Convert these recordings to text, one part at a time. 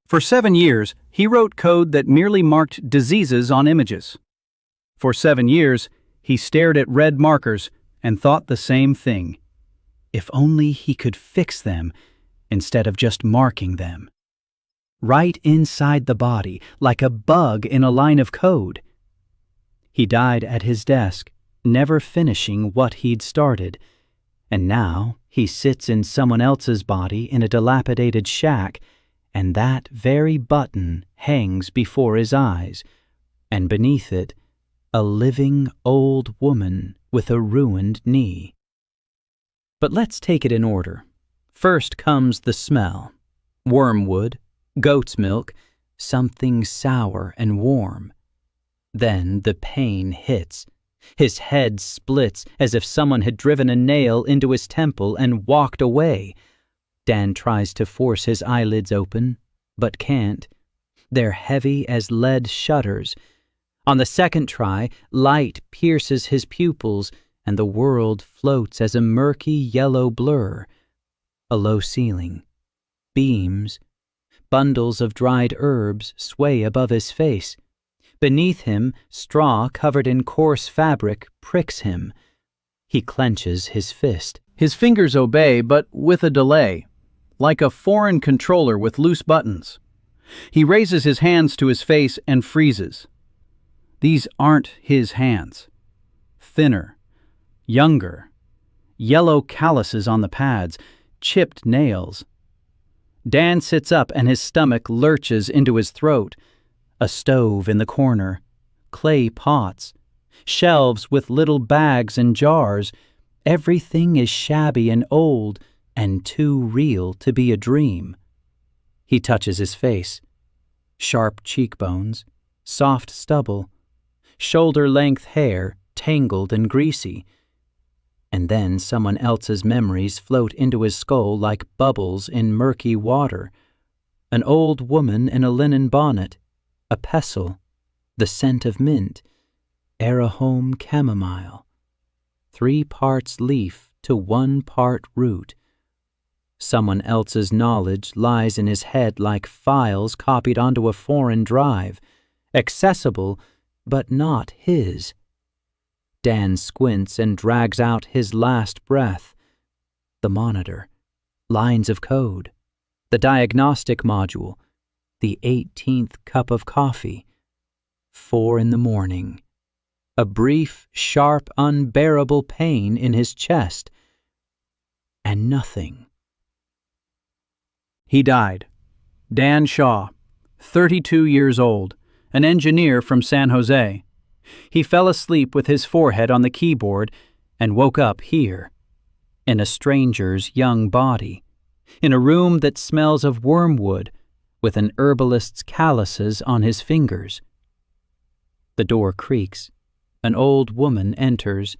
For 7 years, he wrote code that merely marked diseases on images. For 7 years, he stared at red markers and thought the same thing. If only he could fix them instead of just marking them. Right inside the body, like a bug in a line of code. He died at his desk, never finishing what he'd started, and now he sits in someone else's body in a dilapidated shack, and that very button hangs before his eyes, and beneath it, a living old woman with a ruined knee. But let's take it in order. First comes the smell. Wormwood, goat's milk, something sour and warm. Then the pain hits. His head splits as if someone had driven a nail into his temple and walked away. Dan tries to force his eyelids open, but can't. They're heavy as lead shutters. On the second try, light pierces his pupils, and the world floats as a murky yellow blur. A low ceiling. Beams. Bundles of dried herbs sway above his face. Beneath him, straw covered in coarse fabric pricks him. He clenches his fist. His fingers obey, but with a delay, like a foreign controller with loose buttons. He raises his hands to his face and freezes. These aren't his hands. Thinner, younger, yellow calluses on the pads, chipped nails. Dan sits up and his stomach lurches into his throat. A stove in the corner, clay pots, shelves with little bags and jars. Everything is shabby and old and too real to be a dream. He touches his face. Sharp cheekbones, soft stubble, shoulder-length hair tangled and greasy. And then someone else's memories float into his skull like bubbles in murky water. An old woman in a linen bonnet, a pestle, the scent of mint, Arahome chamomile. 3 parts leaf to 1 part root. Someone else's knowledge lies in his head like files copied onto a foreign drive, accessible but not his. Dan squints and drags out his last breath. The monitor, lines of code, the diagnostic module, the 18th cup of coffee. 4 a.m. A brief, sharp, unbearable pain in his chest. And nothing. He died. Dan Shaw, 32 years old, an engineer from San Jose. He fell asleep with his forehead on the keyboard and woke up here, in a stranger's young body, in a room that smells of wormwood, with an herbalist's calluses on his fingers. The door creaks. An old woman enters,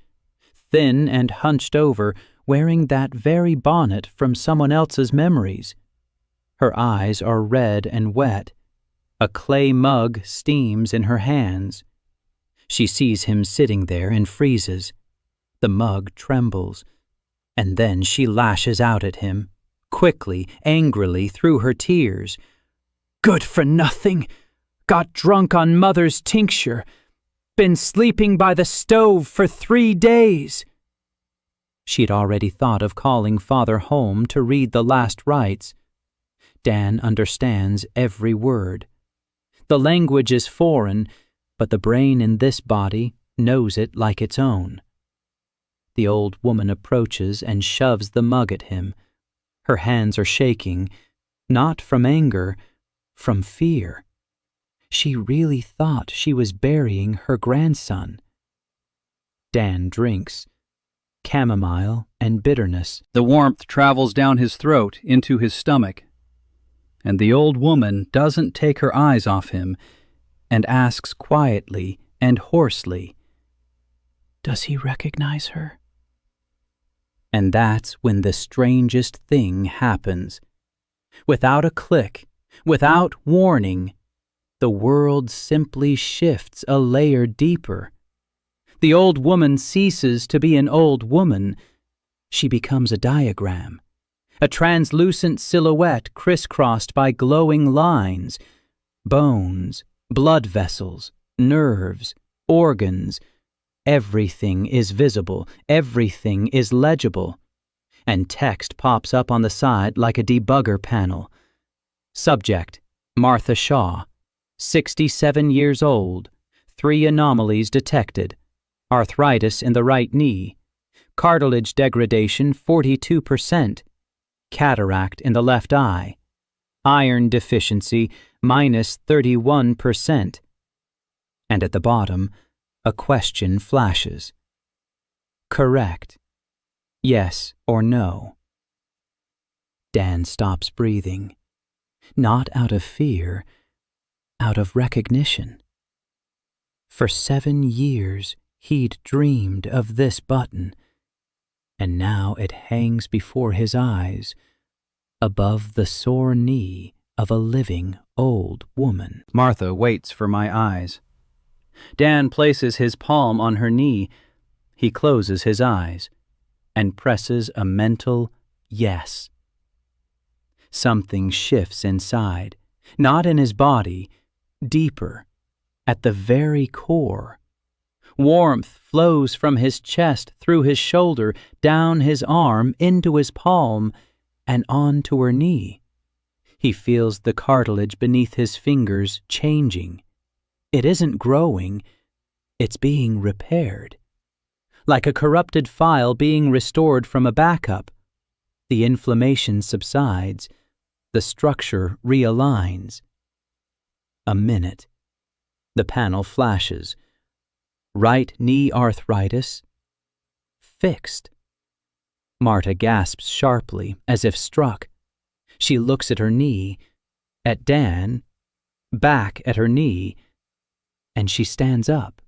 thin and hunched over, wearing that very bonnet from someone else's memories. Her eyes are red and wet. A clay mug steams in her hands. She sees him sitting there and freezes. The mug trembles, and then she lashes out at him, quickly, angrily, through her tears. "Good for nothing! Got drunk on Mother's tincture. Been sleeping by the stove for 3 days." She'd already thought of calling Father home to read the last rites. Dan understands every word. The language is foreign, but the brain in this body knows it like its own. The old woman approaches and shoves the mug at him. Her hands are shaking, not from anger, from fear. She really thought she was burying her grandson. Dan drinks. Chamomile and bitterness. The warmth travels down his throat into his stomach, and the old woman doesn't take her eyes off him and asks quietly and hoarsely, "Does he recognize her?" And that's when the strangest thing happens. Without a click, without warning, the world simply shifts a layer deeper. The old woman ceases to be an old woman. She becomes a diagram, a translucent silhouette crisscrossed by glowing lines, bones, blood vessels, nerves, organs. Everything is visible, everything is legible, and text pops up on the side like a debugger panel. Subject, Martha Shaw, 67 years old, 3 anomalies detected, arthritis in the right knee, cartilage degradation 42%, cataract in the left eye, iron deficiency minus 31%. And at the bottom, a question flashes. Correct. Yes or no. Dan stops breathing, not out of fear, out of recognition. For 7 years, he'd dreamed of this button, and now it hangs before his eyes, above the sore knee of a living old woman. Martha waits for my eyes. Dan places his palm on her knee. He closes his eyes and presses a mental yes. Something shifts inside, not in his body, deeper, at the very core. Warmth flows from his chest, through his shoulder, down his arm, into his palm, and on to her knee. He feels the cartilage beneath his fingers changing. It isn't growing, it's being repaired. Like a corrupted file being restored from a backup. The inflammation subsides, the structure realigns. A minute. The panel flashes. Right knee arthritis. Fixed. Marta gasps sharply, as if struck. She looks at her knee, at Dan, back at her knee, and she stands up.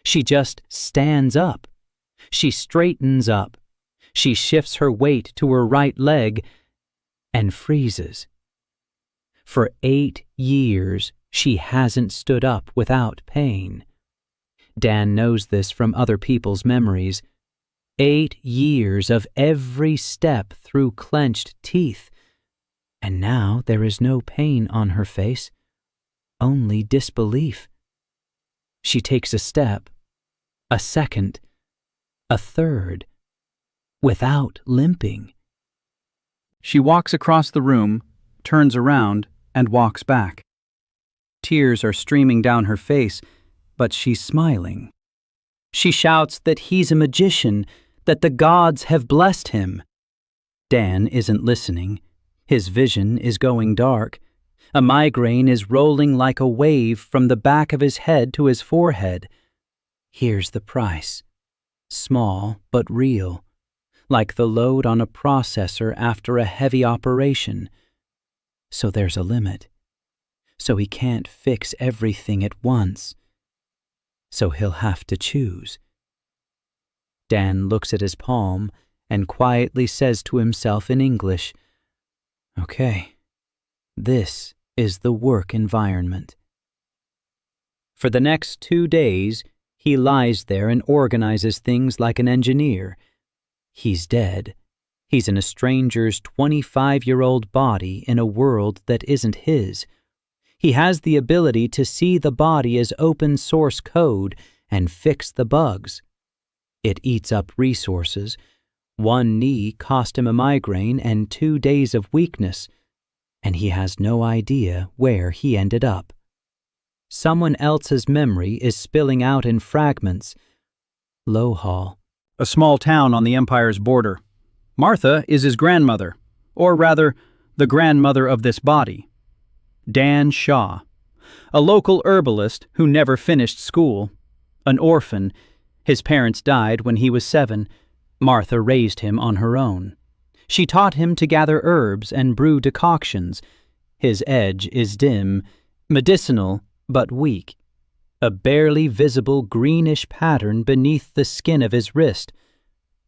She just stands up. She straightens up. She shifts her weight to her right leg and freezes. For 8 years, she hasn't stood up without pain. Dan knows this from other people's memories. 8 years of every step through clenched teeth. And now there is no pain on her face, only disbelief. She takes a step, a second, a third, without limping. She walks across the room, turns around, and walks back. Tears are streaming down her face, but she's smiling. She shouts that he's a magician, that the gods have blessed him. Dan isn't listening. His vision is going dark. A migraine is rolling like a wave from the back of his head to his forehead. Here's the price. Small but real. Like the load on a processor after a heavy operation. So there's a limit. So he can't fix everything at once. So he'll have to choose. Dan looks at his palm and quietly says to himself in English, "Okay, this is the work environment." For the next 2 days, he lies there and organizes things like an engineer. He's dead. He's in a stranger's 25-year-old body in a world that isn't his. He has the ability to see the body as open source code and fix the bugs. It eats up resources. 1 knee cost him a migraine and 2 days of weakness, and he has no idea where he ended up. Someone else's memory is spilling out in fragments. Lowhall, a small town on the Empire's border. Martha is his grandmother, or rather, the grandmother of this body. Dan Shaw, a local herbalist who never finished school, an orphan. His parents died when he was 7. Martha raised him on her own. She taught him to gather herbs and brew decoctions. His edge is dim, medicinal, but weak. A barely visible greenish pattern beneath the skin of his wrist.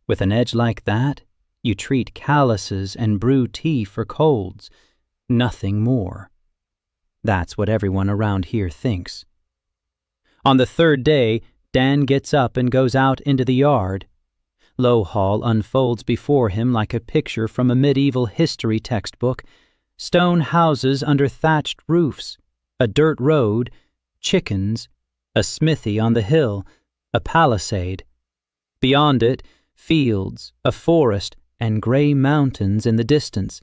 With an edge like that, you treat calluses and brew tea for colds. Nothing more. That's what everyone around here thinks. On the 3rd day, Dan gets up and goes out into the yard. Low Hall unfolds before him like a picture from a medieval history textbook. Stone houses under thatched roofs, a dirt road, chickens, a smithy on the hill, a palisade. Beyond it, fields, a forest, and gray mountains in the distance.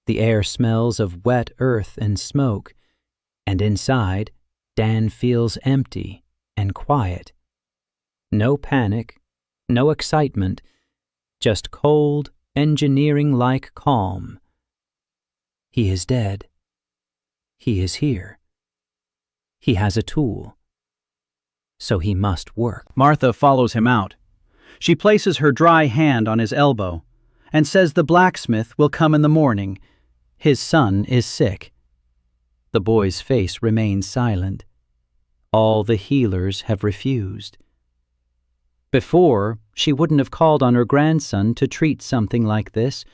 The air smells of wet earth and smoke, and inside, Dan feels empty and quiet. No panic, no excitement, just cold, engineering-like calm. He is dead. He is here. He has a tool. So he must work. Martha follows him out. She places her dry hand on his elbow and says the blacksmith will come in the morning. His son is sick. The boy's face remains silent. All the healers have refused. Before, she wouldn't have called on her grandson to treat something like this,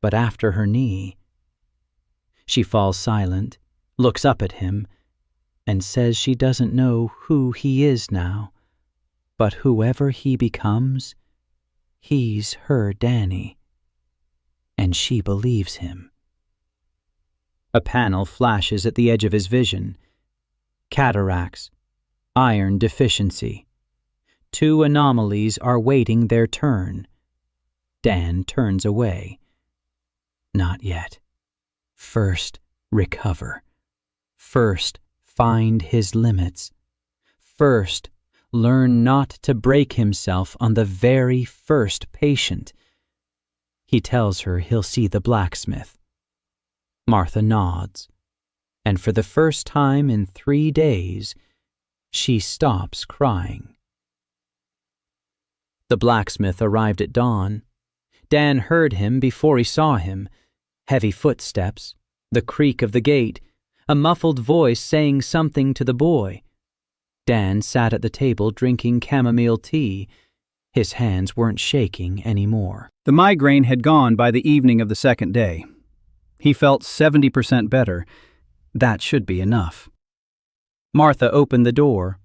but after her knee. She falls silent, looks up at him, and says she doesn't know who he is now, but whoever he becomes, he's her Danny. And she believes him. A panel flashes at the edge of his vision. Cataracts, iron deficiency. 2 anomalies are waiting their turn. Dan turns away. Not yet. First, recover. First, find his limits. First, learn not to break himself on the very first patient. He tells her he'll see the blacksmith. Martha nods, and for the first time in 3 days, she stops crying. The blacksmith arrived at dawn. Dan heard him before he saw him. Heavy footsteps, the creak of the gate, a muffled voice saying something to the boy. Dan sat at the table drinking chamomile tea. His hands weren't shaking anymore. The migraine had gone by the evening of the second day. He felt 70% better. That should be enough. Martha opened the door.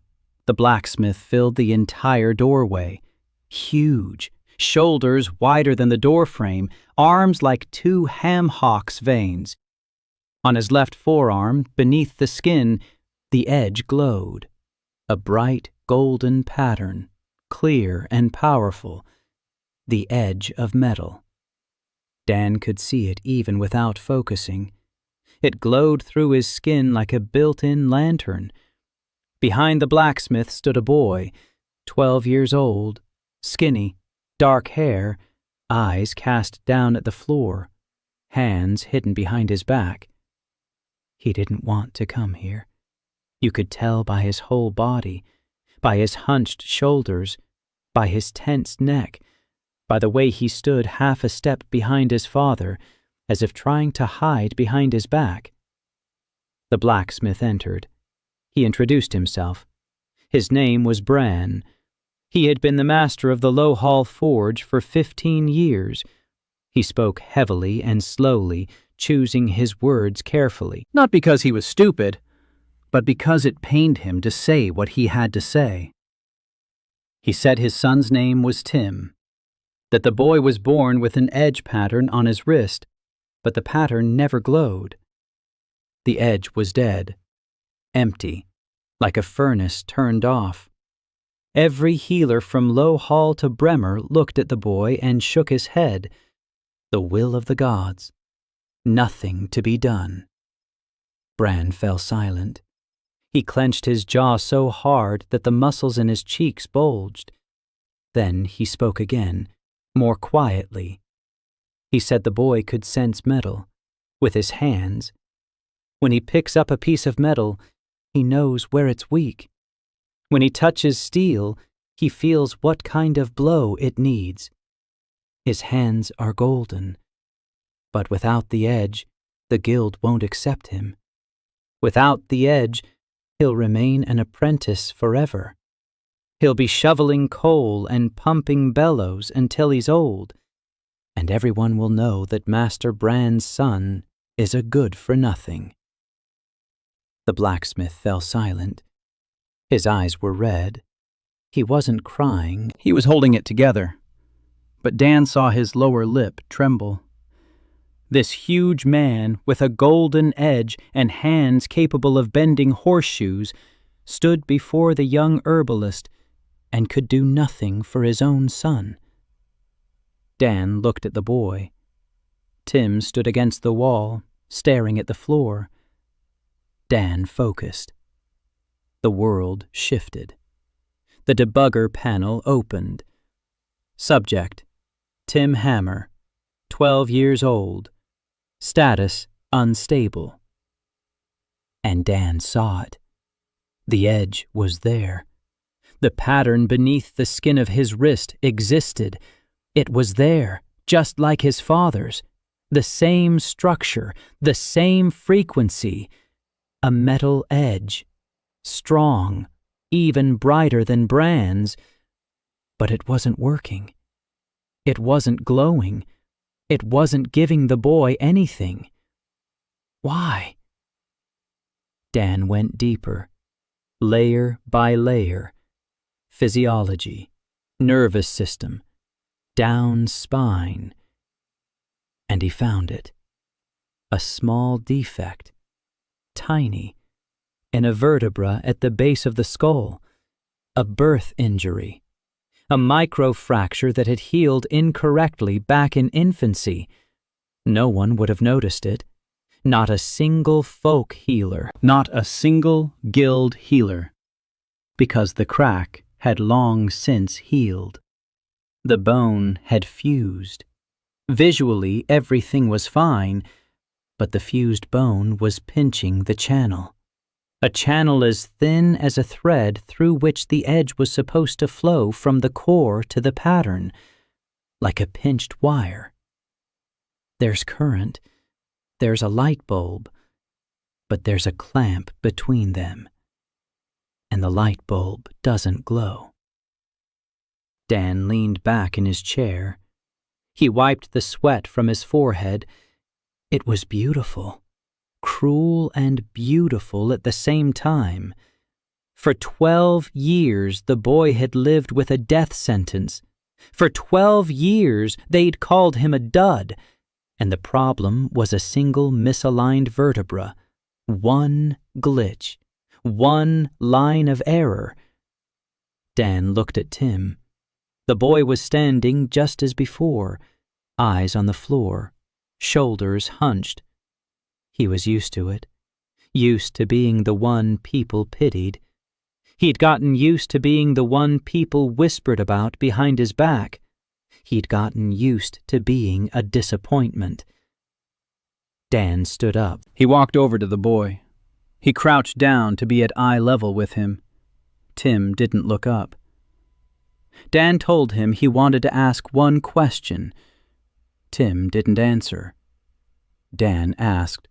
The blacksmith filled the entire doorway. Huge, shoulders wider than the doorframe, arms like 2 ham hocks' veins. On his left forearm, beneath the skin, the edge glowed. A bright golden pattern, clear and powerful. The edge of metal. Dan could see it even without focusing. It glowed through his skin like a built-in lantern. Behind the blacksmith stood a boy, 12 years old, skinny, dark hair, eyes cast down at the floor, hands hidden behind his back. He didn't want to come here. You could tell by his whole body, by his hunched shoulders, by his tense neck, by the way he stood half a step behind his father, as if trying to hide behind his back. The blacksmith entered. He introduced himself. His name was Bran. He had been the master of the Low Hall forge for 15 years. He spoke heavily and slowly, choosing his words carefully. Not because he was stupid, but because it pained him to say what he had to say. He said his son's name was Tim, that the boy was born with an edge pattern on his wrist, but the pattern never glowed. The edge was dead, empty, like a furnace turned off. Every healer from Low Hall to Bremer looked at the boy and shook his head. The will of the gods. Nothing to be done. Bran fell silent. He clenched his jaw so hard that the muscles in his cheeks bulged. Then he spoke again, more quietly. He said the boy could sense metal, with his hands. When he picks up a piece of metal, he knows where it's weak. When he touches steel, he feels what kind of blow it needs. His hands are golden. But without the edge, the guild won't accept him. Without the edge, he'll remain an apprentice forever. He'll be shoveling coal and pumping bellows until he's old, and everyone will know that Master Bran's son is a good-for-nothing. The blacksmith fell silent. His eyes were red. He wasn't crying. He was holding it together, but Dan saw his lower lip tremble. This huge man with a golden edge and hands capable of bending horseshoes stood before the young herbalist and could do nothing for his own son. Dan looked at the boy. Tim stood against the wall, staring at the floor. Dan focused. The world shifted. The debugger panel opened. Subject: Tim Hammer, 12 years old. Status: unstable. And Dan saw it. The edge was there. The pattern beneath the skin of his wrist existed. It was there, just like his father's. The same structure, the same frequency. A metal edge. Strong, even brighter than Bran's. But it wasn't working. It wasn't glowing. It wasn't giving the boy anything. Why? Dan went deeper, layer by layer. Physiology, nervous system, down spine. And he found it. A small defect, tiny, in a vertebra at the base of the skull. A birth injury. A microfracture that had healed incorrectly back in infancy. No one would have noticed it. Not a single folk healer. Not a single guild healer. Because the crack had long since healed. The bone had fused. Visually, everything was fine, but the fused bone was pinching the channel. A channel as thin as a thread through which the edge was supposed to flow from the core to the pattern, like a pinched wire. There's current, there's a light bulb, but there's a clamp between them, and the light bulb doesn't glow. Dan leaned back in his chair. He wiped the sweat from his forehead. It was beautiful. Cruel and beautiful at the same time. For 12 years the boy had lived with a death sentence. For 12 years they'd called him a dud, and the problem was a single misaligned vertebra. One glitch. One line of error. Dan looked at Tim. The boy was standing just as before, eyes on the floor, shoulders hunched. He was used to it, used to being the one people pitied. He'd gotten used to being the one people whispered about behind his back. He'd gotten used to being a disappointment. Dan stood up. He walked over to the boy. He crouched down to be at eye level with him. Tim didn't look up. Dan told him he wanted to ask one question. Tim didn't answer. Dan asked.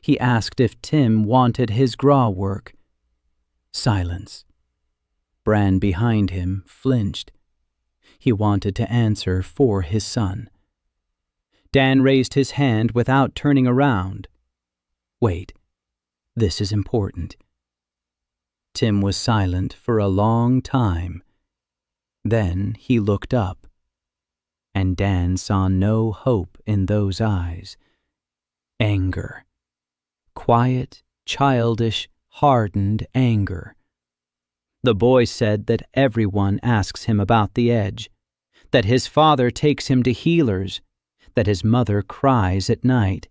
He asked if Tim wanted his graw work. Silence. Bran behind him flinched. He wanted to answer for his son. Dan raised his hand without turning around. Wait, this is important. Tim was silent for a long time. Then he looked up, and Dan saw no hope in those eyes. Anger. Quiet, childish, hardened anger. The boy said that everyone asks him about the edge, that his father takes him to healers, that his mother cries at night,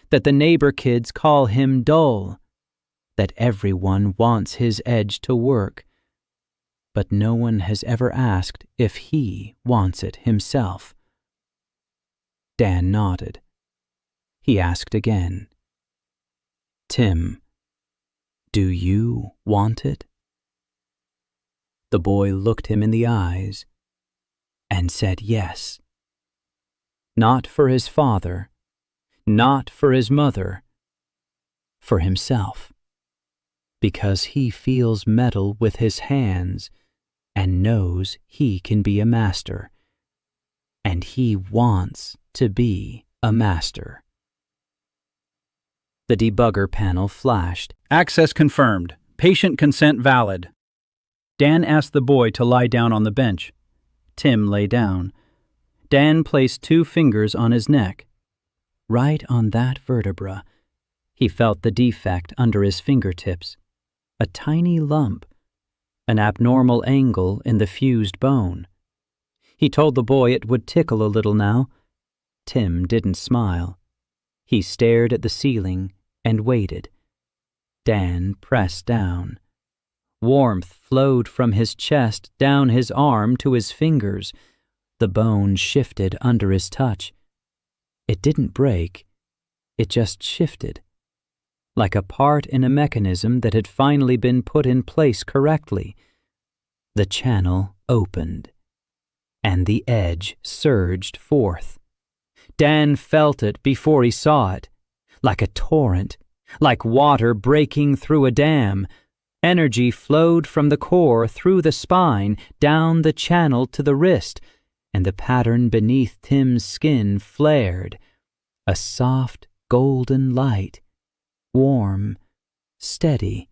that the neighbor kids call him dull, that everyone wants his edge to work, but no one has ever asked if he wants it himself. Dan nodded. He asked again, Tim, do you want it? The boy looked him in the eyes and said yes. Not for his father, not for his mother, for himself, because he feels metal with his hands and knows he can be a master, and he wants to be a master. The debugger panel flashed. Access confirmed. Patient consent valid. Dan asked the boy to lie down on the bench. Tim lay down. Dan placed 2 fingers on his neck. Right on that vertebra, he felt the defect under his fingertips, a tiny lump, an abnormal angle in the fused bone. He told the boy it would tickle a little now. Tim didn't smile. He stared at the ceiling and waited. Dan pressed down. Warmth flowed from his chest down his arm to his fingers. The bone shifted under his touch. It didn't break. It just shifted, like a part in a mechanism that had finally been put in place correctly. The channel opened, and the edge surged forth. Dan felt it before he saw it, like a torrent, like water breaking through a dam. Energy flowed from the core through the spine, down the channel to the wrist, and the pattern beneath Tim's skin flared, a soft golden light, warm, steady,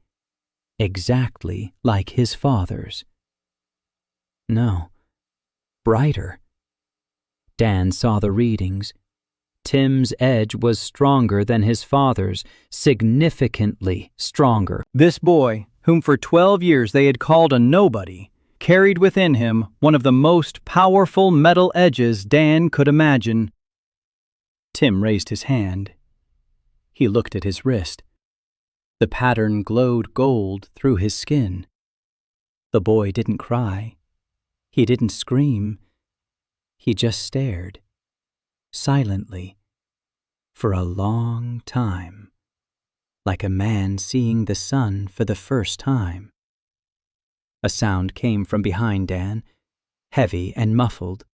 exactly like his father's. No, brighter. Dan saw the readings. Tim's edge was stronger than his father's, significantly stronger. This boy, whom for 12 years they had called a nobody, carried within him one of the most powerful metal edges Dan could imagine. Tim raised his hand. He looked at his wrist. The pattern glowed gold through his skin. The boy didn't cry. He didn't scream. He just stared, silently, for a long time, like a man seeing the sun for the first time. A sound came from behind Dan, heavy and muffled.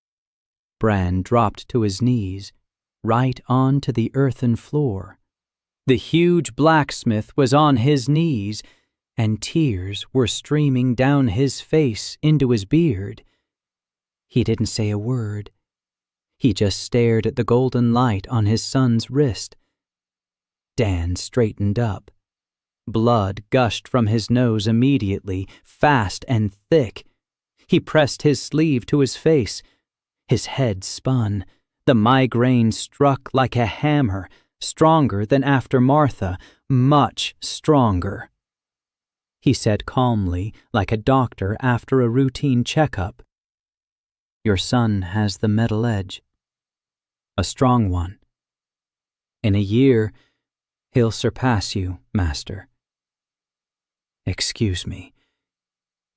Bran dropped to his knees, right onto the earthen floor. The huge blacksmith was on his knees, and tears were streaming down his face into his beard. He didn't say a word. He just stared at the golden light on his son's wrist. Dan straightened up. Blood gushed from his nose immediately, fast and thick. He pressed his sleeve to his face. His head spun. The migraine struck like a hammer, stronger than after Martha, much stronger. He said calmly, like a doctor after a routine checkup, "Your son has the metal edge. A strong one. In a year, he'll surpass you, Master. Excuse me.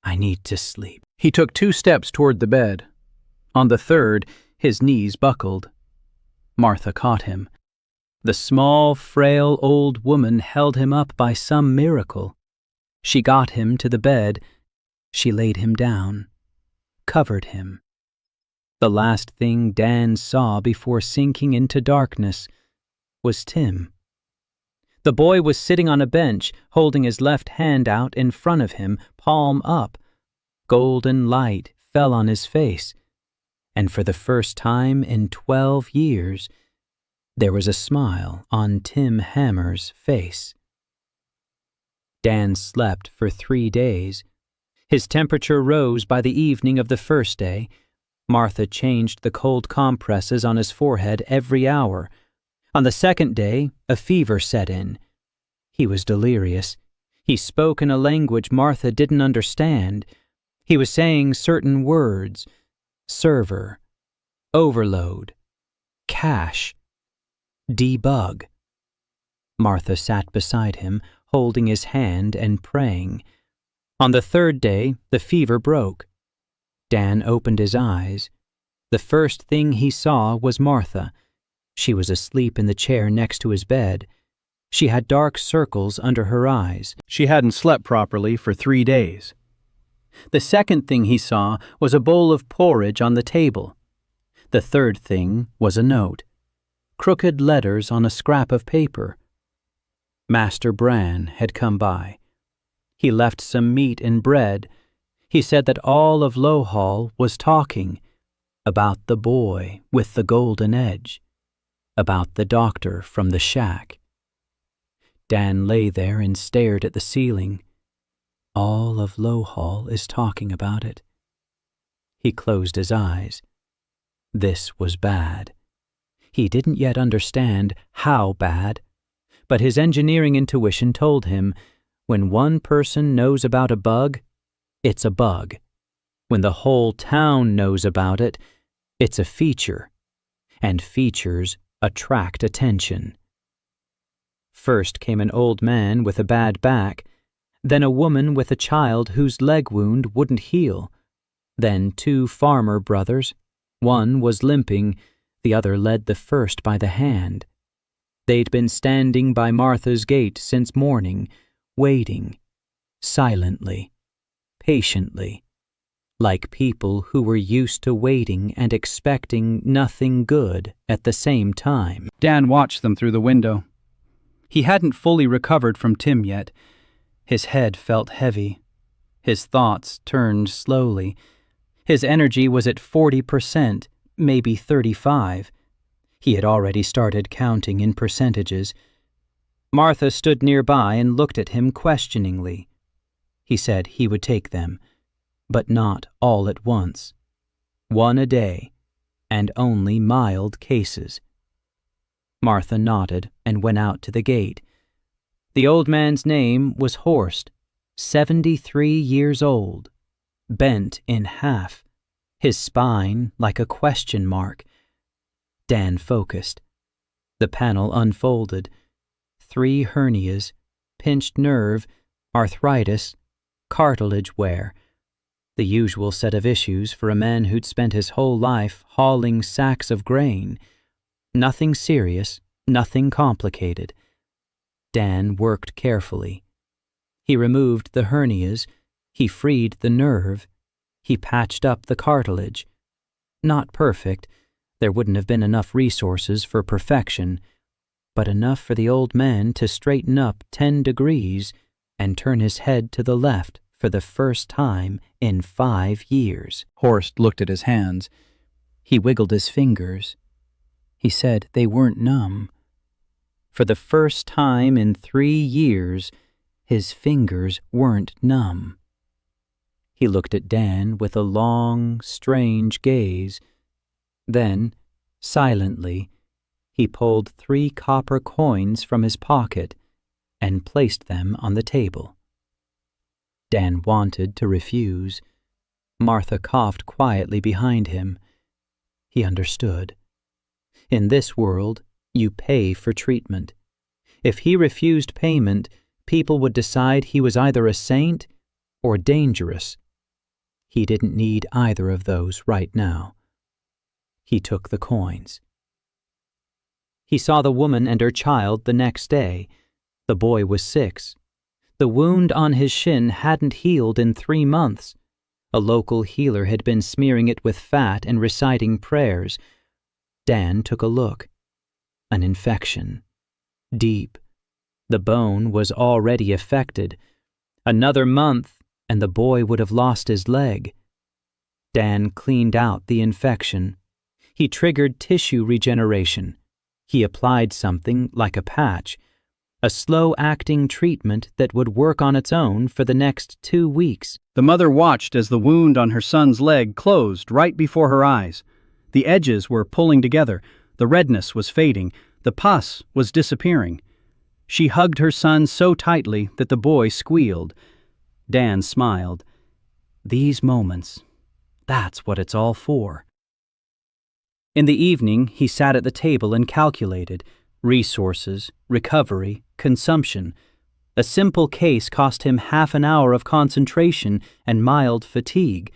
I need to sleep." He took 2 steps toward the bed. On the third, his knees buckled. Martha caught him. The small, frail old woman held him up by some miracle. She got him to the bed. She laid him down, covered him. The last thing Dan saw before sinking into darkness was Tim. The boy was sitting on a bench, holding his left hand out in front of him, palm up. Golden light fell on his face, and for the first time in 12 years, there was a smile on Tim Hammer's face. Dan slept for 3 days. His temperature rose by the evening of the first day. Martha changed the cold compresses on his forehead every hour. On the second day, a fever set in. He was delirious. He spoke in a language Martha didn't understand. He was saying certain words: server, overload, cache, debug. Martha sat beside him, holding his hand and praying. On the third day, the fever broke. Dan opened his eyes. The first thing he saw was Martha. She was asleep in the chair next to his bed. She had dark circles under her eyes. She hadn't slept properly for 3 days. The second thing he saw was a bowl of porridge on the table. The third thing was a note. Crooked letters on a scrap of paper. Master Bran had come by. He left some meat and bread. He said that all of Lowhall was talking about the boy with the golden edge, about the doctor from the shack. Dan lay there and stared at the ceiling. All of Lowhall is talking about it. He closed his eyes. This was bad. He didn't yet understand how bad, but his engineering intuition told him when one person knows about a bug, it's a bug. When the whole town knows about it, it's a feature, and features attract attention. First came an old man with a bad back, then a woman with a child whose leg wound wouldn't heal, then 2 farmer brothers. One was limping, the other led the first by the hand. They'd been standing by Martha's gate since morning, waiting, silently, patiently, like people who were used to waiting and expecting nothing good at the same time. Dan watched them through the window. He hadn't fully recovered from Tim yet. His head felt heavy. His thoughts turned slowly. His energy was at 40%, maybe 35%. He had already started counting in percentages. Martha stood nearby and looked at him questioningly. He said he would take them, but not all at once. 1 a day, and only mild cases. Martha nodded and went out to the gate. The old man's name was Horst, 73 years old, bent in half, his spine like a question mark. Dan focused. The panel unfolded. 3 hernias, pinched nerve, arthritis, cartilage wear. The usual set of issues for a man who'd spent his whole life hauling sacks of grain. Nothing serious, nothing complicated. Dan worked carefully. He removed the hernias, he freed the nerve, he patched up the cartilage. Not perfect, there wouldn't have been enough resources for perfection, but enough for the old man to straighten up 10 degrees and turn his head to the left for the first time in 5 years. Horst looked at his hands. He wiggled his fingers. He said they weren't numb. For the first time in 3 years, his fingers weren't numb. He looked at Dan with a long, strange gaze. Then, silently, he pulled 3 copper coins from his pocket and placed them on the table. Dan wanted to refuse. Martha coughed quietly behind him. He understood. In this world, you pay for treatment. If he refused payment, people would decide he was either a saint or dangerous. He didn't need either of those right now. He took the coins. He saw the woman and her child the next day. The boy was 6. The wound on his shin hadn't healed in 3 months. A local healer had been smearing it with fat and reciting prayers. Dan took a look. An infection. Deep. The bone was already affected. Another month, and the boy would have lost his leg. Dan cleaned out the infection. He triggered tissue regeneration. He applied something like a patch, a slow-acting treatment that would work on its own for the next 2 weeks. The mother watched as the wound on her son's leg closed right before her eyes. The edges were pulling together. The redness was fading. The pus was disappearing. She hugged her son so tightly that the boy squealed. Dan smiled. These moments, that's what it's all for. In the evening, he sat at the table and calculated resources, recovery, consumption. A simple case cost him half an hour of concentration and mild fatigue.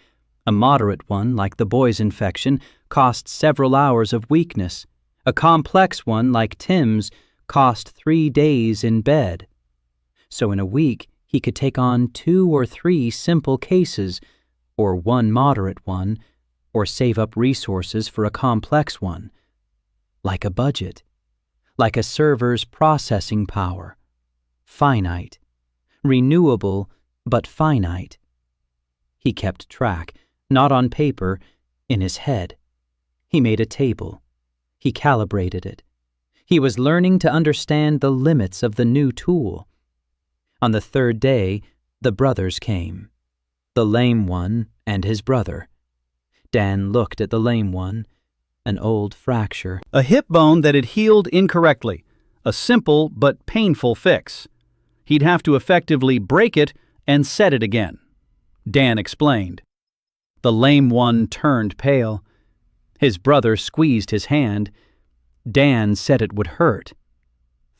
A moderate one, like the boy's infection, cost several hours of weakness. A complex one, like Tim's, cost 3 days in bed. So in a week, he could take on 2 or 3 simple cases, or 1 moderate one, or save up resources for a complex one. Like a budget. Like a server's processing power. Finite. Renewable, but finite. He kept track, not on paper, in his head. He made a table. He calibrated it. He was learning to understand the limits of the new tool. On the 3rd day, the brothers came. The lame one and his brother. Dan looked at the lame one. an old fracture. A hip bone that had healed incorrectly, a simple but painful fix. He'd have to effectively break it and set it again. Dan explained. The lame one turned pale. His brother squeezed his hand. Dan said it would hurt.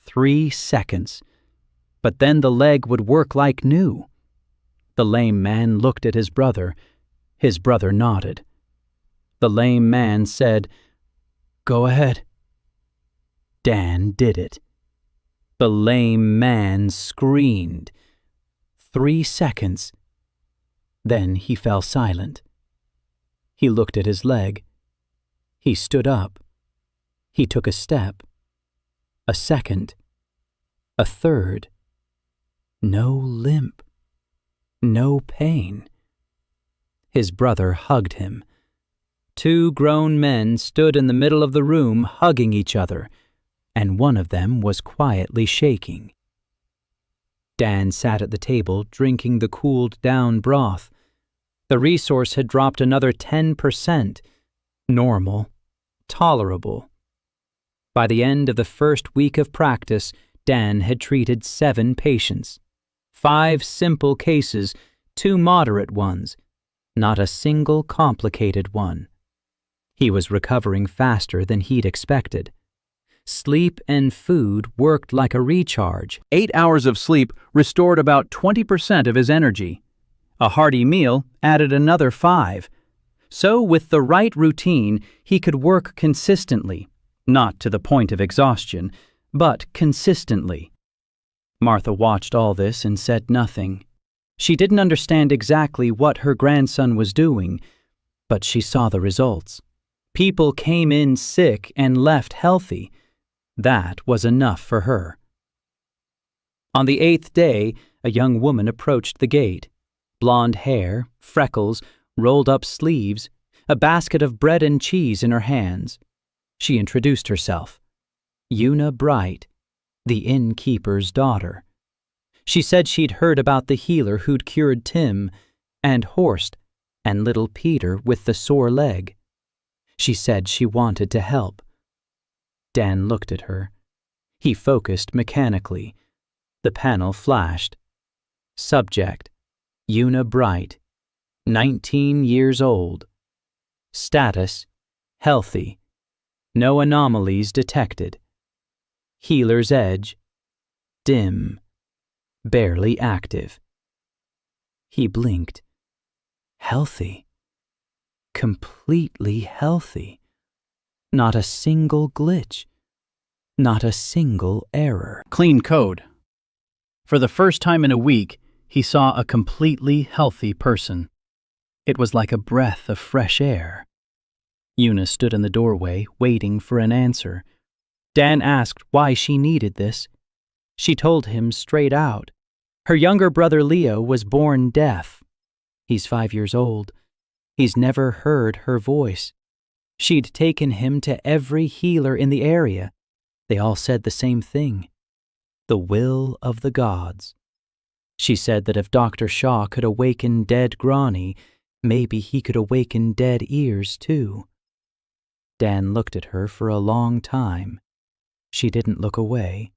3 seconds. But then the leg would work like new. The lame man looked at his brother. His brother nodded. The lame man said, "Go ahead." Dan did it. The lame man screamed. 3 seconds. Then he fell silent. He looked at his leg. He stood up. He took a step. A second. A third. No limp. No pain. His brother hugged him. 2 grown men stood in the middle of the room hugging each other, and one of them was quietly shaking. Dan sat at the table drinking the cooled-down broth. The resource had dropped another 10%. Normal. Tolerable. By the end of the first week of practice, Dan had treated 7 patients. 5 simple cases, 2 moderate ones, not a single complicated one. He was recovering faster than he'd expected. Sleep and food worked like a recharge. 8 hours of sleep restored about 20% of his energy. A hearty meal added another 5. So with the right routine, he could work consistently, not to the point of exhaustion, but consistently. Martha watched all this and said nothing. She didn't understand exactly what her grandson was doing, but she saw the results. People came in sick and left healthy. That was enough for her. On the 8th day, a young woman approached the gate. Blonde hair, freckles, rolled-up sleeves, a basket of bread and cheese in her hands. She introduced herself. Una Bright, the innkeeper's daughter. She said she'd heard about the healer who'd cured Tim, and Horst, and little Peter with the sore leg. She said she wanted to help. Dan looked at her. He focused mechanically. The panel flashed. Subject: Una Bright, 19 years old. Status: healthy. No anomalies detected. Healer's edge: dim. Barely active. He blinked. Healthy. Completely healthy. Not a single glitch. Not a single error. Clean code. For the first time in a week, he saw a completely healthy person. It was like a breath of fresh air. Una stood in the doorway, waiting for an answer. Dan asked why she needed this. She told him straight out. Her younger brother Leo was born deaf. He's 5 years old. He's never heard her voice. She'd taken him to every healer in the area. They all said the same thing. The will of the gods. She said that if Dr. Shaw could awaken dead Granny, maybe he could awaken dead ears too. Dan looked at her for a long time. She didn't look away.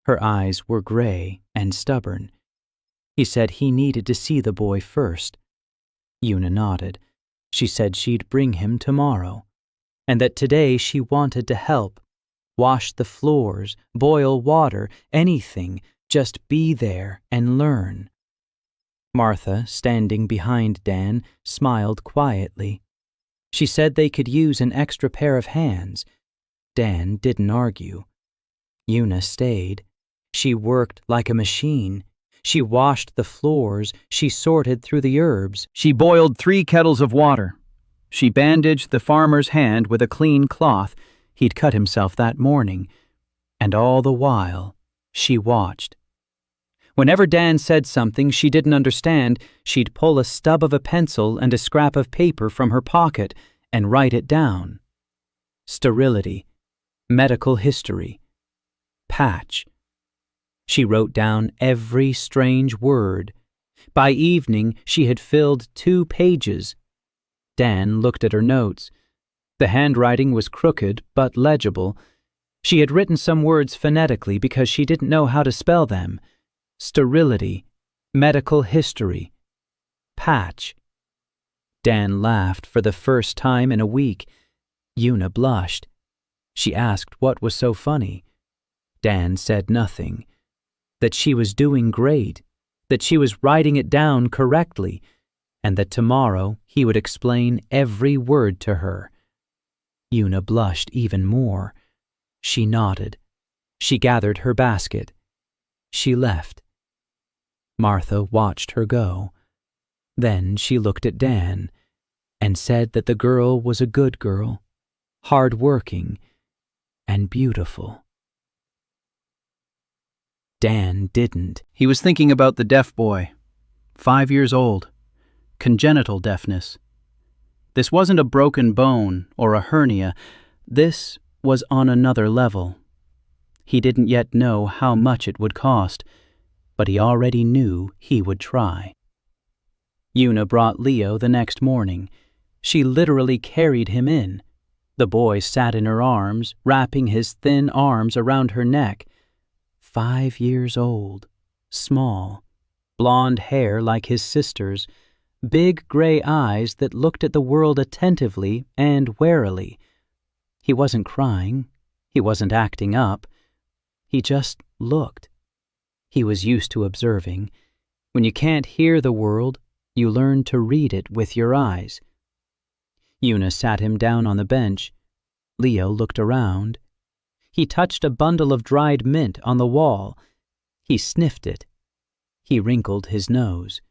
Her eyes were gray and stubborn. He said he needed to see the boy first. Una nodded. She said she'd bring him tomorrow, and that today she wanted to help. Wash the floors, boil water, anything, just be there and learn. Martha, standing behind Dan, smiled quietly. She said they could use an extra pair of hands. Dan didn't argue. Una stayed. She worked like a machine. She washed the floors. She sorted through the herbs. She boiled 3 kettles of water. She bandaged the farmer's hand with a clean cloth he'd cut himself that morning. And all the while, she watched. Whenever Dan said something she didn't understand, she'd pull a stub of a pencil and a scrap of paper from her pocket and write it down. Sterility. Medical history. Patch. She wrote down every strange word. By evening, she had filled 2 pages. Dan looked at her notes. The handwriting was crooked but legible. She had written some words phonetically because she didn't know how to spell them. Sterility, medical history, patch. Dan laughed for the first time in a week. Una blushed. She asked what was so funny. Dan said nothing. That she was doing great, that she was writing it down correctly, and that tomorrow he would explain every word to her. Una blushed even more. She nodded. She gathered her basket. She left. Martha watched her go. Then she looked at Dan and said that the girl was a good girl, hard-working, and beautiful. Dan didn't. He was thinking about the deaf boy, 5 years old, congenital deafness. This wasn't a broken bone or a hernia. This was on another level. He didn't yet know how much it would cost, but he already knew he would try. Una brought Leo the next morning. She literally carried him in. The boy sat in her arms, wrapping his thin arms around her neck. 5 years old, small, blonde hair like his sister's, big gray eyes that looked at the world attentively and warily. He wasn't crying. He wasn't acting up. He just looked. He was used to observing. When you can't hear the world, you learn to read it with your eyes. Una sat him down on the bench. Leo looked around. He touched a bundle of dried mint on the wall. He sniffed it. He wrinkled his nose.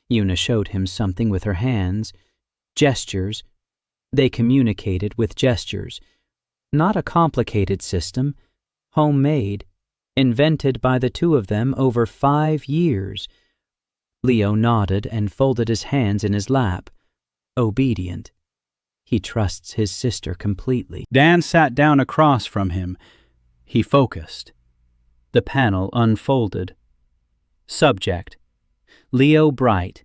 Una showed him something with her hands. Gestures. They communicated with gestures. Not a complicated system. Homemade. Invented by the two of them over 5 years. Leo nodded and folded his hands in his lap. Obedient. He trusts his sister completely. Dan sat down across from him. He focused. The panel unfolded. Subject: Leo Bright,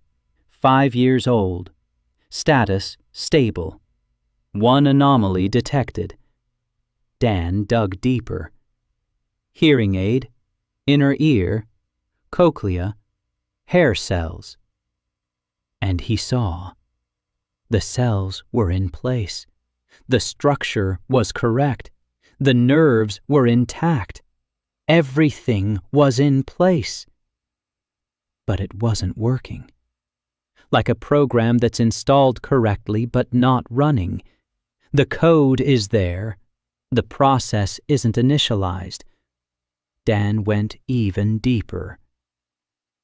5 years old. Status: stable. 1 anomaly detected. Dan dug deeper. Hearing aid, inner ear, cochlea, hair cells. And he saw. The cells were in place. The structure was correct. The nerves were intact. Everything was in place. But it wasn't working. Like a program that's installed correctly but not running. The code is there. The process isn't initialized. Dan went even deeper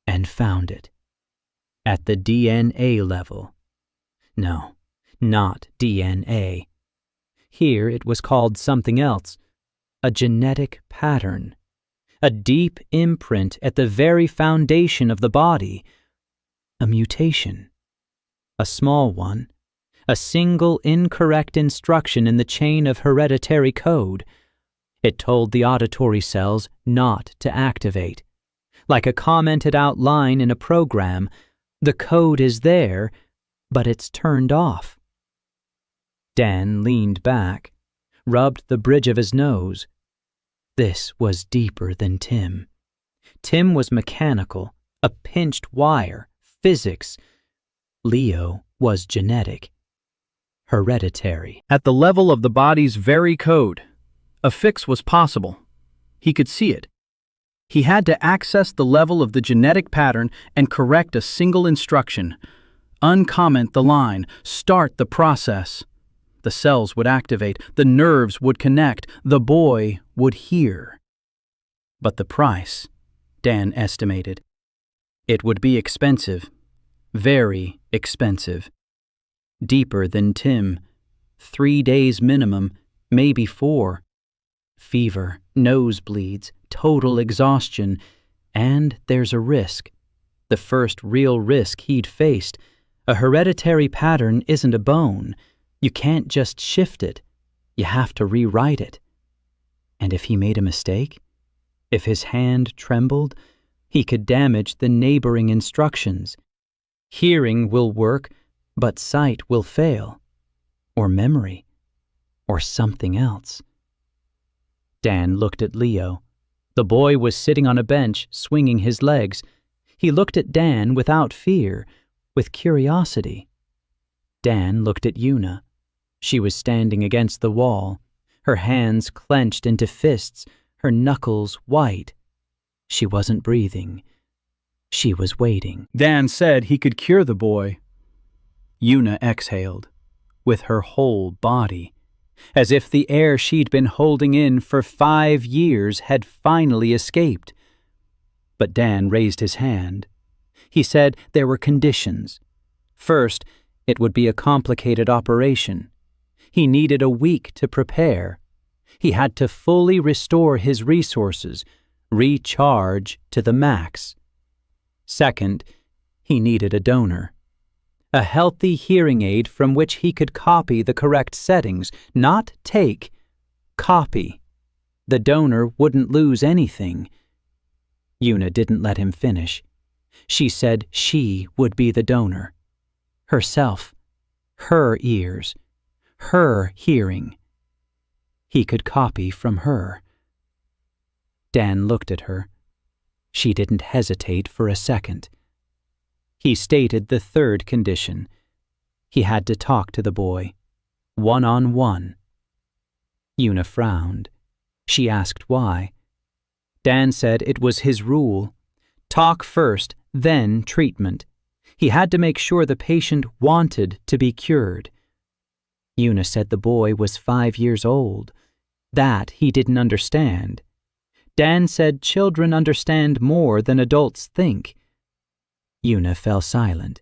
and found it. At the DNA level. No, not DNA. Here it was called something else. A genetic pattern. A deep imprint at the very foundation of the body. A mutation. A small one. A single incorrect instruction in the chain of hereditary code. It told the auditory cells not to activate. Like a commented out line in a program, the code is there, but it's turned off. Dan leaned back, rubbed the bridge of his nose. This was deeper than Tim. Tim was mechanical, a pinched wire, physics. Leo was genetic, hereditary. At the level of the body's very code, a fix was possible. He could see it. He had to access the level of the genetic pattern and correct a single instruction. Uncomment the line, start the process. The cells would activate, the nerves would connect, the boy would hear. But the price, Dan estimated. It would be expensive, very expensive. Deeper than Tim, 3 days minimum, maybe 4. Fever, nosebleeds, total exhaustion, and there's a risk. The first real risk he'd faced. A hereditary pattern isn't a bone. You can't just shift it. You have to rewrite it. And if he made a mistake? If his hand trembled? He could damage the neighboring instructions. Hearing will work, but sight will fail. Or memory. or something else. Dan looked at Leo. The boy was sitting on a bench, swinging his legs. He looked at Dan without fear, with curiosity. Dan looked at Una. She was standing against the wall, her hands clenched into fists, her knuckles white. She wasn't breathing. She was waiting. Dan said he could cure the boy. Una exhaled, with her whole body, as if the air she'd been holding in for 5 years had finally escaped. But Dan raised his hand. He said there were conditions. First, it would be a complicated operation. He needed a week to prepare. He had to fully restore his resources, recharge to the max. Second, he needed a donor. A healthy hearing aid from which he could copy the correct settings, not take, copy. The donor wouldn't lose anything. Una didn't let him finish. She said she would be the donor. Herself, her ears, her hearing. He could copy from her. Dan looked at her. She didn't hesitate for a second. He stated the third condition. He had to talk to the boy, one-on-one. Una frowned. She asked why. Dan said it was his rule. Talk first, then treatment. He had to make sure the patient wanted to be cured. Una said the boy was 5 years old. That he didn't understand. Dan said children understand more than adults think. Una fell silent.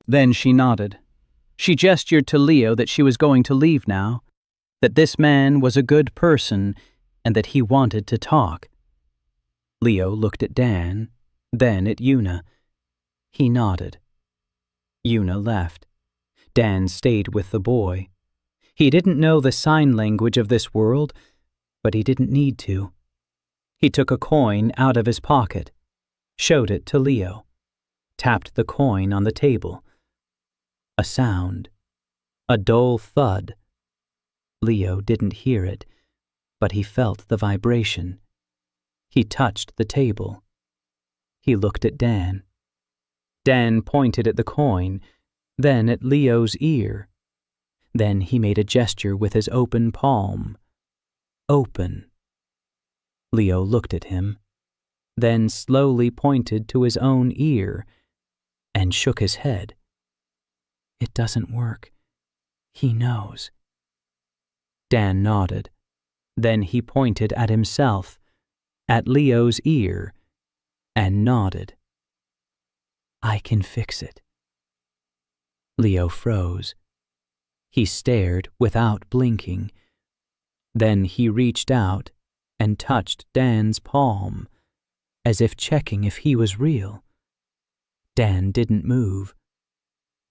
Then she nodded. She gestured to Leo that she was going to leave now, that this man was a good person, and that he wanted to talk. Leo looked at Dan, then at Una. He nodded. Una left. Dan stayed with the boy. He didn't know the sign language of this world, but he didn't need to. He took a coin out of his pocket, showed it to Leo, tapped the coin on the table. A sound, a dull thud. Leo didn't hear it, but he felt the vibration. He touched the table. He looked at Dan. Dan pointed at the coin, then at Leo's ear. Then he made a gesture with his open palm. Open. Leo looked at him, then slowly pointed to his own ear and shook his head. It doesn't work. He knows. Dan nodded. Then he pointed at himself, at Leo's ear, and nodded. I can fix it. Leo froze. He stared without blinking. Then he reached out and touched Dan's palm, as if checking if he was real. Dan didn't move.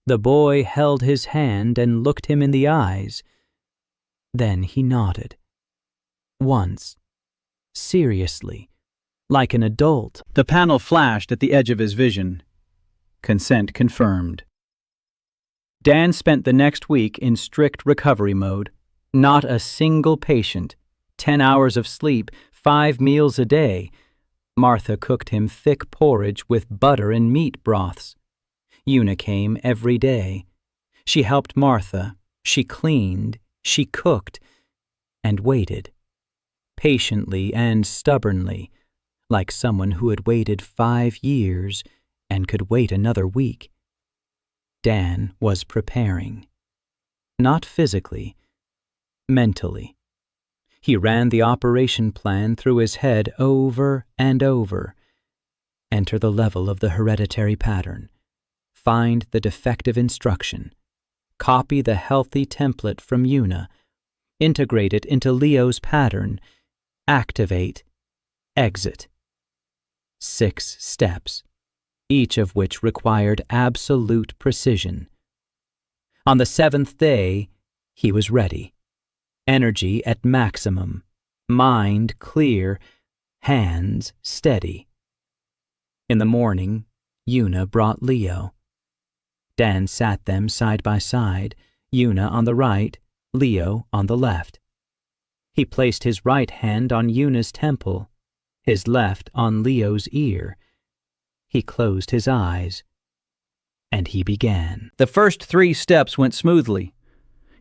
The boy held his hand and looked him in the eyes. Then he nodded. Once, seriously, like an adult. The panel flashed at the edge of his vision. Consent confirmed. Dan spent the next week in strict recovery mode. Not a single patient. 10 hours of sleep, 5 meals a day. Martha cooked him thick porridge with butter and meat broths. Una came every day. She helped Martha. She cleaned. She cooked. And waited. Patiently and stubbornly, like someone who had waited 5 years and could wait another week. Dan was preparing. Not physically, mentally. He ran the operation plan through his head over and over. Enter the level of the hereditary pattern. Find the defective instruction. Copy the healthy template from Una. Integrate it into Leo's pattern. Activate. Exit. 6 steps, each of which required absolute precision. On the 7th day, he was ready. Energy at maximum, mind clear, hands steady. In the morning, Una brought Leo. Dan sat them side by side, Una on the right, Leo on the left. He placed his right hand on Yuna's temple, his left on Leo's ear. He closed his eyes, and he began. The first 3 steps went smoothly.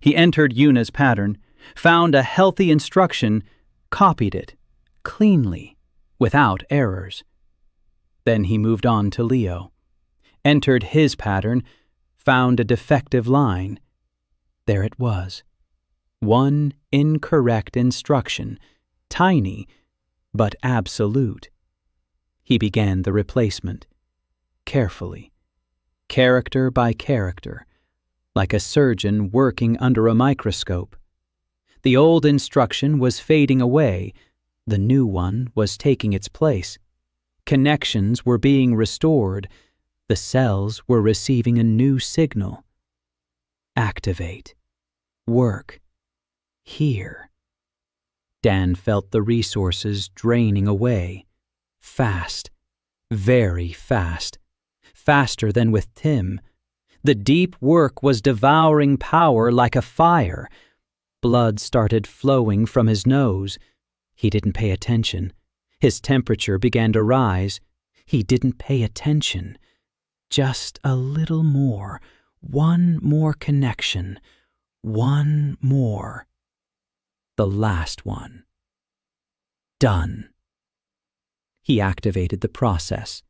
He entered Yuna's pattern, found a healthy instruction, copied it, cleanly, without errors. Then he moved on to Leo, entered his pattern, found a defective line. There it was. 1 incorrect instruction, tiny, but absolute. He began the replacement, carefully, character by character, like a surgeon working under a microscope. The old instruction was fading away, the new one was taking its place. Connections were being restored, the cells were receiving a new signal. Activate. Work. Here. Dan felt the resources draining away. Fast. Very fast. Faster than with Tim. The deep work was devouring power like a fire. Blood started flowing from his nose. He didn't pay attention. His temperature began to rise. He didn't pay attention. Just a little more. 1 more connection. 1 more. The last one. Done. He activated the process.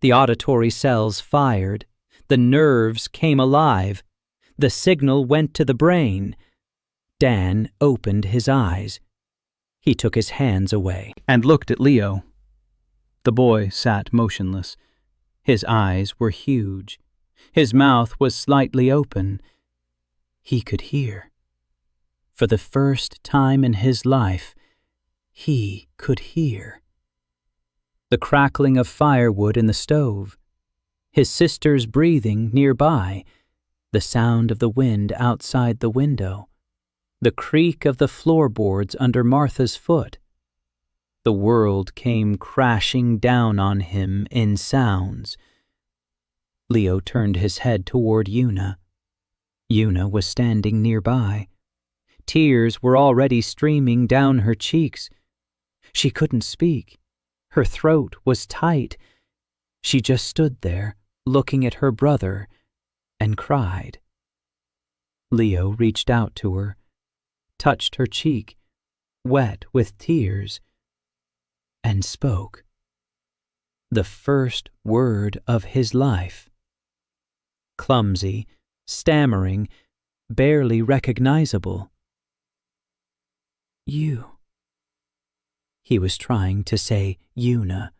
The auditory cells fired. The nerves came alive. The signal went to the brain. Dan opened his eyes. He took his hands away And looked at Leo. The boy sat motionless. His eyes were huge. His mouth was slightly open. He could hear. For the first time in his life, he could hear. The crackling of firewood in the stove, his sister's breathing nearby, the sound of the wind outside the window, the creak of the floorboards under Martha's foot. The world came crashing down on him in sounds. Leo turned his head toward Yuna. Yuna was standing nearby. Tears were already streaming down her cheeks. She couldn't speak. Her throat was tight. She just stood there, looking at her brother, and cried. Leo reached out to her, touched her cheek, wet with tears, and spoke. The first word of his life. Clumsy, stammering, barely recognizable. You. He was trying to say Yuna.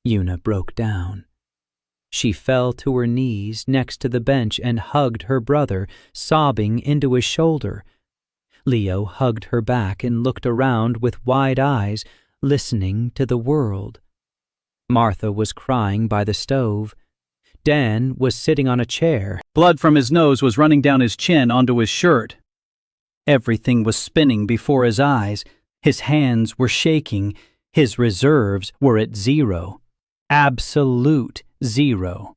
Yuna broke down. She fell to her knees next to the bench and hugged her brother, sobbing into his shoulder. Leo hugged her back and looked around with wide eyes, listening to the world. Martha was crying by the stove. Dan was sitting on a chair. Blood from his nose was running down his chin onto his shirt. Everything was spinning before his eyes. His hands were shaking. His reserves were at 0. Absolute 0.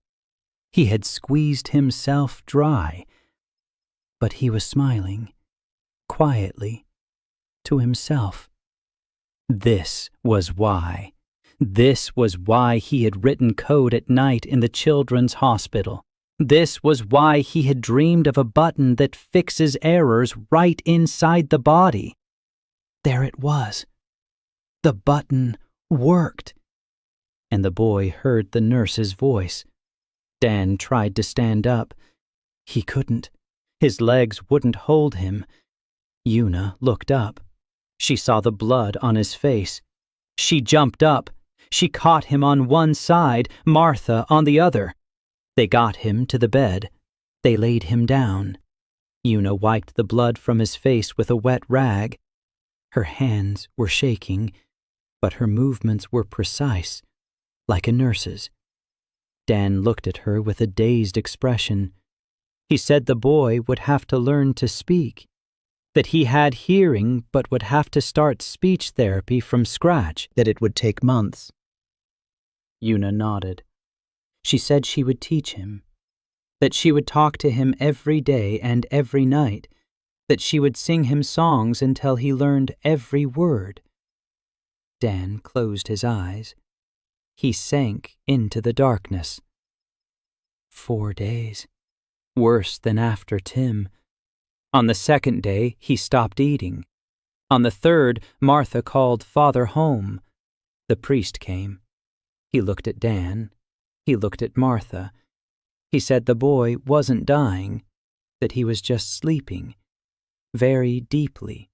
He had squeezed himself dry. But he was smiling, quietly, to himself. This was why. This was why he had written code at night in the children's hospital. This was why he had dreamed of a button that fixes errors right inside the body. There it was. The button worked. And the boy heard the nurse's voice. Dan tried to stand up. He couldn't. His legs wouldn't hold him. Yuna looked up. She saw the blood on his face. She jumped up. She caught him on one side, Martha on the other. They got him to the bed. They laid him down. Yuna wiped the blood from his face with a wet rag. Her hands were shaking, but her movements were precise, like a nurse's. Dan looked at her with a dazed expression. He said the boy would have to learn to speak, that he had hearing but would have to start speech therapy from scratch, that it would take months. Yuna nodded. She said she would teach him, that she would talk to him every day and every night, that she would sing him songs until he learned every word. Dan closed his eyes. He sank into the darkness. 4 days. Worse than after Tim. On the second day, he stopped eating. On the third, Martha called Father home. The priest came. He looked at Dan. He looked at Martha. He said the boy wasn't dying, that he was just sleeping, very deeply.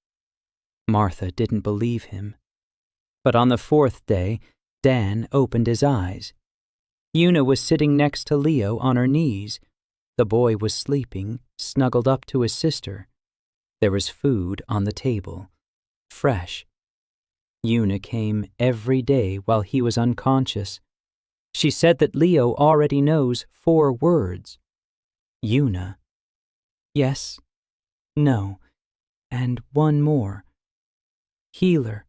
Martha didn't believe him. But on the fourth day, Dan opened his eyes. Una was sitting next to Leo on her knees. The boy was sleeping, snuggled up to his sister. There was food on the table, fresh. Una came every day while he was unconscious. She said that Leo already knows 4 words. Una. Yes, no, and one more. Healer.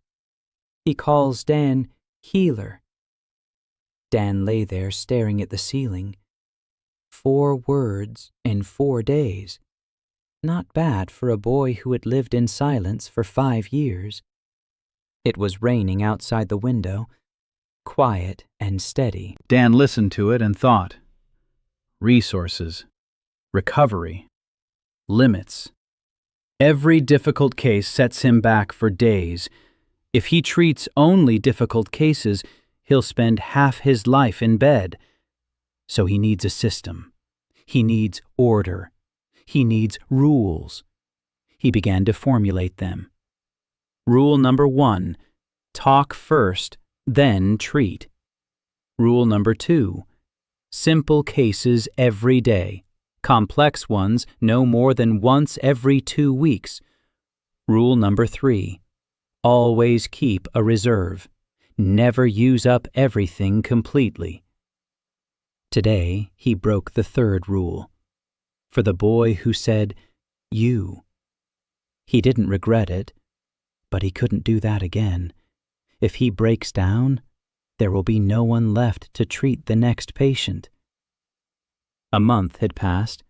He calls Dan Healer. Dan lay there staring at the ceiling. 4 words in 4 days. Not bad for a boy who had lived in silence for 5 years. It was raining outside the window, quiet and steady. Dan listened to it and thought. Resources. Recovery. Limits. Every difficult case sets him back for days. If he treats only difficult cases, he'll spend half his life in bed. So he needs a system. He needs order. He needs rules. He began to formulate them. Rule number 1, talk first, then treat. Rule number 2, simple cases every day. Complex ones no more than once every 2 weeks. Rule number 3, always keep a reserve. Never use up everything completely. Today, he broke the 3rd rule. For the boy who said, you. He didn't regret it, but he couldn't do that again. If he breaks down, there will be no one left to treat the next patient. A month had passed.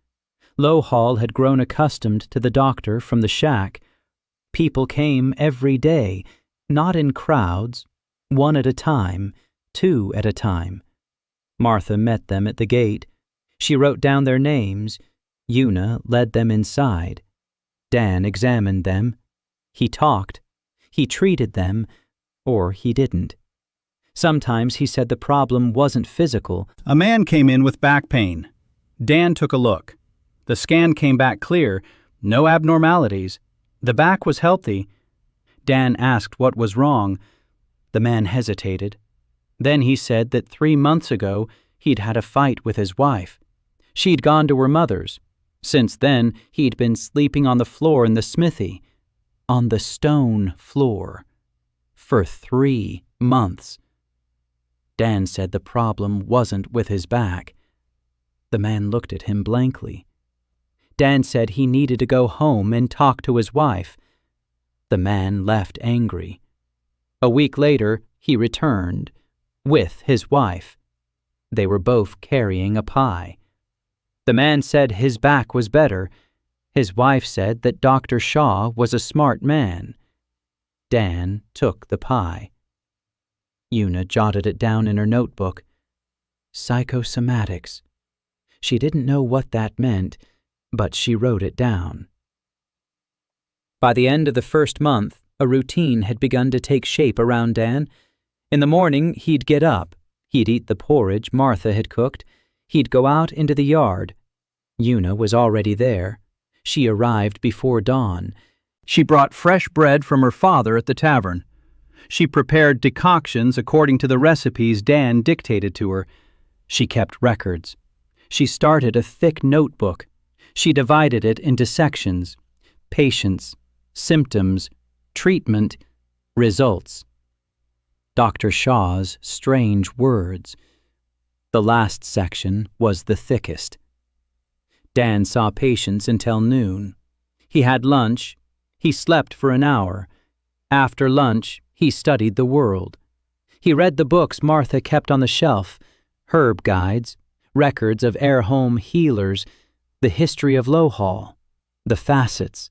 Low Hall had grown accustomed to the doctor from the shack. People came every day, not in crowds, 1 at a time, 2 at a time. Martha met them at the gate. She wrote down their names. Una led them inside. Dan examined them. He talked. He treated them, or he didn't. Sometimes he said the problem wasn't physical. A man came in with back pain. Dan took a look. The scan came back clear, no abnormalities. The back was healthy. Dan asked what was wrong. The man hesitated. Then he said that 3 months ago he'd had a fight with his wife. She'd gone to her mother's. Since then, he'd been sleeping on the floor in the smithy, on the stone floor, for 3 months. Dan said the problem wasn't with his back. The man looked at him blankly. Dan said he needed to go home and talk to his wife. The man left angry. A week later, he returned, with his wife. They were both carrying a pie. The man said his back was better. His wife said that Dr. Shaw was a smart man. Dan took the pie. Una jotted it down in her notebook. Psychosomatics. She didn't know what that meant, but she wrote it down. By the end of the first month, a routine had begun to take shape around Dan. In the morning, he'd get up. He'd eat the porridge Martha had cooked. He'd go out into the yard. Una was already there. She arrived before dawn. She brought fresh bread from her father at the tavern. She prepared decoctions according to the recipes Dan dictated to her. She kept records. She started a thick notebook. She divided it into sections: patients, symptoms, treatment, results. Dr. Shaw's strange words. The last section was the thickest. Dan saw patients until noon. He had lunch. He slept for an hour. After lunch, he studied the world. He read the books Martha kept on the shelf, herb guides, records of air home healers, the history of Low Hall, the facets.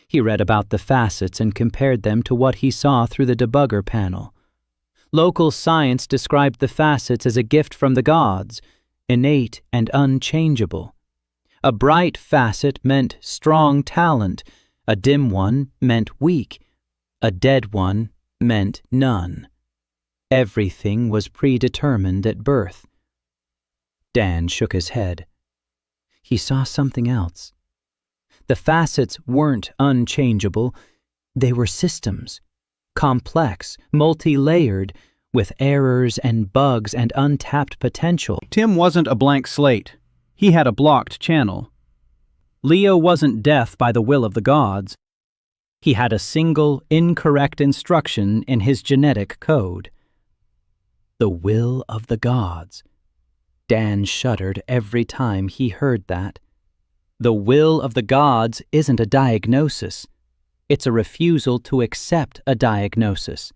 He read about the facets and compared them to what he saw through the debugger panel. Local science described the facets as a gift from the gods, innate and unchangeable. A bright facet meant strong talent, a dim one meant weak, a dead one meant none. Everything was predetermined at birth. Dan shook his head. He saw something else. The facets weren't unchangeable. They were systems, complex, multi-layered, with errors and bugs and untapped potential. Tim wasn't a blank slate. He had a blocked channel. Leo wasn't death by the will of the gods. He had a single, incorrect instruction in his genetic code. The will of the gods. Dan shuddered every time he heard that. The will of the gods isn't a diagnosis. It's a refusal to accept a diagnosis.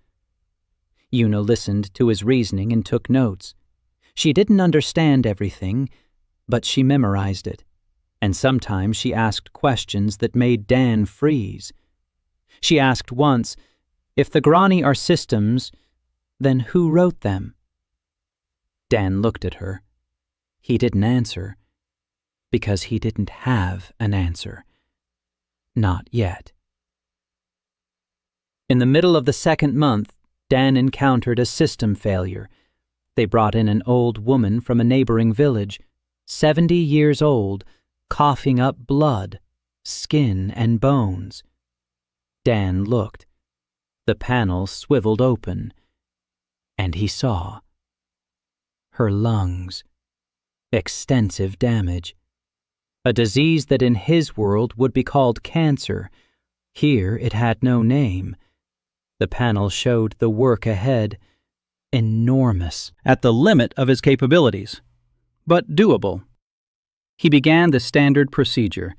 Una listened to his reasoning and took notes. She didn't understand everything, but she memorized it, and sometimes she asked questions that made Dan freeze. She asked once, if the Grani are systems, then who wrote them? Dan looked at her. He didn't answer, because he didn't have an answer. Not yet. In the middle of the second month, Dan encountered a system failure. They brought in an old woman from a neighboring village, 70 years old, coughing up blood, skin and bones. Dan looked. The panel swiveled open, and he saw her lungs. Extensive damage. A disease that in his world would be called cancer. Here it had no name. The panel showed the work ahead. Enormous. At the limit of his capabilities, but doable. He began the standard procedure,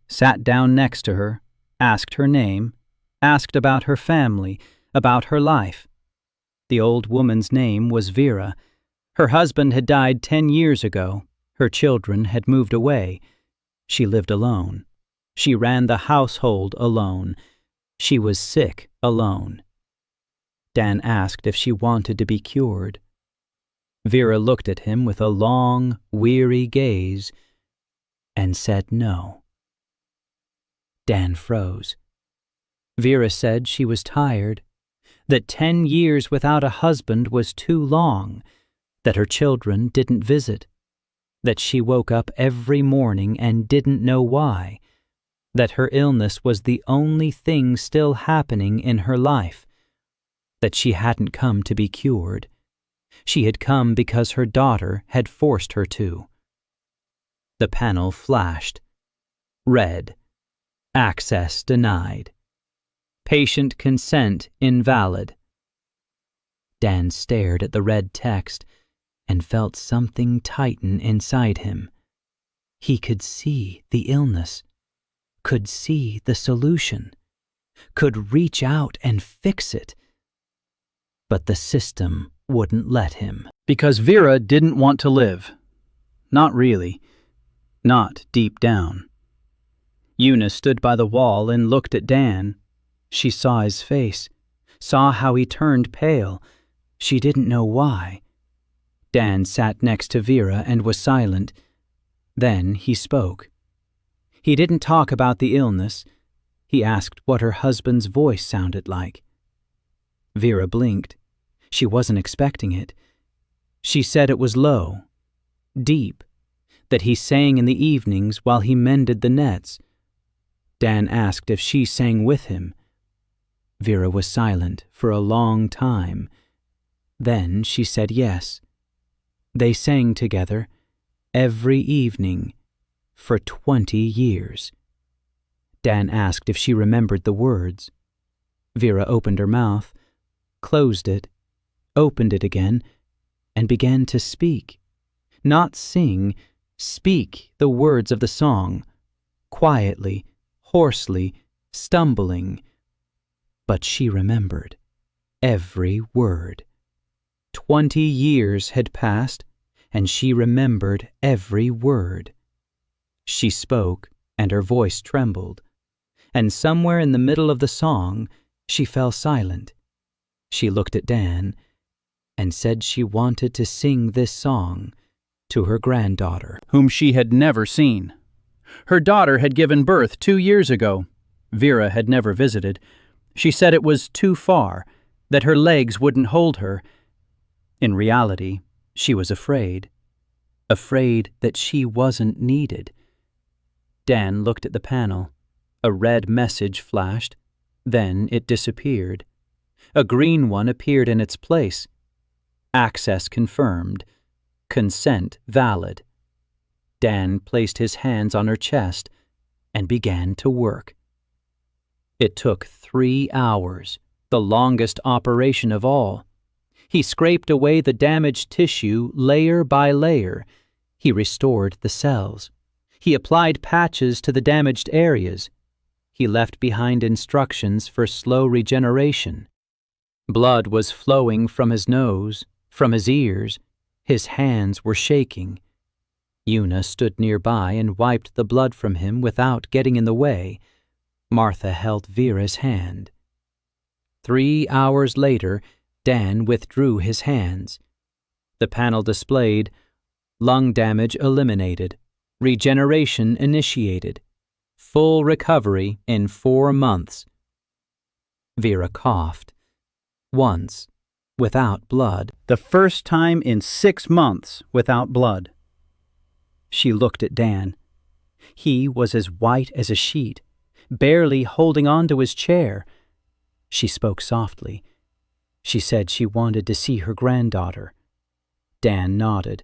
sat down next to her, asked her name, asked about her family, about her life. The old woman's name was Vera. Her husband had died 10 years ago. Her children had moved away. She lived alone. She ran the household alone. She was sick alone. Dan asked if she wanted to be cured. Vera looked at him with a long, weary gaze and said no. Dan froze. Vera said she was tired, that 10 years without a husband was too long, that her children didn't visit, that she woke up every morning and didn't know why, that her illness was the only thing still happening in her life, that she hadn't come to be cured. She had come because her daughter had forced her to. The panel flashed. Red. Access denied. Patient consent invalid. Dan stared at the red text and felt something tighten inside him. He could see the illness, could see the solution, could reach out and fix it. But the system wouldn't let him. Because Vera didn't want to live. Not really. Not deep down. Una stood by the wall and looked at Dan. She saw his face, saw how he turned pale. She didn't know why. Dan sat next to Vera and was silent. Then he spoke. He didn't talk about the illness. He asked what her husband's voice sounded like. Vera blinked. She wasn't expecting it. She said it was low, deep, that he sang in the evenings while he mended the nets. Dan asked if she sang with him. Vera was silent for a long time. Then she said yes. They sang together every evening for 20 years. Dan asked if she remembered the words. Vera opened her mouth, closed it, opened it again, and began to speak. Not sing, speak the words of the song, quietly, hoarsely, stumbling. But she remembered every word. 20 years had passed, and she remembered every word. She spoke, and her voice trembled, and somewhere in the middle of the song, she fell silent. She looked at Dan and said she wanted to sing this song to her granddaughter, whom she had never seen. Her daughter had given birth 2 years ago. Vera had never visited. She said it was too far, that her legs wouldn't hold her. In reality, she was afraid that she wasn't needed. Dan looked at the panel. A red message flashed, then it disappeared. A green one appeared in its place. Access confirmed. Consent valid. Dan placed his hands on her chest and began to work. It took 3 hours, the longest operation of all. He scraped away the damaged tissue layer by layer. He restored the cells. He applied patches to the damaged areas. He left behind instructions for slow regeneration. Blood was flowing from his nose, from his ears. His hands were shaking. Una stood nearby and wiped the blood from him without getting in the way. Martha held Vera's hand. 3 hours later, Dan withdrew his hands. The panel displayed, lung damage eliminated, regeneration initiated, full recovery in 4 months. Vera coughed. Once, without blood. The first time in 6 months without blood. She looked at Dan. He was as white as a sheet, barely holding on to his chair. She spoke softly. She said she wanted to see her granddaughter. Dan nodded.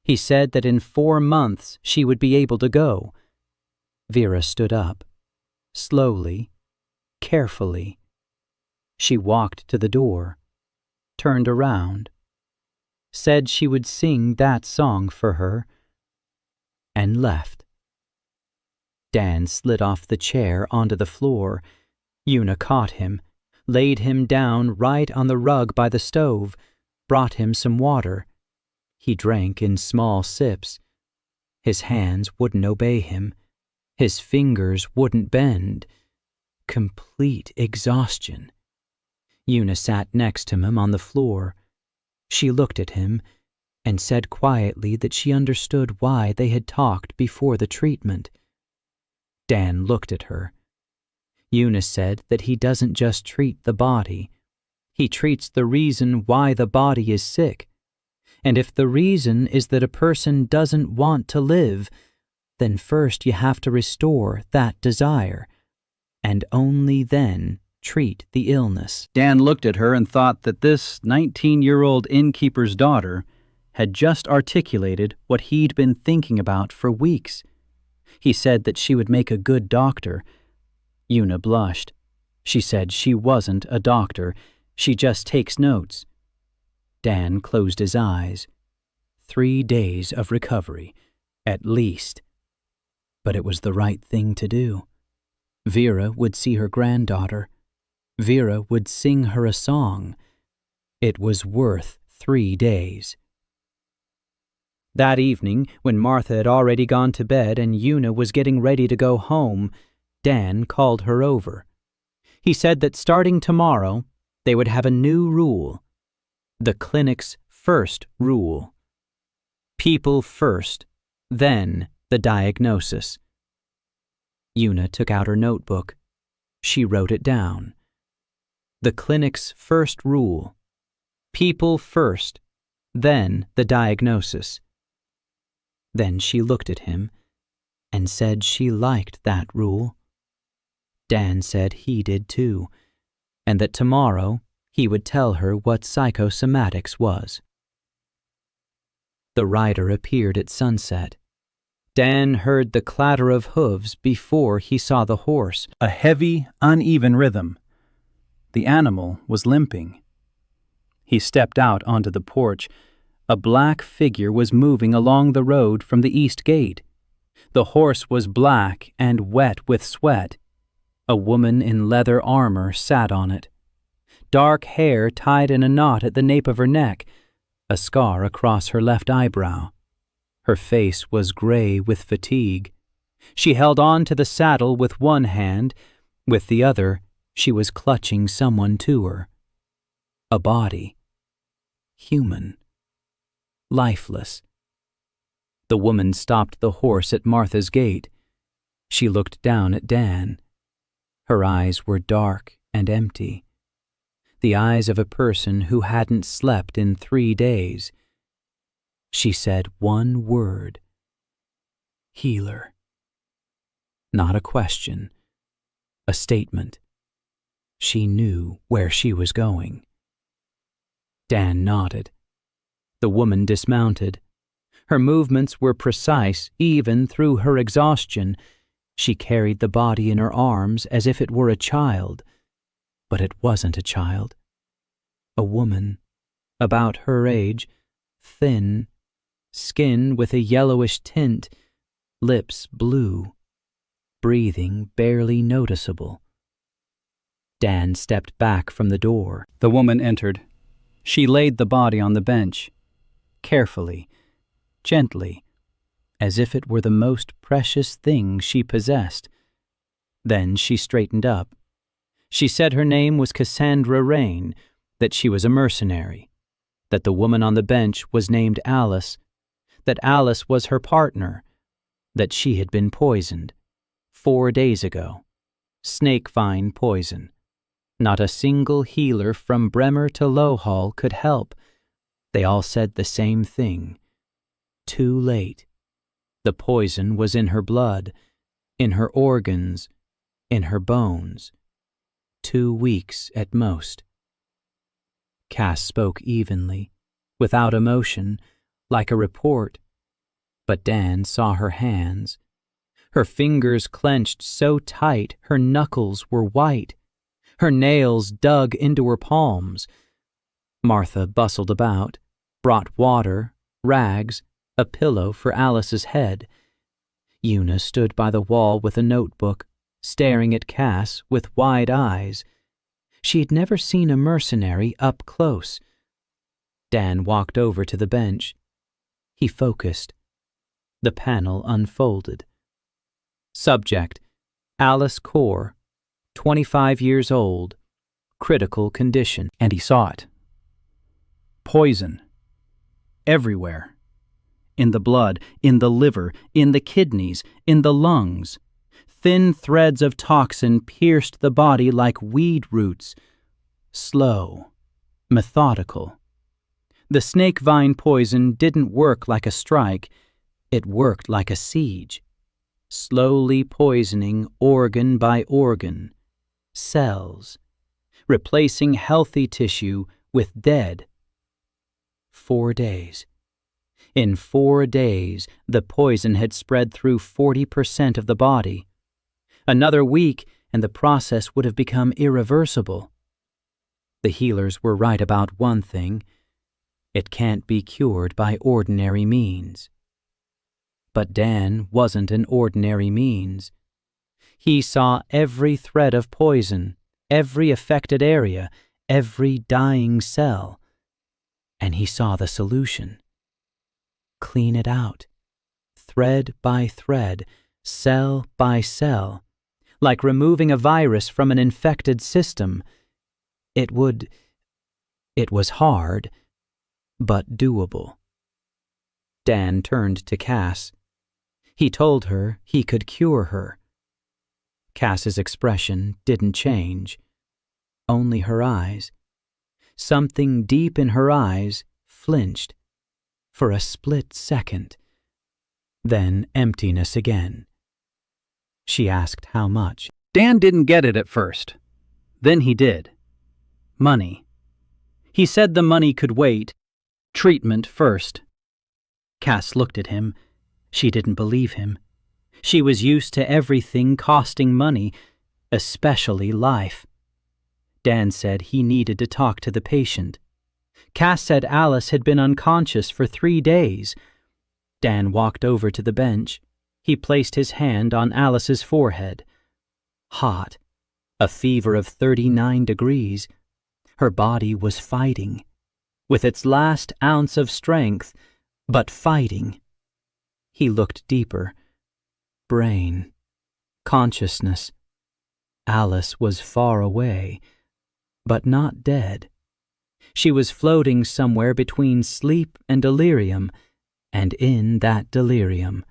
He said that in 4 months she would be able to go. Vera stood up. Slowly, carefully. She walked to the door, turned around, said she would sing that song for her, and left. Dan slid off the chair onto the floor. Una caught him, laid him down right on the rug by the stove, brought him some water. He drank in small sips. His hands wouldn't obey him. His fingers wouldn't bend. Complete exhaustion. Una sat next to him on the floor. She looked at him and said quietly that she understood why they had talked before the treatment. Dan looked at her. Una said that he doesn't just treat the body. He treats the reason why the body is sick. And if the reason is that a person doesn't want to live, then first you have to restore that desire, and only then treat the illness. Dan looked at her and thought that this 19-year-old innkeeper's daughter had just articulated what he'd been thinking about for weeks. He said that she would make a good doctor. Una blushed. She said she wasn't a doctor. She just takes notes. Dan closed his eyes. 3 days of recovery, at least. But it was the right thing to do. Vera would see her granddaughter. Vera would sing her a song. It was worth 3 days. That evening, when Martha had already gone to bed and Una was getting ready to go home, Dan called her over. He said that starting tomorrow, they would have a new rule. The clinic's first rule. People first, then the diagnosis. Una took out her notebook. She wrote it down. The clinic's first rule. People first, then the diagnosis. Then she looked at him and said she liked that rule. Dan said he did too, and that tomorrow he would tell her what psychosomatics was. The rider appeared at sunset. Dan heard the clatter of hooves before he saw the horse. A heavy, uneven rhythm. The animal was limping. He stepped out onto the porch. A black figure was moving along the road from the east gate. The horse was black and wet with sweat. A woman in leather armor sat on it. Dark hair tied in a knot at the nape of her neck, a scar across her left eyebrow. Her face was gray with fatigue. She held on to the saddle with one hand With the other, she was clutching someone to her. A body. Human. Lifeless. The woman stopped the horse at Martha's gate. She looked down at Dan. Her eyes were dark and empty. The eyes of a person who hadn't slept in 3 days. She said one word. Healer. Not a question. A statement. She knew where she was going. Dan nodded. The woman dismounted. Her movements were precise even through her exhaustion. She carried the body in her arms as if it were a child. But it wasn't a child. A woman, about her age, thin, skin with a yellowish tint, lips blue, breathing barely noticeable. Dan stepped back from the door. The woman entered. She laid the body on the bench, carefully, gently, as if it were the most precious thing she possessed. Then she straightened up. She said her name was Cassandra Rain, that she was a mercenary, that the woman on the bench was named Alice, that Alice was her partner, that she had been poisoned 4 days ago. Snake vine poison. Not a single healer from Bremer to Lowhall could help. They all said the same thing. Too late. The poison was in her blood, in her organs, in her bones. 2 weeks at most. Cass spoke evenly, without emotion, like a report. But Dan saw her hands. Her fingers clenched so tight her knuckles were white. Her nails dug into her palms. Martha bustled about, brought water, rags, a pillow for Alice's head. Una stood by the wall with a notebook, staring at Cass with wide eyes. She had never seen a mercenary up close. Dan walked over to the bench. He focused. The panel unfolded. Subject: Alice Core, 25 years old, critical condition. And he saw it. Poison. Everywhere. In the blood, in the liver, in the kidneys, in the lungs. Thin threads of toxin pierced the body like weed roots. Slow. Methodical. The snake vine poison didn't work like a strike. It worked like a siege. Slowly poisoning organ by organ. Cells. Replacing healthy tissue with dead. 4 days. In 4 days, the poison had spread through 40% of the body. Another week, and the process would have become irreversible. The healers were right about one thing. It can't be cured by ordinary means. But Dan wasn't an ordinary means. He saw every thread of poison, every affected area, every dying cell. And he saw the solution. Clean it out, thread by thread, cell by cell, like removing a virus from an infected system. It was hard, but doable. Dan turned to Cass. He told her he could cure her. Cass's expression didn't change, only her eyes. Something deep in her eyes flinched. For a split second. Then emptiness again. She asked how much. Dan didn't get it at first. Then he did. Money. He said the money could wait. Treatment first. Cass looked at him. She didn't believe him. She was used to everything costing money, especially life. Dan said he needed to talk to the patient. Cass said Alice had been unconscious for 3 days. Dan walked over to the bench. He placed his hand on Alice's forehead. Hot. A fever of 39 degrees. Her body was fighting. With its last ounce of strength, but fighting. He looked deeper. Brain. Consciousness. Alice was far away, but not dead. She was floating somewhere between sleep and delirium, and in that delirium,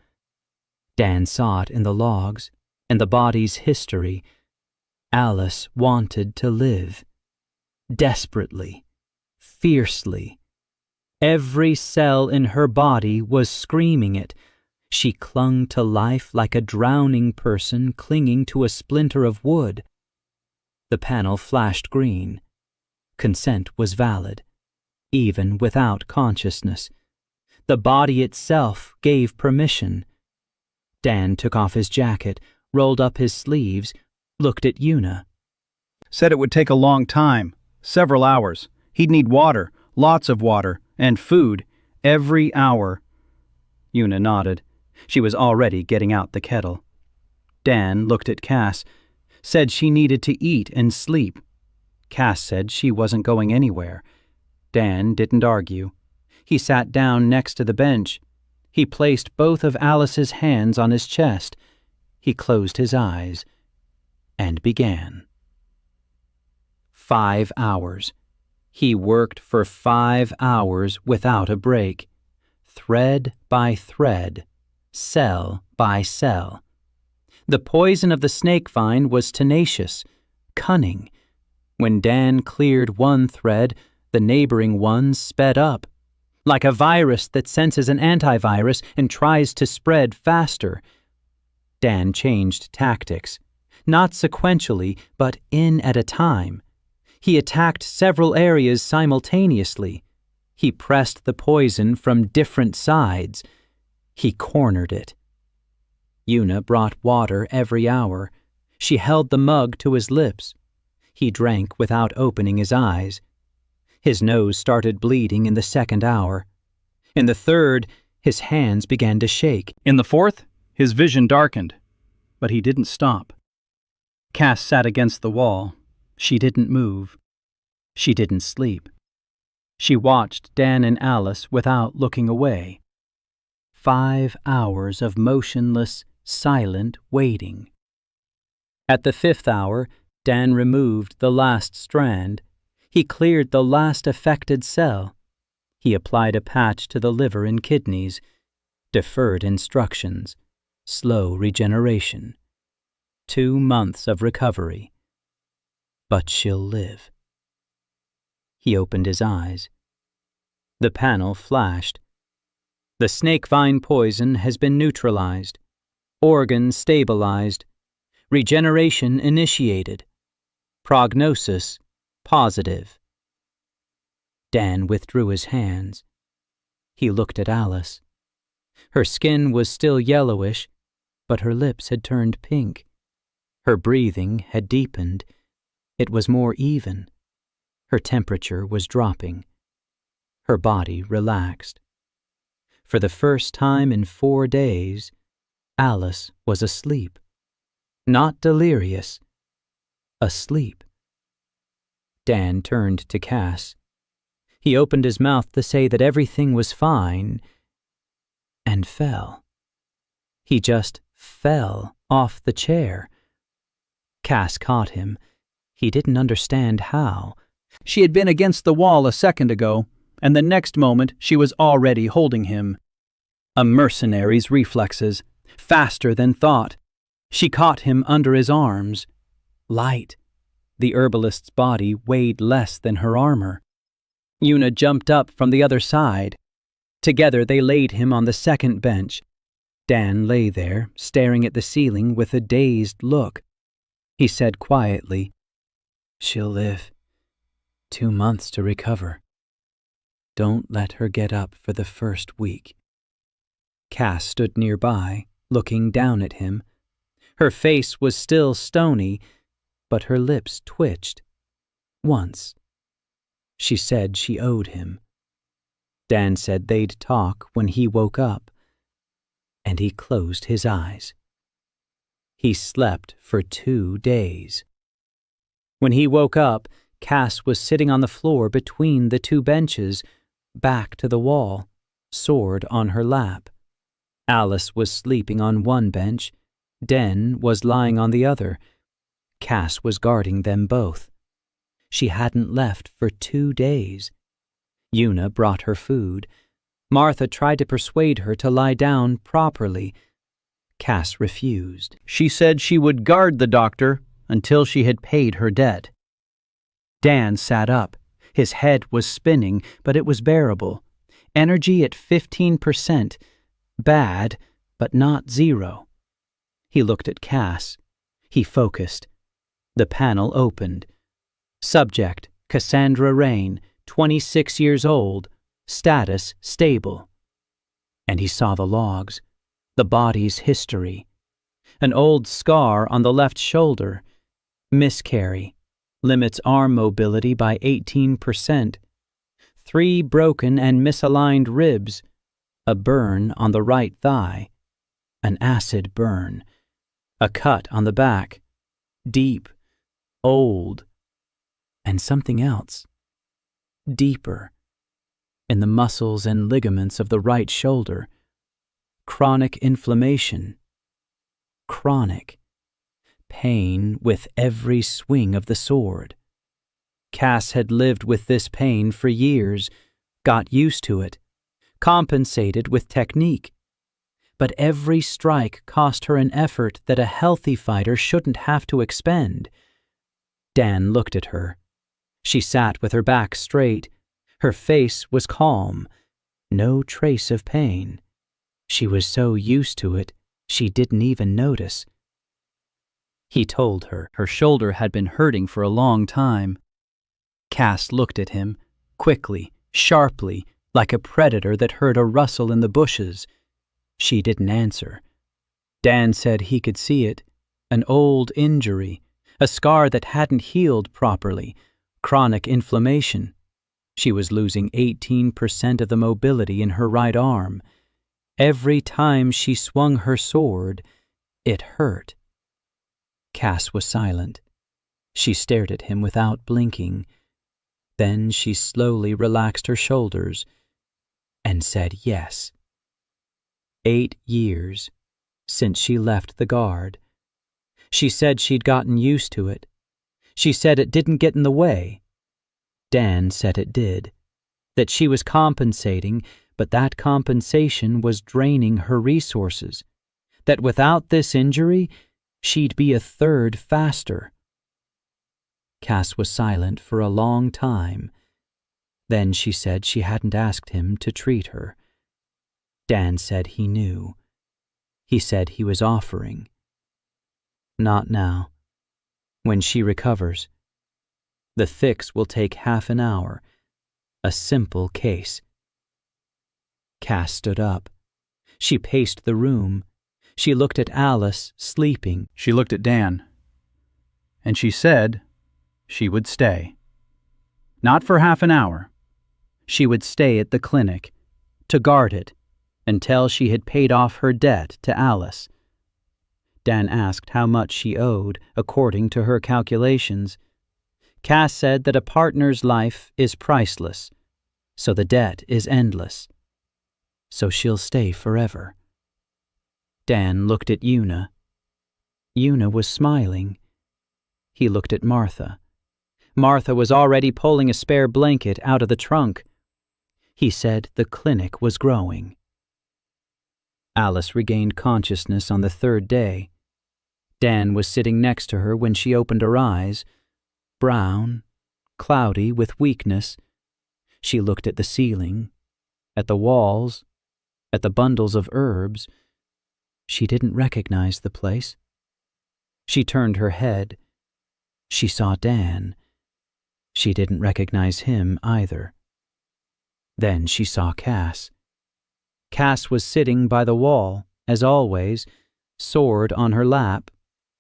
Dan saw it in the logs and the body's history, Alice wanted to live. Desperately, fiercely. Every cell in her body was screaming it. She clung to life like a drowning person clinging to a splinter of wood. The panel flashed green. Consent was valid, even without consciousness. The body itself gave permission. Dan took off his jacket, rolled up his sleeves, looked at Una. Said it would take a long time, several hours. He'd need water, lots of water, and food, every hour. Una nodded. She was already getting out the kettle. Dan looked at Cass, said she needed to eat and sleep. Cass said she wasn't going anywhere. Dan didn't argue. He sat down next to the bench. He placed both of Alice's hands on his chest. He closed his eyes and began. 5 hours. He worked for 5 hours without a break, thread by thread, cell by cell. The poison of the snake vine was tenacious, cunning. When Dan cleared one thread, the neighboring ones sped up, like a virus that senses an antivirus and tries to spread faster. Dan changed tactics, not sequentially, but in at a time. He attacked several areas simultaneously. He pressed the poison from different sides. He cornered it. Una brought water every hour. She held the mug to his lips. He drank without opening his eyes. His nose started bleeding in the second hour. In the third, his hands began to shake. In the fourth, his vision darkened, but he didn't stop. Cass sat against the wall. She didn't move. She didn't sleep. She watched Dan and Alice without looking away. 5 hours of motionless, silent waiting. At the 5th hour, Dan removed the last strand. He cleared the last affected cell. He applied a patch to the liver and kidneys. Deferred instructions. Slow regeneration. 2 months of recovery. But she'll live. He opened his eyes. The panel flashed. The snake vine poison has been neutralized. Organs stabilized. Regeneration initiated. Prognosis positive. Dan withdrew his hands. He looked at Alice. Her skin was still yellowish, but her lips had turned pink. Her breathing had deepened. It was more even. Her temperature was dropping. Her body relaxed. For the first time in 4 days, Alice was asleep. Not delirious. Asleep. Dan turned to Cass. He opened his mouth to say that everything was fine, and fell. He just fell off the chair. Cass caught him. He didn't understand how. She had been against the wall a second ago, and the next moment she was already holding him. A mercenary's reflexes, faster than thought. She caught him under his arms. Light. The herbalist's body weighed less than her armor. Una jumped up from the other side. Together they laid him on the second bench. Dan lay there, staring at the ceiling with a dazed look. He said quietly, "She'll live. 2 months to recover. Don't let her get up for the first week." Cass stood nearby, looking down at him. Her face was still stony, but her lips twitched. Once. She said she owed him. Dan said they'd talk when he woke up, and he closed his eyes. He slept for 2 days. When he woke up, Cass was sitting on the floor between the 2 benches, back to the wall, sword on her lap. Alice was sleeping on one bench. Den was lying on the other. Cass was guarding them both. She hadn't left for 2 days. Una brought her food. Martha tried to persuade her to lie down properly. Cass refused. She said she would guard the doctor until she had paid her debt. Dan sat up. His head was spinning, but it was bearable. Energy at 15%. Bad, but not 0. He looked at Cass. He focused. The panel opened. Subject, Cassandra Rain, 26 years old. Status, stable. And he saw the logs. The body's history. An old scar on the left shoulder. Miscarry. Limits arm mobility by 18%. 3 broken and misaligned ribs. A burn on the right thigh. An acid burn. A cut on the back. Deep. Old. And something else. Deeper. In the muscles and ligaments of the right shoulder. Chronic inflammation. Chronic. Pain with every swing of the sword. Cass had lived with this pain for years, got used to it, compensated with technique. But every strike cost her an effort that a healthy fighter shouldn't have to expend. Dan looked at her. She sat with her back straight. Her face was calm. No trace of pain. She was so used to it, she didn't even notice. He told her shoulder had been hurting for a long time. Cass looked at him, quickly, sharply, like a predator that heard a rustle in the bushes. She didn't answer. Dan said he could see it, an old injury, a scar that hadn't healed properly, chronic inflammation. She was losing 18% of the mobility in her right arm. Every time she swung her sword, it hurt. Cass was silent. She stared at him without blinking. Then she slowly relaxed her shoulders and said yes. 8 years since she left the guard. She said she'd gotten used to it. She said it didn't get in the way. Dan said it did, that she was compensating, but that compensation was draining her resources, that without this injury, she'd be 1/3 faster. Cass was silent for a long time. Then she said she hadn't asked him to treat her. Dan said he knew. He said he was offering. Not now. When she recovers. The fix will take half an hour. A simple case. Cass stood up. She paced the room. She looked at Alice, sleeping. She looked at Dan. And she said she would stay. Not for half an hour. She would stay at the clinic, to guard it, until she had paid off her debt to Alice. Dan asked how much she owed, according to her calculations. Cass said that a partner's life is priceless, so the debt is endless. So she'll stay forever. Dan looked at Una. Una was smiling. He looked at Martha. Martha was already pulling a spare blanket out of the trunk. He said the clinic was growing. Alice regained consciousness on the 3rd day. Dan was sitting next to her when she opened her eyes, brown, cloudy with weakness. She looked at the ceiling, at the walls, at the bundles of herbs. She didn't recognize the place. She turned her head. She saw Dan. She didn't recognize him either. Then she saw Cass. Cass was sitting by the wall, as always, sword on her lap,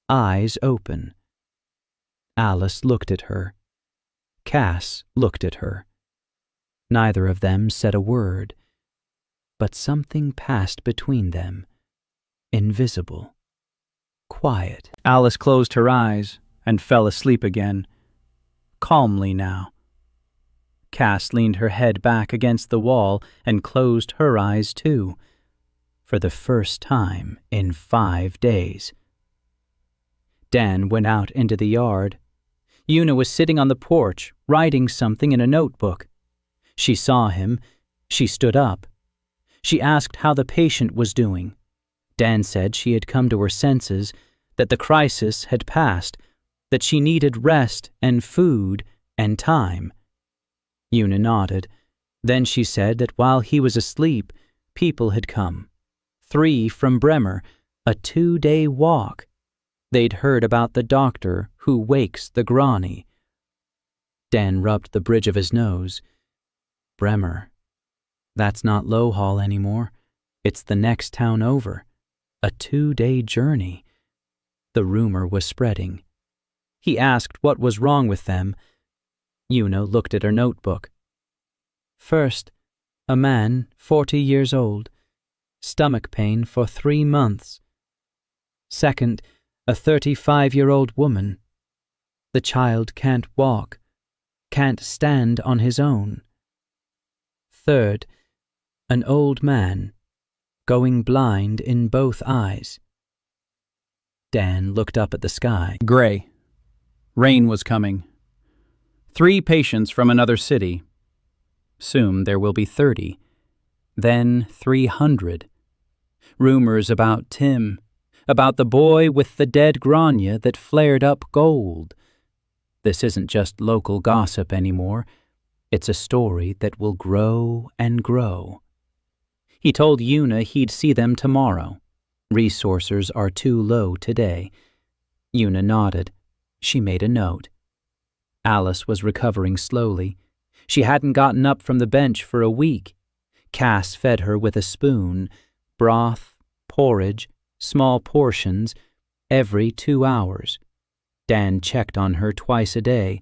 eyes open. Alice looked at her. Cass looked at her. Neither of them said a word, but something passed between them, invisible, quiet. Alice closed her eyes and fell asleep again, calmly now. Cass leaned her head back against the wall and closed her eyes too, for the first time in 5 days. Dan went out into the yard. Una was sitting on the porch, writing something in a notebook. She saw him. She stood up. She asked how the patient was doing. Dan said she had come to her senses, that the crisis had passed, that she needed rest and food and time. Una nodded. Then she said that while he was asleep, people had come. 3 from Bremer, a 2-day walk. They'd heard about the doctor who wakes the Granny. Dan rubbed the bridge of his nose. Bremer. That's not Lowhall anymore. It's the next town over. A 2-day journey. The rumor was spreading. He asked what was wrong with them. Una looked at her notebook. First, a man, 40 years old. Stomach pain for 3 months. Second, a 35-year-old woman. The child can't walk, can't stand on his own. Third, an old man, going blind in both eyes. Dan looked up at the sky. Gray. Rain was coming. 3 patients from another city. Soon there will be 30. Then 300. Rumors about Tim, about the boy with the dead Grania that flared up gold. This isn't just local gossip anymore. It's a story that will grow and grow. He told Una he'd see them tomorrow. Resources are too low today. Una nodded. She made a note. Alice was recovering slowly. She hadn't gotten up from the bench for a week. Cass fed her with a spoon, broth, porridge, small portions, every 2 hours. Dan checked on her twice a day.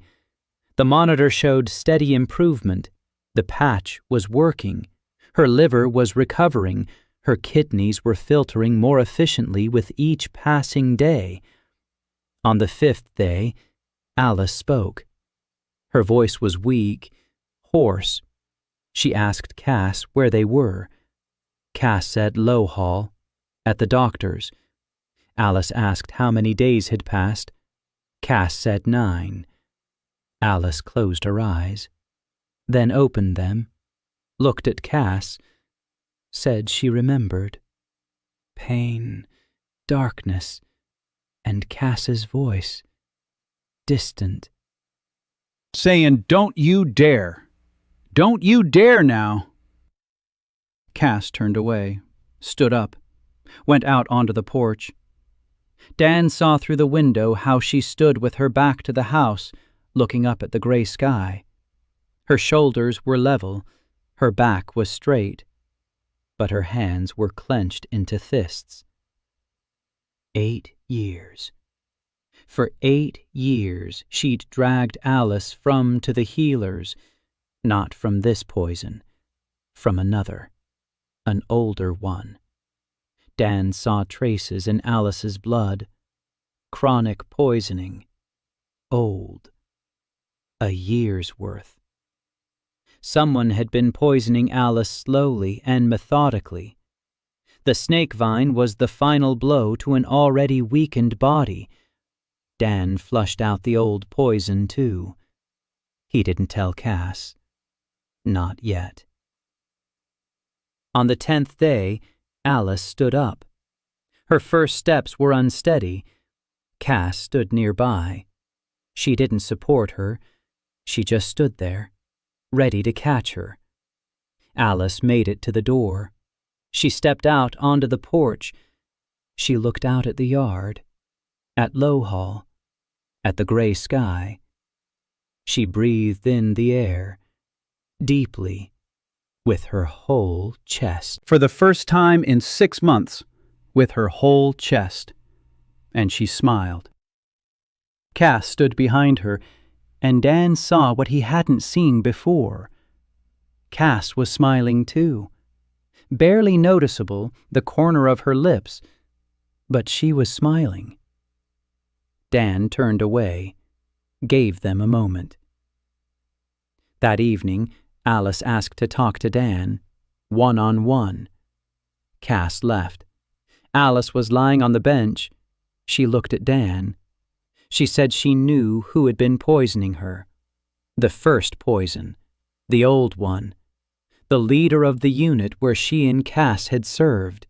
The monitor showed steady improvement. The patch was working. Her liver was recovering. Her kidneys were filtering more efficiently with each passing day. On the 5th day, Alice spoke. Her voice was weak, hoarse. She asked Cass where they were. Cass said Lowhall, at the doctor's. Alice asked how many days had passed. Cass said 9. Alice closed her eyes, then opened them, looked at Cass, said she remembered. Pain, darkness, and Cass's voice, distant. Saying, "Don't you dare! Don't you dare now!" Cass turned away, stood up, went out onto the porch. Dan saw through the window how she stood with her back to the house, looking up at the gray sky. Her shoulders were level, her back was straight, but her hands were clenched into fists. 8 years. For 8 years she'd dragged Alice from to the healers, not from this poison, from another, an older one. Dan saw traces in Alice's blood. Chronic poisoning. Old. A year's worth. Someone had been poisoning Alice slowly and methodically. The snake vine was the final blow to an already weakened body. Dan flushed out the old poison, too. He didn't tell Cass. Not yet. On the 10th day, Alice stood up. Her first steps were unsteady. Cass stood nearby. She didn't support her. She just stood there, ready to catch her. Alice made it to the door. She stepped out onto the porch. She looked out at the yard, at Lowhall, at the gray sky. She breathed in the air, deeply, with her whole chest. For the first time in 6 months, with her whole chest. And she smiled. Cass stood behind her, and Dan saw what he hadn't seen before. Cass was smiling too. Barely noticeable, the corner of her lips, but she was smiling. Dan turned away, gave them a moment. That evening, Alice asked to talk to Dan, one-on-one. Cass left. Alice was lying on the bench. She looked at Dan, She said she knew who had been poisoning her. The first poison, the old one, the leader of the unit where she and Cass had served.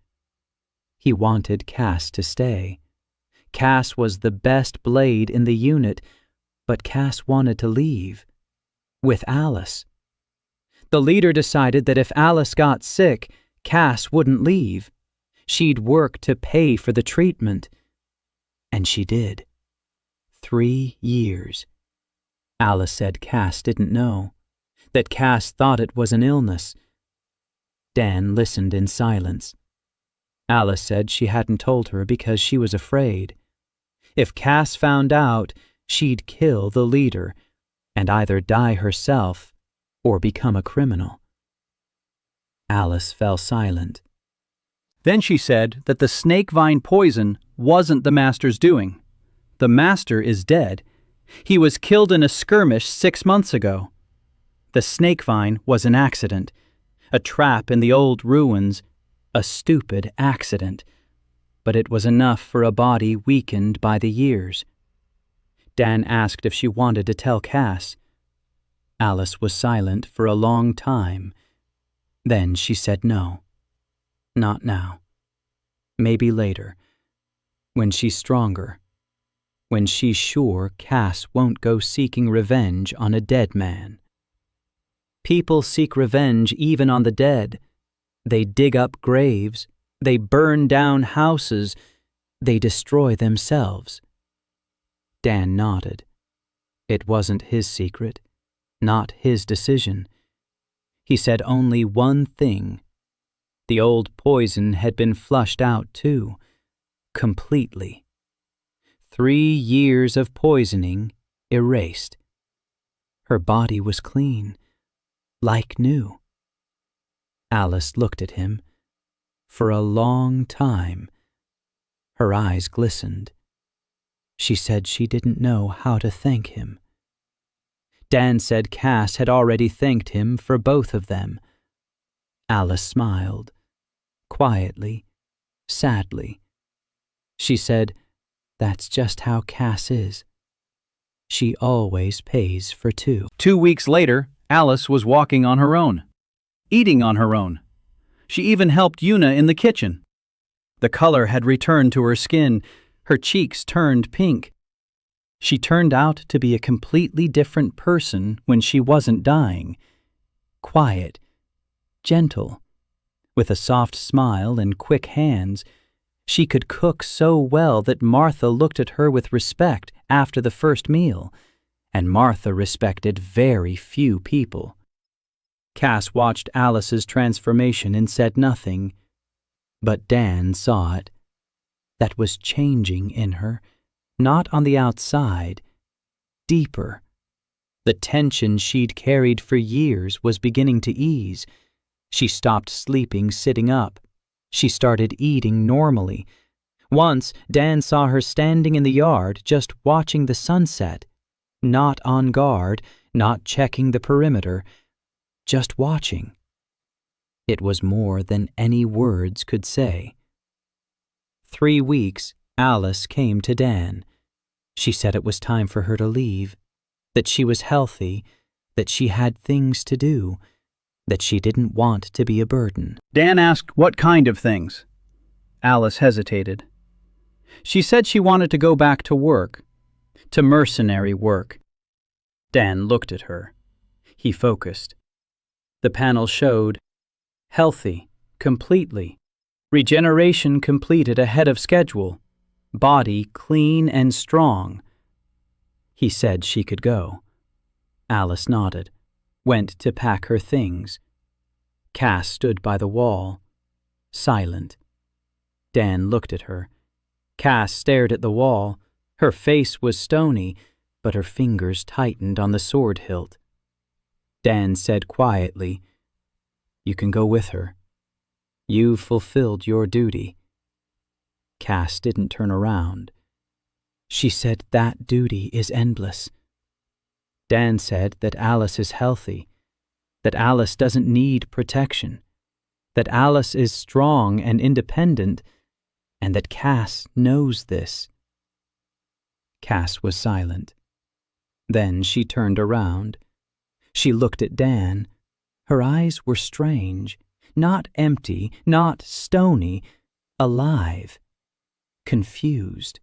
He wanted Cass to stay. Cass was the best blade in the unit, but Cass wanted to leave. With Alice. The leader decided that if Alice got sick, Cass wouldn't leave. She'd work to pay for the treatment. And she did. 3 years. Alice said Cass didn't know, that Cass thought it was an illness. Dan listened in silence. Alice said she hadn't told her because she was afraid. If Cass found out, she'd kill the leader and either die herself or become a criminal. Alice fell silent. Then she said that the snake vine poison wasn't the master's doing. The master is dead. He was killed in a skirmish 6 months ago. The snake vine was an accident, a trap in the old ruins, a stupid accident, but it was enough for a body weakened by the years. Dan asked if she wanted to tell Cass. Alice was silent for a long time. Then she said no. Not now. Maybe later. When she's stronger. When she's sure Cass won't go seeking revenge on a dead man. People seek revenge even on the dead. They dig up graves. They burn down houses. They destroy themselves. Dan nodded. It wasn't his secret, not his decision. He said only one thing. The old poison had been flushed out too, completely. 3 years of poisoning erased. Her body was clean, like new. Alice looked at him. For a long time, her eyes glistened. She said she didn't know how to thank him. Dan said Cass had already thanked him for both of them. Alice smiled, quietly, sadly. She said, "That's just how Cass is. She always pays for 2. 2 weeks later, Alice was walking on her own, eating on her own. She even helped Una in the kitchen. The color had returned to her skin. Her cheeks turned pink. She turned out to be a completely different person when she wasn't dying. Quiet, gentle, with a soft smile and quick hands. She could cook so well that Martha looked at her with respect after the first meal, and Martha respected very few people. Cass watched Alice's transformation and said nothing, but Dan saw it. That was changing in her, not on the outside, deeper. The tension she'd carried for years was beginning to ease. She stopped sleeping sitting up. She started eating normally. Once, Dan saw her standing in the yard just watching the sunset, not on guard, not checking the perimeter, just watching. It was more than any words could say. 3 weeks, Alice came to Dan. She said it was time for her to leave, that she was healthy, that she had things to do, that she didn't want to be a burden. Dan asked what kind of things. Alice hesitated. She said she wanted to go back to work, to mercenary work. Dan looked at her. He focused. The panel showed healthy, completely. Regeneration completed ahead of schedule. Body clean and strong. He said she could go. Alice nodded, went to pack her things. Cass stood by the wall, silent. Dan looked at her. Cass stared at the wall. Her face was stony, but her fingers tightened on the sword hilt. Dan said quietly, "You can go with her. You've fulfilled your duty." Cass didn't turn around. She said that duty is endless. Dan said that Alice is healthy, that Alice doesn't need protection, that Alice is strong and independent, and that Cass knows this. Cass was silent. Then she turned around. She looked at Dan. Her eyes were strange, not empty, not stony, alive, confused.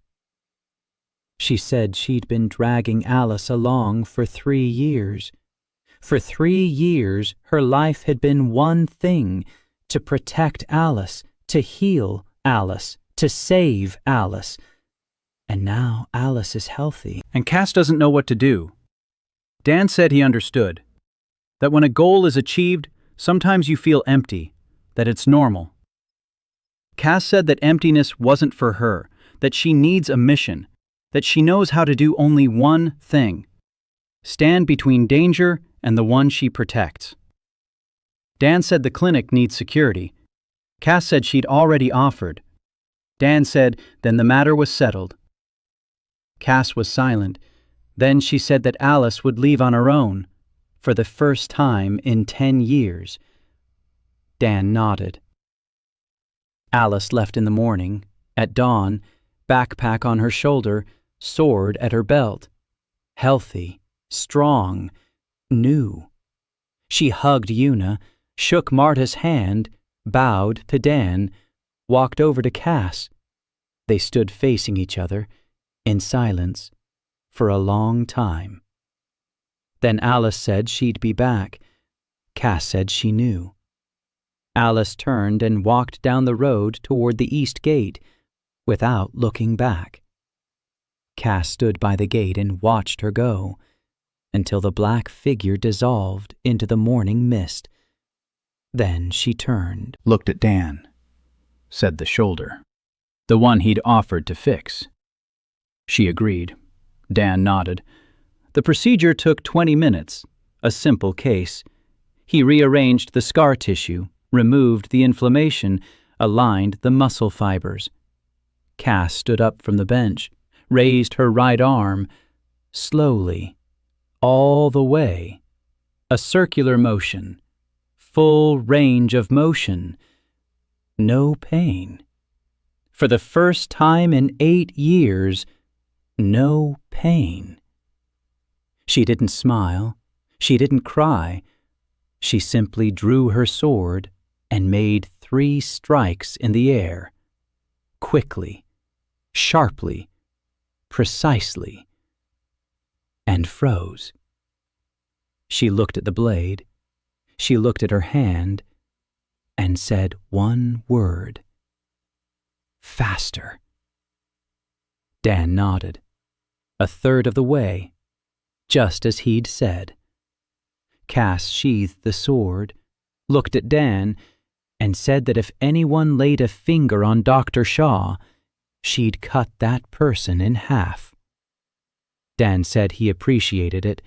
She said she'd been dragging Alice along for 3 years. For 3 years, her life had been one thing: to protect Alice, to heal Alice, to save Alice. And now Alice is healthy. And Cass doesn't know what to do. Dan said he understood. That when a goal is achieved, sometimes you feel empty, that it's normal. Cass said that emptiness wasn't for her, that she needs a mission, that she knows how to do only one thing: stand between danger and the one she protects. Dan said the clinic needs security. Cass said she'd already offered. Dan said then the matter was settled. Cass was silent. Then she said that Alice would leave on her own, for the first time in 10 years. Dan nodded. Alice left in the morning, at dawn, backpack on her shoulder, sword at her belt. Healthy, strong, new. She hugged Una, shook Marta's hand, bowed to Dan, walked over to Cass. They stood facing each other, in silence, for a long time. Then Alice said she'd be back. Cass said she knew. Alice turned and walked down the road toward the east gate, without looking back. Cass stood by the gate and watched her go, until the black figure dissolved into the morning mist. Then she turned. Looked at Dan, said the shoulder, the one he'd offered to fix. She agreed. Dan nodded. The procedure took 20 minutes, a simple case. He rearranged the scar tissue, removed the inflammation, aligned the muscle fibers. Cass stood up from the bench, raised her right arm, slowly, all the way. A circular motion, full range of motion, no pain. For the first time in 8 years, no pain. She didn't smile, she didn't cry. She simply drew her sword and made 3 strikes in the air, quickly, sharply, precisely, and froze. She looked at the blade, she looked at her hand, and said one word: faster. Dan nodded. A third of the way, just as he'd said. Cass sheathed the sword, looked at Dan, and said that if anyone laid a finger on Dr. Shaw, she'd cut that person in half. Dan said he appreciated it,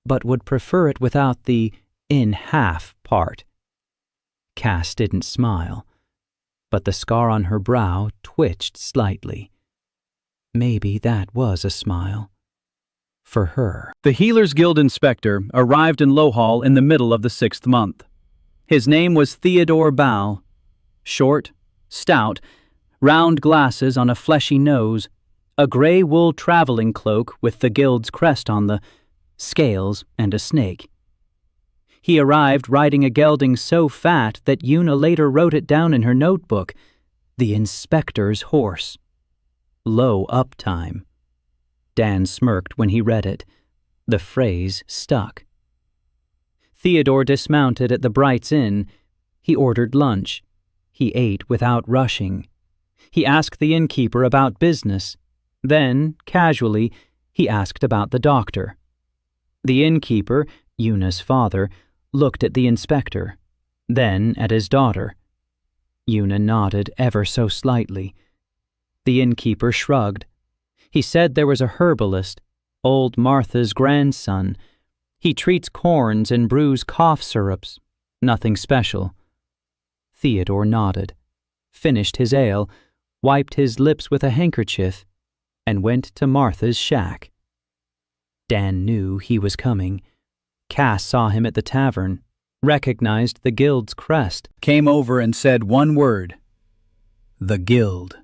but would prefer it without the "in half" part. Cass didn't smile, but the scar on her brow twitched slightly. Maybe that was a smile. For her. The Healers Guild inspector arrived in Lowhall in the middle of the 6th month. His name was Theodore Ball. Short, stout, round glasses on a fleshy nose, a gray wool traveling cloak with the Guild's crest on the scales and a snake. He arrived riding a gelding so fat that Una later wrote it down in her notebook: the inspector's horse. Low up time. Dan smirked when he read it. The phrase stuck. Theodore dismounted at the Brights Inn. He ordered lunch. He ate without rushing. He asked the innkeeper about business. Then, casually, he asked about the doctor. The innkeeper, Una's father, looked at the inspector, then at his daughter. Una nodded ever so slightly. The innkeeper shrugged. He said there was a herbalist, old Martha's grandson. He treats corns and brews cough syrups. Nothing special. Theodore nodded, finished his ale, wiped his lips with a handkerchief, and went to Martha's shack. Dan knew he was coming. Cass saw him at the tavern, recognized the Guild's crest, came over and said one word: the Guild.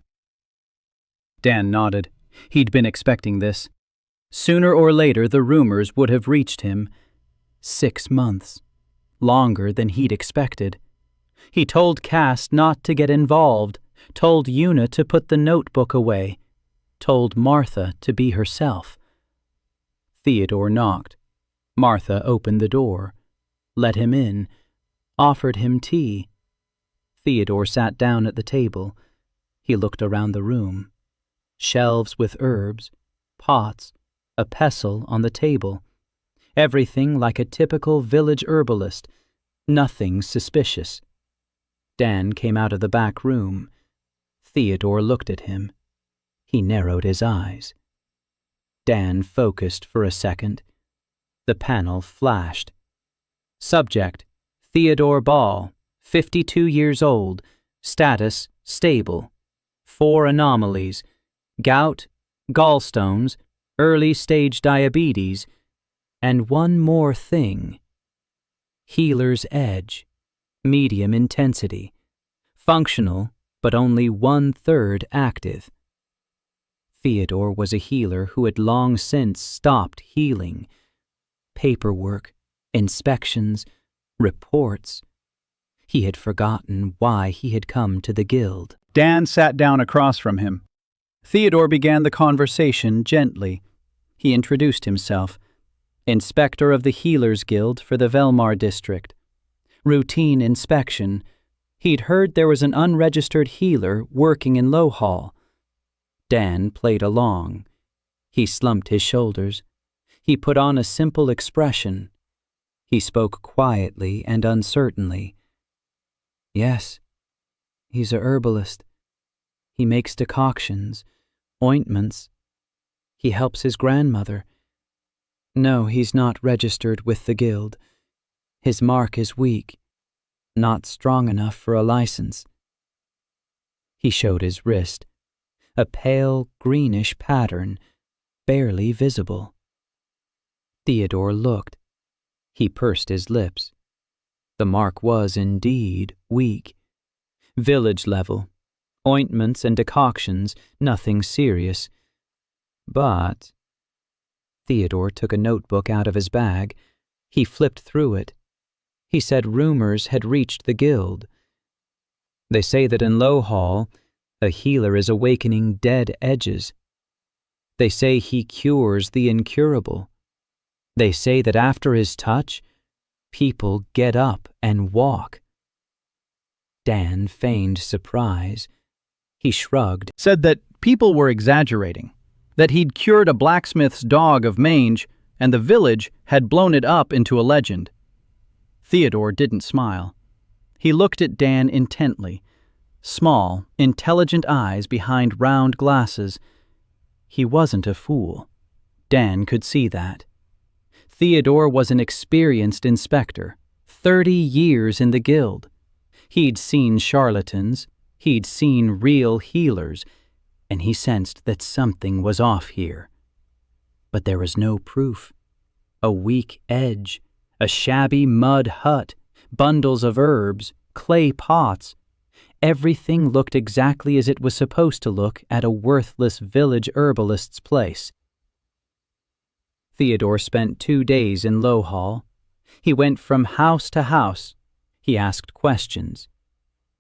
Dan nodded. He'd been expecting this. Sooner or later, the rumors would have reached him. 6 months. Longer than he'd expected. He told Cass not to get involved, told Una to put the notebook away, told Martha to be herself. Theodore knocked. Martha opened the door, let him in, offered him tea. Theodore sat down at the table. He looked around the room. Shelves with herbs, pots, a pestle on the table. Everything like a typical village herbalist, nothing suspicious. Dan came out of the back room. Theodore looked at him. He narrowed his eyes. Dan focused for a second. The panel flashed. Subject, Theodore Ball, 52 years old, status, stable. 4 anomalies, gout, gallstones, early-stage diabetes, and one more thing. Healer's edge, medium intensity, functional, but only 1/3 active. Theodore was a healer who had long since stopped healing. Paperwork, inspections, reports. He had forgotten why he had come to the guild. Dan sat down across from him. Theodore began the conversation gently. He introduced himself. Inspector of the Healers Guild for the Velmar district. Routine inspection. He'd heard there was an unregistered healer working in Lowhall. Dan played along. He slumped his shoulders. He put on a simple expression. He spoke quietly and uncertainly. Yes, he's a herbalist. He makes decoctions, ointments. He helps his grandmother. No, he's not registered with the guild. His mark is weak, not strong enough for a license. He showed his wrist, a pale greenish pattern, barely visible. Theodore looked. He pursed his lips. The mark was indeed weak. Village level. Ointments and decoctions, nothing serious. But Theodore took a notebook out of his bag. He flipped through it. He said rumors had reached the guild. They say that in Lowhall, a healer is awakening dead edges. They say he cures the incurable. They say that after his touch, people get up and walk. Dan feigned surprise. He shrugged. Said that people were exaggerating, that he'd cured a blacksmith's dog of mange, and the village had blown it up into a legend. Theodore didn't smile. He looked at Dan intently. Small, intelligent eyes behind round glasses. He wasn't a fool. Dan could see that. Theodore was an experienced inspector, 30 years in the guild. He'd seen charlatans, he'd seen real healers, and he sensed that something was off here. But there was no proof. A weak edge, a shabby mud hut, bundles of herbs, clay pots. Everything looked exactly as it was supposed to look at a worthless village herbalist's place. Theodore spent 2 days in Lowhall. He went from house to house. He asked questions.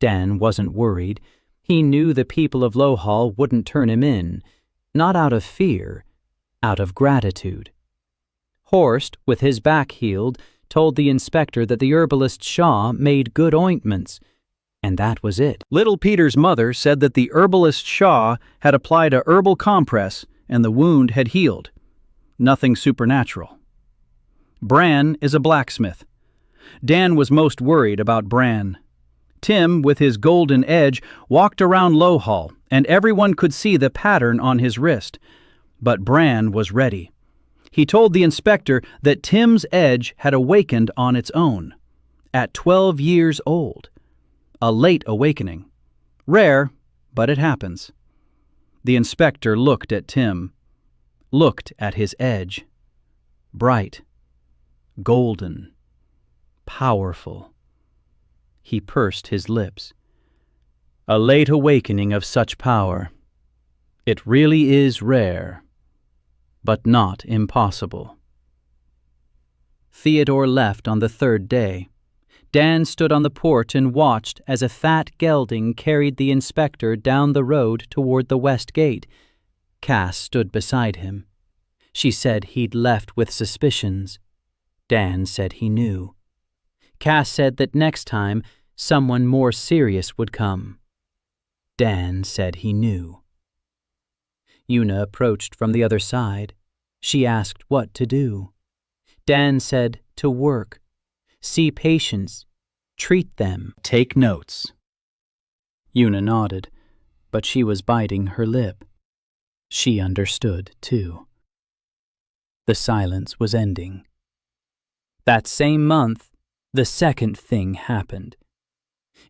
Dan wasn't worried. He knew the people of Lowhall wouldn't turn him in, not out of fear, out of gratitude. Horst, with his back healed, told the inspector that the herbalist Shaw made good ointments, and that was it. Little Peter's mother said that the herbalist Shaw had applied a herbal compress and the wound had healed. Nothing supernatural. Bran is a blacksmith. Dan was most worried about Bran. Tim, with his golden edge, walked around Lowhall, and everyone could see the pattern on his wrist. But Bran was ready. He told the inspector that Tim's edge had awakened on its own, at 12 years old. A late awakening. Rare, but it happens. The inspector looked at Tim, looked at his edge. Bright, golden, powerful. He pursed his lips. A late awakening of such power. It really is rare, but not impossible. Theodore left on the third day. Dan stood on the porch and watched as a fat gelding carried the inspector down the road toward the west gate. Cass stood beside him. She said he'd left with suspicions. Dan said he knew. Cass said that next time someone more serious would come. Dan said he knew. Una approached from the other side. She asked what to do. Dan said to work, see patients, treat them, take notes. Una nodded, but she was biting her lip. She understood, too. The silence was ending. That same month, the second thing happened.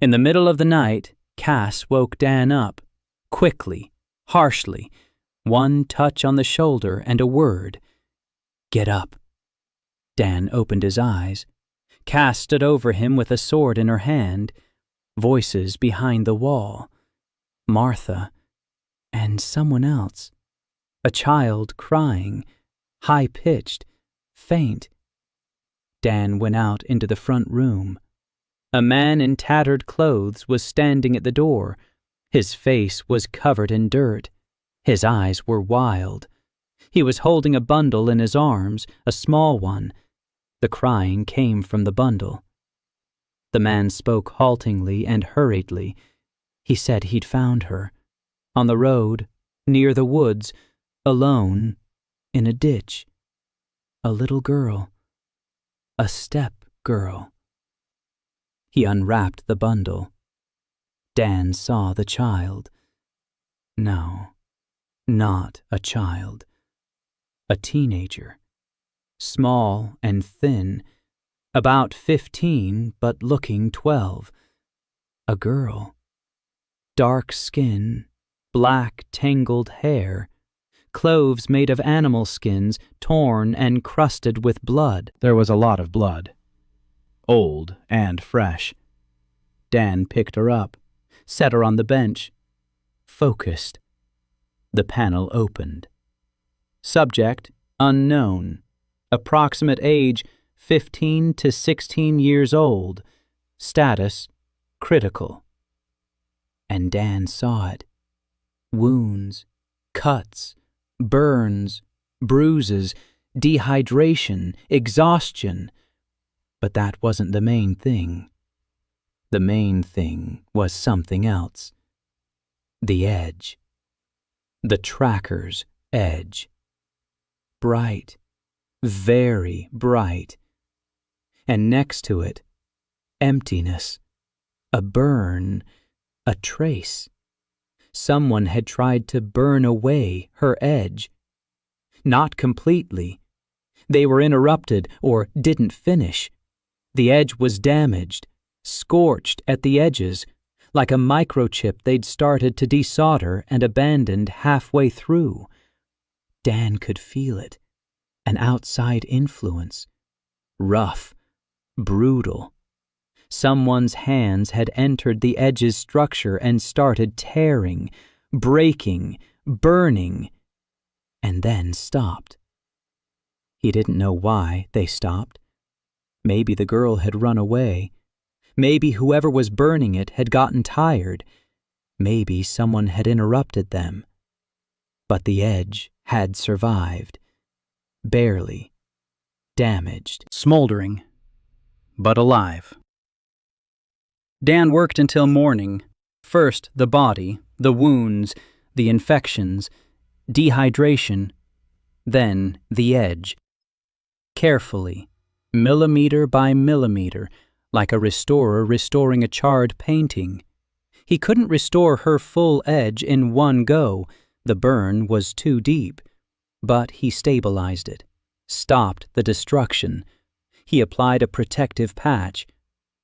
In the middle of the night, Cass woke Dan up, quickly, harshly, one touch on the shoulder and a word. Get up. Dan opened his eyes. Cass stood over him with a sword in her hand. Voices behind the wall. Martha and someone else. A child crying, high-pitched, faint. Dan went out into the front room. A man in tattered clothes was standing at the door. His face was covered in dirt. His eyes were wild. He was holding a bundle in his arms, a small one. The crying came from the bundle. The man spoke haltingly and hurriedly. He said he'd found her. On the road, near the woods, alone, in a ditch. A little girl. A step girl. He unwrapped the bundle. Dan saw the child. No, not a child. A teenager. Small and thin, about 15 but looking 12. A girl. Dark skin, black tangled hair, clothes made of animal skins torn and crusted with blood. There was a lot of blood. Old and fresh. Dan picked her up, set her on the bench. Focused. The panel opened. Subject, unknown. Approximate age, 15 to 16 years old. Status, critical. And Dan saw it. Wounds, cuts, burns, bruises, dehydration, exhaustion. But that wasn't the main thing. The main thing was something else. The edge. The tracker's edge. Bright. Very bright. And next to it, emptiness. A burn. A trace. Someone had tried to burn away her edge. Not completely. They were interrupted or didn't finish. The edge was damaged, scorched at the edges, like a microchip they'd started to desolder and abandoned halfway through. Dan could feel it. An outside influence. Rough. Brutal. Someone's hands had entered the edge's structure and started tearing, breaking, burning, and then stopped. He didn't know why they stopped. Maybe the girl had run away. Maybe whoever was burning it had gotten tired. Maybe someone had interrupted them. But the edge had survived. Barely. Damaged. Smoldering, but alive. Dan worked until morning. First the body, the wounds, the infections, dehydration, then the edge. Carefully, millimeter by millimeter, like a restorer restoring a charred painting. He couldn't restore her full edge in one go. The burn was too deep. But he stabilized it, stopped the destruction. He applied a protective patch.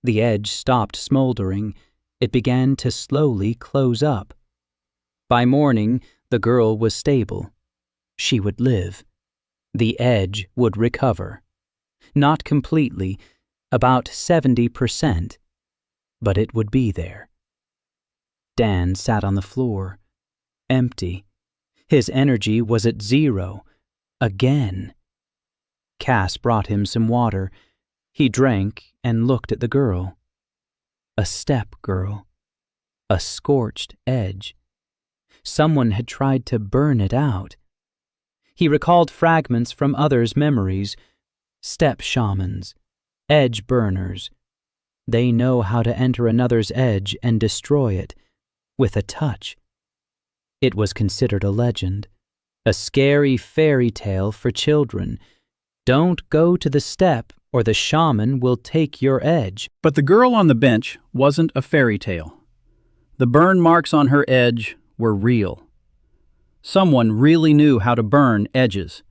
The edge stopped smoldering. It began to slowly close up. By morning, the girl was stable. She would live. The edge would recover. Not completely, about 70%, but it would be there. Dan sat on the floor, empty, His energy was at 0. Again. Cass brought him some water. He drank and looked at the girl. A step girl. A scorched edge. Someone had tried to burn it out. He recalled fragments from others' memories. Step shamans. Edge burners. They know how to enter another's edge and destroy it with a touch. It was considered a legend, a scary fairy tale for children. Don't go to the step or the shaman will take your edge. But the girl on the bench wasn't a fairy tale. The burn marks on her edge were real. Someone really knew how to burn edges.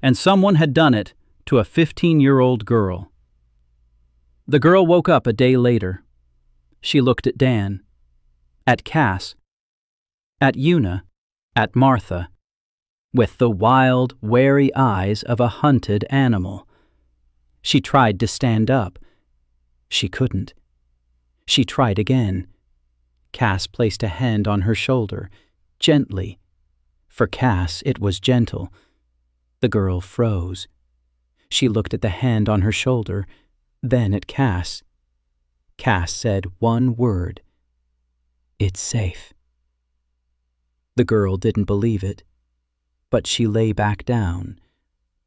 And someone had done it to a 15-year-old girl. The girl woke up a day later. She looked at Dan, at Cass, at Una, at Martha, with the wild, wary eyes of a hunted animal. She tried to stand up. She couldn't. She tried again. Cass placed a hand on her shoulder, gently. For Cass, it was gentle. The girl froze. She looked at the hand on her shoulder, then at Cass. Cass said one word. "It's safe." The girl didn't believe it, but she lay back down,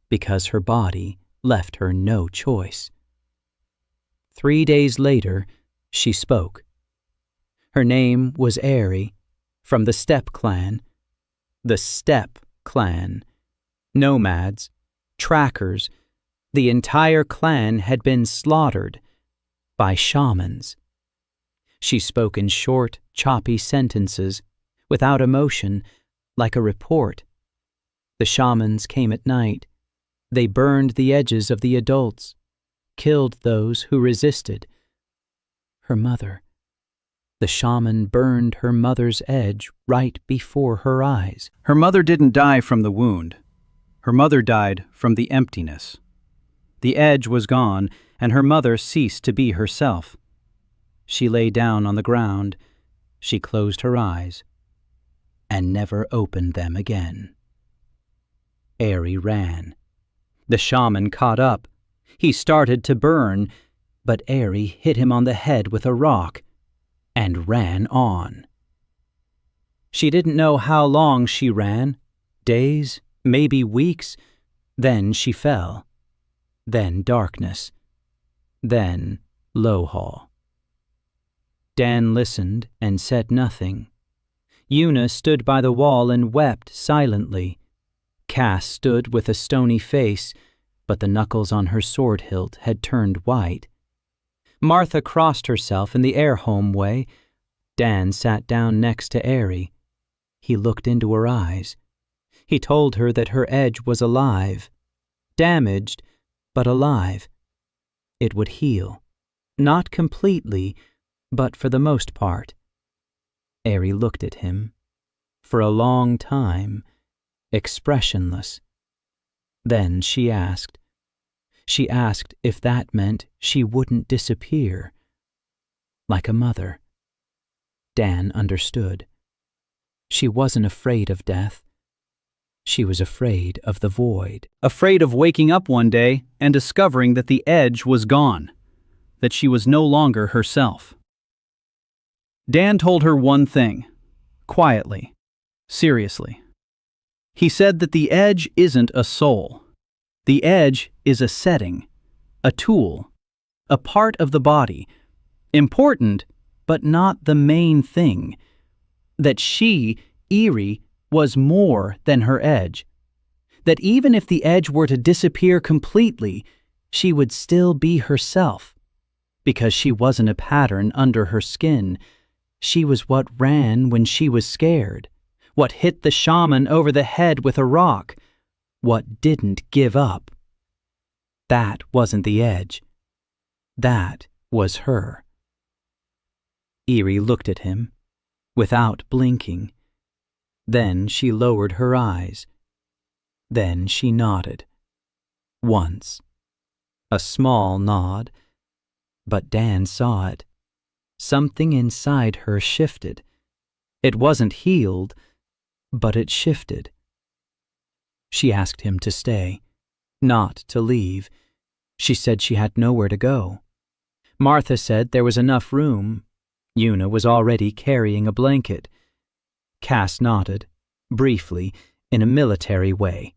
because her body left her no choice. 3 days later, she spoke. Her name was Airy, from the Steppe clan. The Steppe clan. Nomads, trackers, the entire clan had been slaughtered by shamans. She spoke in short, choppy sentences, without emotion, like a report. The shamans came at night. They burned the edges of the adults, killed those who resisted. Her mother. The shaman burned her mother's edge right before her eyes. Her mother didn't die from the wound. Her mother died from the emptiness. The edge was gone, and her mother ceased to be herself. She lay down on the ground. She closed her eyes and never opened them again. Airy ran. The shaman caught up. He started to burn, but Airy hit him on the head with a rock and ran on. She didn't know how long she ran. Days, maybe weeks. Then she fell. Then darkness. Then Lowhall. Dan listened and said nothing. Una stood by the wall and wept silently. Cass stood with a stony face, but the knuckles on her sword hilt had turned white. Martha crossed herself in the air-home way. Dan sat down next to Airy. He looked into her eyes. He told her that her edge was alive. Damaged, but alive. It would heal. Not completely, but for the most part. Airy looked at him. For a long time, expressionless. Then she asked. She asked if that meant she wouldn't disappear. Like a mother. Dan understood. She wasn't afraid of death. She was afraid of the void. Afraid of waking up one day and discovering that the edge was gone. That she was no longer herself. Dan told her one thing. Quietly. Seriously. He said that the edge isn't a soul. The edge is a setting, a tool, a part of the body, important, but not the main thing. That she, Airy, was more than her edge. That even if the edge were to disappear completely, she would still be herself. Because she wasn't a pattern under her skin. She was what ran when she was scared. What hit the shaman over the head with a rock. What didn't give up. That wasn't the edge. That was her. Airy looked at him, without blinking. Then she lowered her eyes. Then she nodded. Once. A small nod. But Dan saw it. Something inside her shifted. It wasn't healed, But it shifted. She asked him to stay, not to leave. She said she had nowhere to go. Martha said there was enough room. Una was already carrying a blanket. Cass nodded, briefly, in a military way.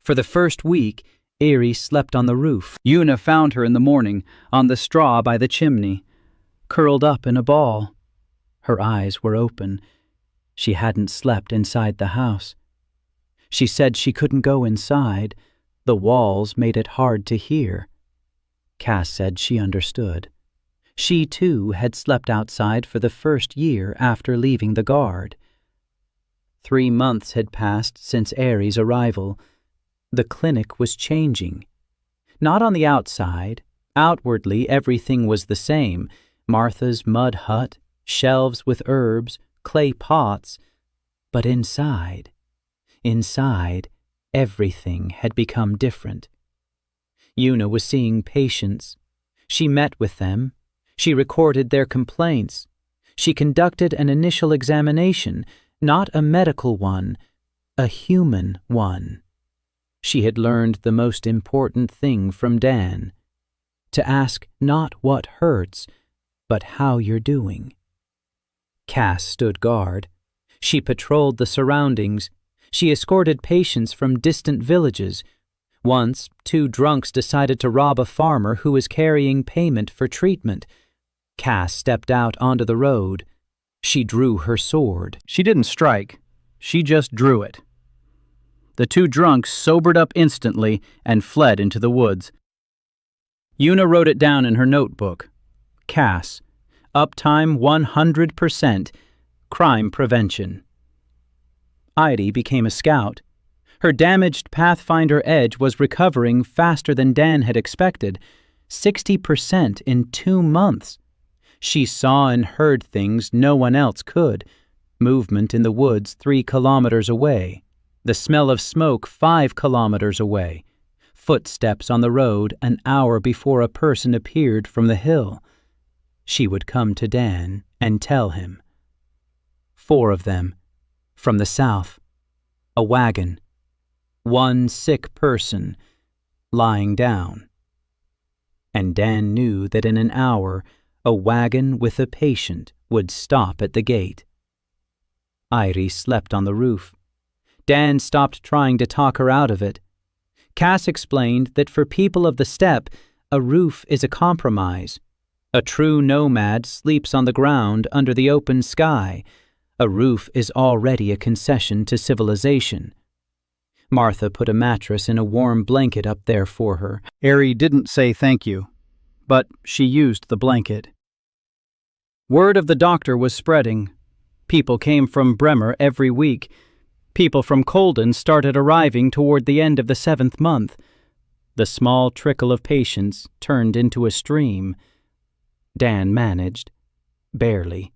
For the first week, Erie slept on the roof. Una found her in the morning, on the straw by the chimney, curled up in a ball. Her eyes were open. She hadn't slept inside the house. She said she couldn't go inside. The walls made it hard to hear. Cass said she understood. She, too, had slept outside for the first year after leaving the Guard. 3 months had passed since Erie's arrival. The clinic was changing. Not on the outside. Outwardly, everything was the same. Martha's mud hut, shelves with herbs, clay pots. But inside, everything had become different. Una was seeing patients. She met with them. She recorded their complaints. She conducted an initial examination, not a medical one, a human one. She had learned the most important thing from Dan, to ask not what hurts, but how you're doing. Cass stood guard. She patrolled the surroundings. She escorted patients from distant villages. Once, 2 drunks decided to rob a farmer who was carrying payment for treatment. Cass stepped out onto the road. She drew her sword. She didn't strike. She just drew it. The 2 drunks sobered up instantly and fled into the woods. Una wrote it down in her notebook. Cass, uptime 100%, crime prevention. Heidi became a scout. Her damaged Pathfinder edge was recovering faster than Dan had expected, 60% in 2 months. She saw and heard things no one else could. Movement in the woods 3 kilometers away. The smell of smoke 5 kilometers away. Footsteps on the road an hour before a person appeared from the hill. She would come to Dan and tell him. 4 of them. From the south. A wagon. 1 sick person. Lying down. And Dan knew that in an hour, a wagon with a patient would stop at the gate. Irie slept on the roof. Dan stopped trying to talk her out of it. Cass explained that for people of the steppe, a roof is a compromise. A true nomad sleeps on the ground under the open sky. A roof is already a concession to civilization. Martha put a mattress and a warm blanket up there for her. Erie didn't say thank you, but she used the blanket. Word of the doctor was spreading. People came from Bremer every week. People from Colden started arriving toward the end of the 7th month. The small trickle of patients turned into a stream. Dan managed, barely.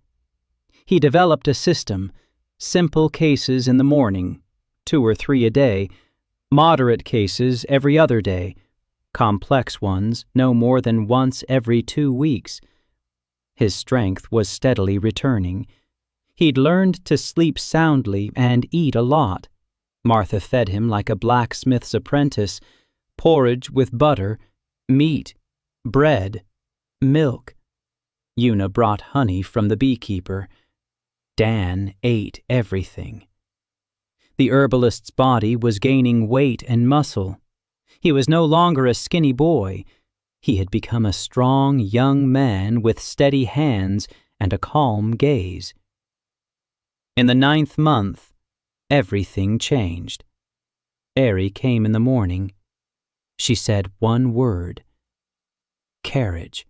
He developed a system, simple cases in the morning, 2 or 3 a day, moderate cases every other day, complex ones no more than once every 2 weeks. His strength was steadily returning. He'd learned to sleep soundly and eat a lot. Martha fed him like a blacksmith's apprentice, porridge with butter, meat, bread, milk. Una brought honey from the beekeeper. Dan ate everything. The herbalist's body was gaining weight and muscle. He was no longer a skinny boy. He had become a strong young man with steady hands and a calm gaze. In the 9th month, everything changed. Erie came in the morning. She said 1 word. Carriage.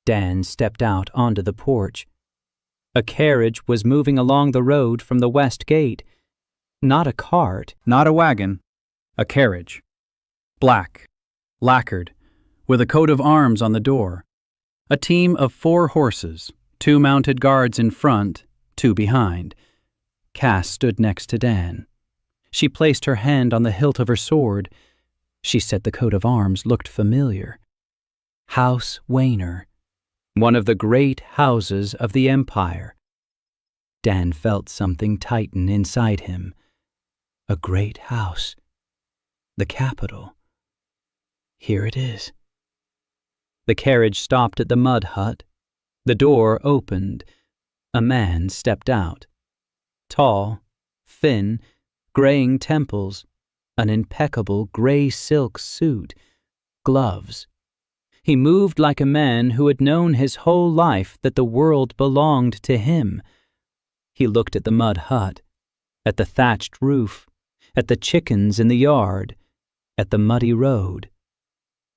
Dan stepped out onto the porch. A carriage was moving along the road from the west gate. Not a cart. Not a wagon. A carriage. Black. Lacquered. With a coat of arms on the door. A team of 4 horses, 2 mounted guards in front, 2 behind. Cass stood next to Dan. She placed her hand on the hilt of her sword. She said the coat of arms looked familiar. House Wayner, one of the great houses of the empire. Dan felt something tighten inside him. A great house. The capital. Here it is. The carriage stopped at the mud hut. The door opened. A man stepped out. Tall, thin, graying temples, an impeccable gray silk suit, gloves. He moved like a man who had known his whole life that the world belonged to him. He looked at the mud hut, at the thatched roof, at the chickens in the yard, at the muddy road.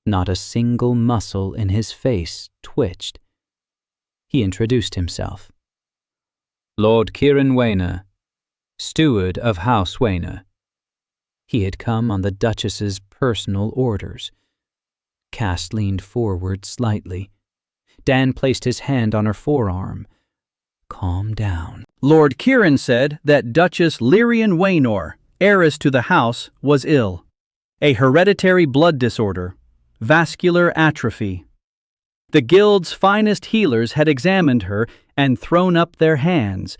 Not a single muscle in his face twitched. He introduced himself. Lord Kieran Wainer, steward of House Wainer. He had come on the Duchess's personal orders. Cass leaned forward slightly. Dan placed his hand on her forearm. Calm down. Lord Kieran said that Duchess Lyrian Waynor, heiress to the house, was ill. A hereditary blood disorder, vascular atrophy. The guild's finest healers had examined her and thrown up their hands.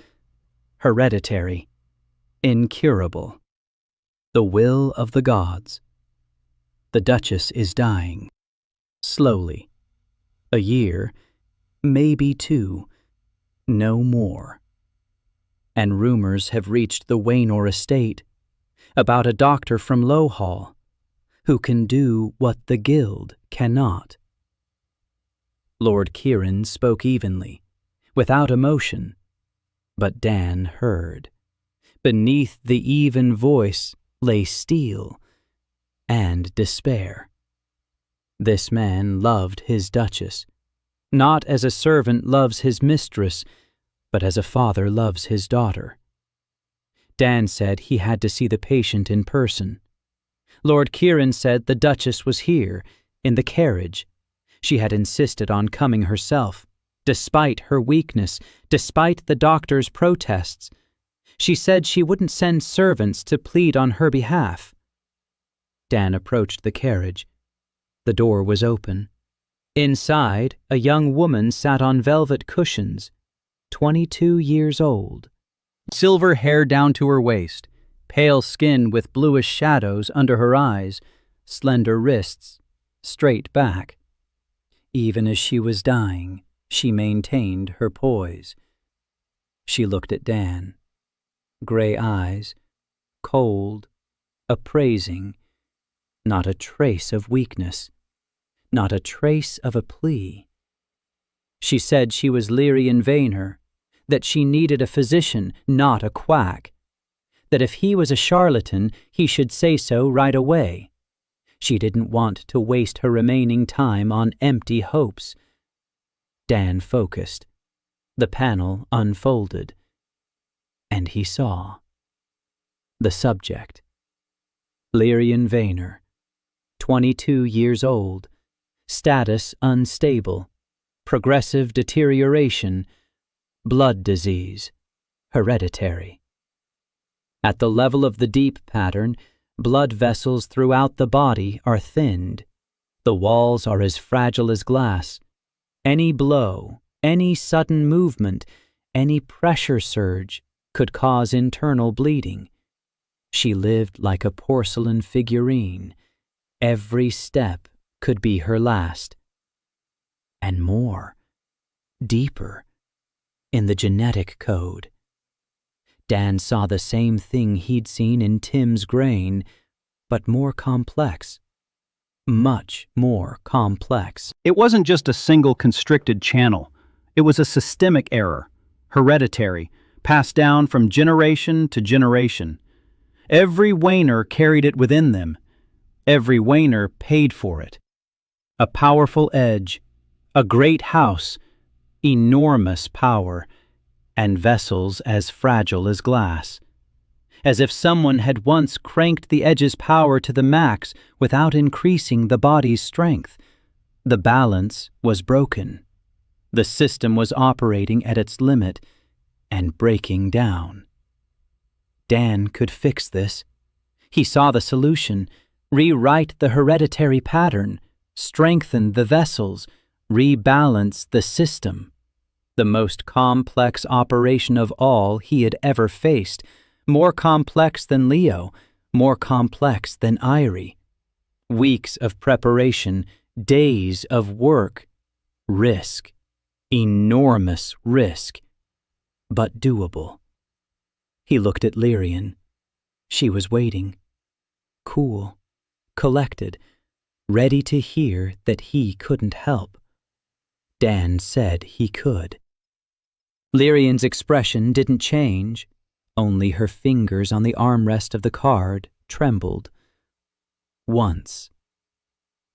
Hereditary. Incurable. The will of the gods. The Duchess is dying. Slowly. A year, maybe 2, no more. And rumors have reached the Waynor estate about a doctor from Lowhall who can do what the guild cannot. Lord Kieran spoke evenly, without emotion, but Dan heard. Beneath the even voice lay steel and despair. This man loved his Duchess, not as a servant loves his mistress, but as a father loves his daughter. Dan said he had to see the patient in person. Lord Kieran said the Duchess was here, in the carriage. She had insisted on coming herself, despite her weakness, despite the doctor's protests. She said she wouldn't send servants to plead on her behalf. Dan approached the carriage. The door was open. Inside, a young woman sat on velvet cushions, 22 years old. Silver hair down to her waist, pale skin with bluish shadows under her eyes, slender wrists, straight back. Even as she was dying, she maintained her poise. She looked at Dan. Gray eyes, cold, appraising, not a trace of weakness, not a trace of a plea. She said she was Lyrian Wainer, that she needed a physician, not a quack, that if he was a charlatan, he should say so right away. She didn't want to waste her remaining time on empty hopes. Dan focused. The panel unfolded. And he saw. The subject. Lyrian Wainer, 22 years old, status unstable, progressive deterioration, blood disease, hereditary. At the level of the deep pattern, blood vessels throughout the body are thinned. The walls are as fragile as glass. Any blow, any sudden movement, any pressure surge could cause internal bleeding. She lived like a porcelain figurine. Every step could be her last. And more, deeper, in the genetic code. Dan saw the same thing he'd seen in Tim's grain, but more complex. Much more complex. It wasn't just a single constricted channel. It was a systemic error, hereditary, passed down from generation to generation. Every Wainer carried it within them. Every Wainer paid for it. A powerful edge, a great house, enormous power, and vessels as fragile as glass. As if someone had once cranked the edge's power to the max without increasing the body's strength. The balance was broken. The system was operating at its limit and breaking down. Dan could fix this. He saw the solution: rewrite the hereditary pattern, strengthen the vessels, rebalance the system. The most complex operation of all he had ever faced, more complex than Leo, more complex than Irie. Weeks of preparation, days of work, risk, enormous risk, but doable. He looked at Lyrian. She was waiting, cool, collected, ready to hear that he couldn't help. Dan said he could. Lyrian's expression didn't change, only her fingers on the armrest of the card trembled. Once.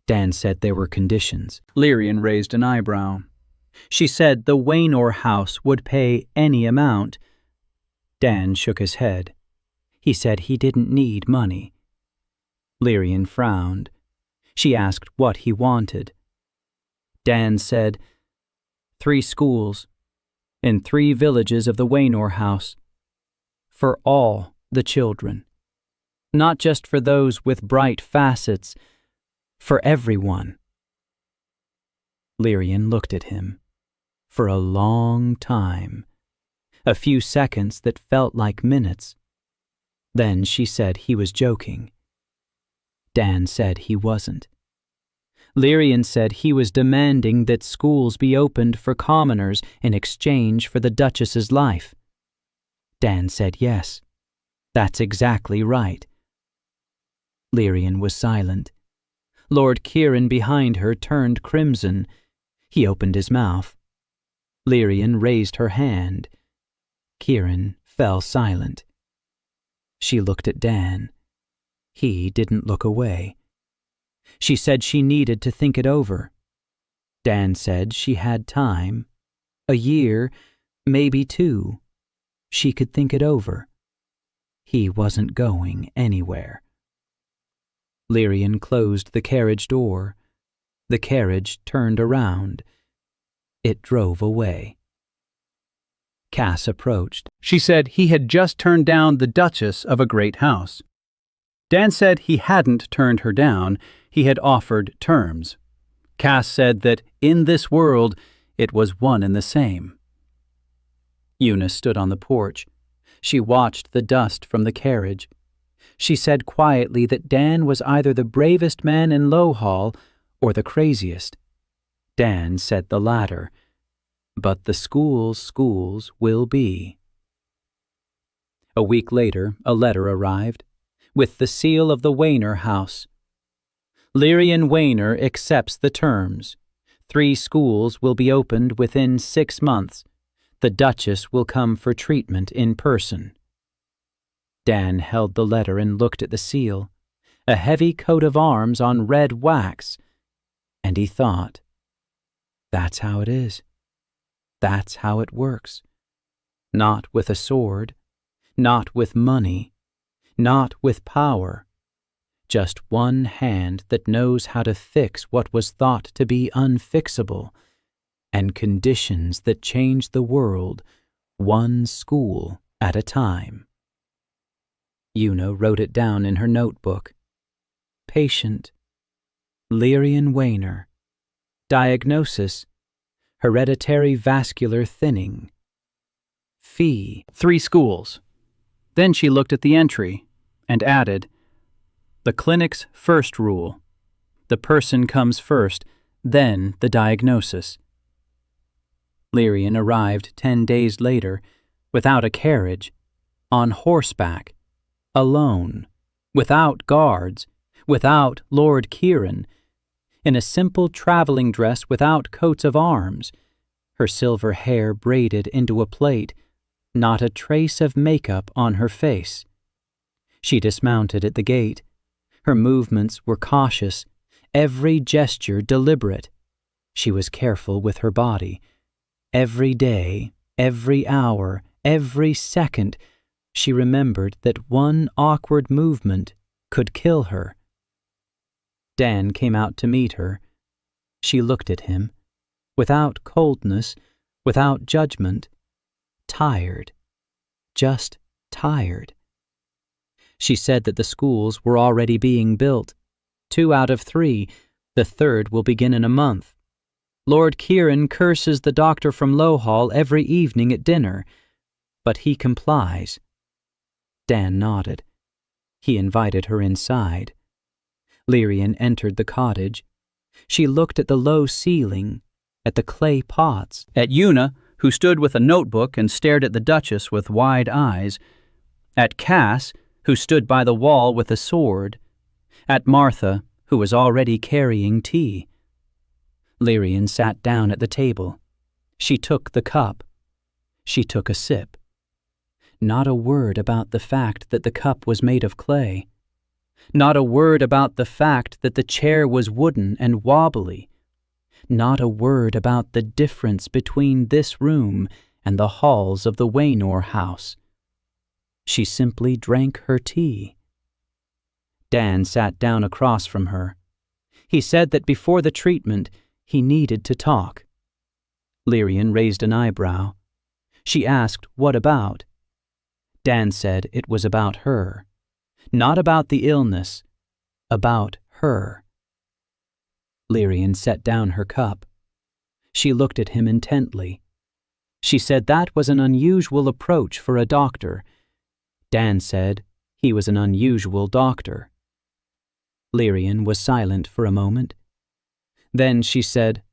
Dan said there were conditions. Lyrian raised an eyebrow. She said the Waynor house would pay any amount. Dan shook his head. He said he didn't need money. Lyrian frowned. She asked what he wanted. Dan said, 3 schools, in 3 villages of the Waynor house, for all the children. Not just for those with bright facets, for everyone. Lyrian looked at him for a long time, a few seconds that felt like minutes. Then she said he was joking. Dan said he wasn't. Lyrian said he was demanding that schools be opened for commoners in exchange for the Duchess's life. Dan said yes. That's exactly right. Lyrian was silent. Lord Kieran behind her turned crimson. He opened his mouth. Lyrian raised her hand. Kieran fell silent. She looked at Dan. He didn't look away. She said she needed to think it over. Dan said she had time. A year, maybe 2. She could think it over. He wasn't going anywhere. Lyrian closed the carriage door. The carriage turned around. It drove away. Cass approached. She said he had just turned down the Duchess of a great house. Dan said he hadn't turned her down, he had offered terms. Cass said that in this world it was one and the same. Una stood on the porch. She watched the dust from the carriage. She said quietly that Dan was either the bravest man in Lowhall or the craziest. Dan said the latter. But the schools will be. A week later, a letter arrived, with the seal of the Waynor house. Lyrian Waynor accepts the terms. 3 schools will be opened within 6 months. The Duchess will come for treatment in person. Dan held the letter and looked at the seal, a heavy coat of arms on red wax, and he thought, that's how it is. That's how it works. Not with a sword, not with money, not with power. Just one hand that knows how to fix what was thought to be unfixable, and conditions that change the world, one school at a time. Una wrote it down in her notebook. Patient. Lyrian Waynor. Diagnosis. Hereditary vascular thinning. Fee. 3 schools. Then she looked at the entry and added, the clinic's first rule. The person comes first, then the diagnosis. Lyrian arrived 10 days later, without a carriage, on horseback, alone, without guards, without Lord Kieran, in a simple traveling dress without coats of arms, her silver hair braided into a plait, not a trace of makeup on her face. She dismounted at the gate. Her movements were cautious, every gesture deliberate. She was careful with her body. Every day, every hour, every second, she remembered that one awkward movement could kill her. Dan came out to meet her. She looked at him, without coldness, without judgment, tired, just tired. She said that the schools were already being built. 2 out of 3, the 3rd will begin in a month. Lord Kieran curses the doctor from Lowhall every evening at dinner, but he complies. Dan nodded. He invited her inside. Lyrian entered the cottage. She looked at the low ceiling, at the clay pots, At Una, who stood with a notebook and stared at the Duchess with wide eyes. At Cass, who stood by the wall with a sword. At Martha, who was already carrying tea. Lyrian sat down at the table. She took the cup. She took a sip. Not a word about the fact that the cup was made of clay. Not a word about the fact that the chair was wooden and wobbly. Not a word about the difference between this room and the halls of the Waynor house. She simply drank her tea. Dan sat down across from her. He said that before the treatment, he needed to talk. Lyrian raised an eyebrow. She asked, "What about?" Dan said it was about her. Not about the illness, about her. Lyrian set down her cup. She looked at him intently. She said that was an unusual approach for a doctor. Dan said he was an unusual doctor. Lyrian was silent for a moment. Then she said,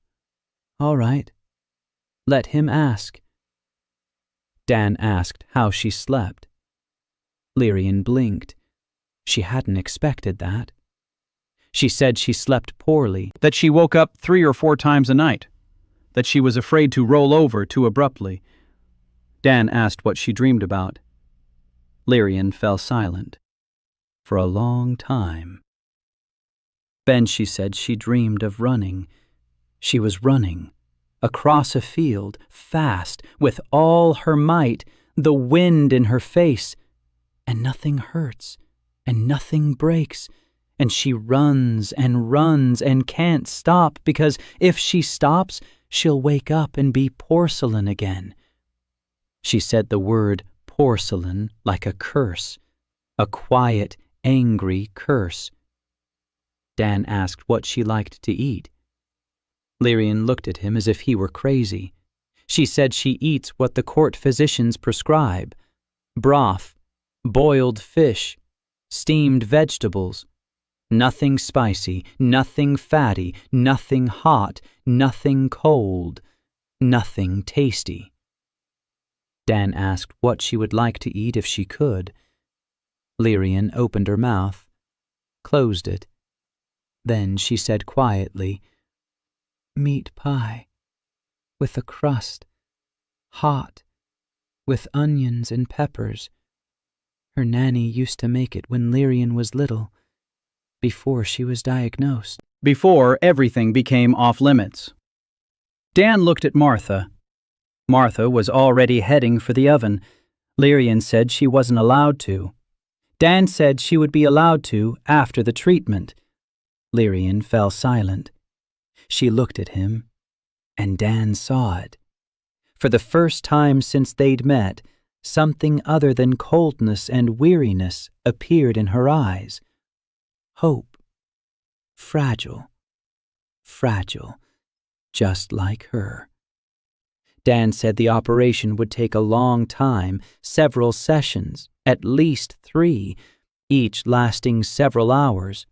"All right. Let him ask." Dan asked how she slept. Lyrian blinked. She hadn't expected that. She said she slept poorly, that she woke up 3 or 4 times a night, that she was afraid to roll over too abruptly. Dan asked what she dreamed about. Lyrian fell silent. For a long time. Then she said she dreamed of running. She was running, across a field, fast, with all her might, the wind in her face, and nothing hurts, and nothing breaks, and she runs and can't stop, because if she stops, she'll wake up and be porcelain again. She said the word porcelain like a curse, a quiet, angry curse. Dan asked what she liked to eat. Lyrian looked at him as if he were crazy. She said she eats what the court physicians prescribe: broth, boiled fish, steamed vegetables. Nothing spicy, nothing fatty, nothing hot, nothing cold, nothing tasty. Dan asked what she would like to eat if she could. Lyrian opened her mouth, closed it. Then she said quietly, "Meat pie, with a crust, hot, with onions and peppers. Her nanny used to make it when Lyrian was little, before she was diagnosed." Before everything became off-limits. Dan looked at Martha. Martha was already heading for the oven. Lyrian said she wasn't allowed to. Dan said she would be allowed to after the treatment. Lyrian fell silent. She looked at him, and Dan saw it. For the first time since they'd met, something other than coldness and weariness appeared in her eyes. Hope. Fragile. Fragile. Just like her. Dan said the operation would take a long time, several sessions, at least 3, each lasting several hours.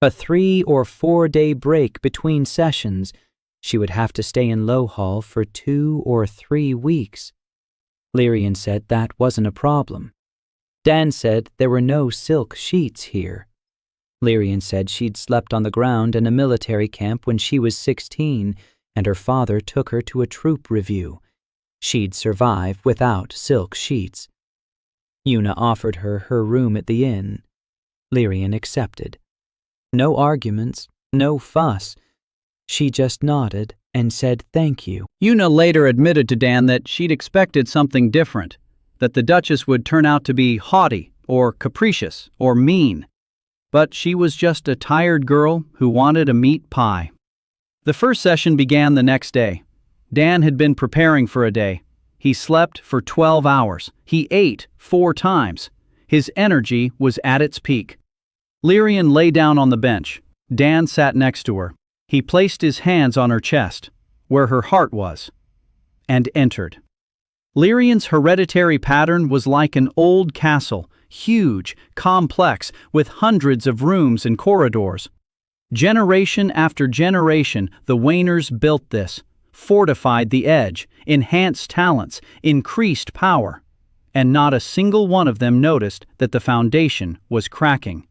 A 3 or 4 day break between sessions. She would have to stay in Lowhall for 2 or 3 weeks. Lyrian said that wasn't a problem. Dan said there were no silk sheets here. Lyrian said she'd slept on the ground in a military camp when she was 16, and her father took her to a troop review. She'd survive without silk sheets. Una offered her her room at the inn. Lyrian accepted. No arguments, no fuss. She just nodded and said thank you. Una later admitted to Dan that she'd expected something different, that the Duchess would turn out to be haughty or capricious or mean. But she was just a tired girl who wanted a meat pie. The first session began the next day. Dan had been preparing for a day. He slept for 12 hours. He ate 4 times. His energy was at its peak. Lyrian lay down on the bench. Dan sat next to her. He placed his hands on her chest. where her heart was, and entered. Lyrian's hereditary pattern was like an old castle, huge, complex, with hundreds of rooms and corridors. Generation after generation, the Wayners built this, fortified the edge, enhanced talents, increased power. And not a single one of them noticed that the foundation was cracking,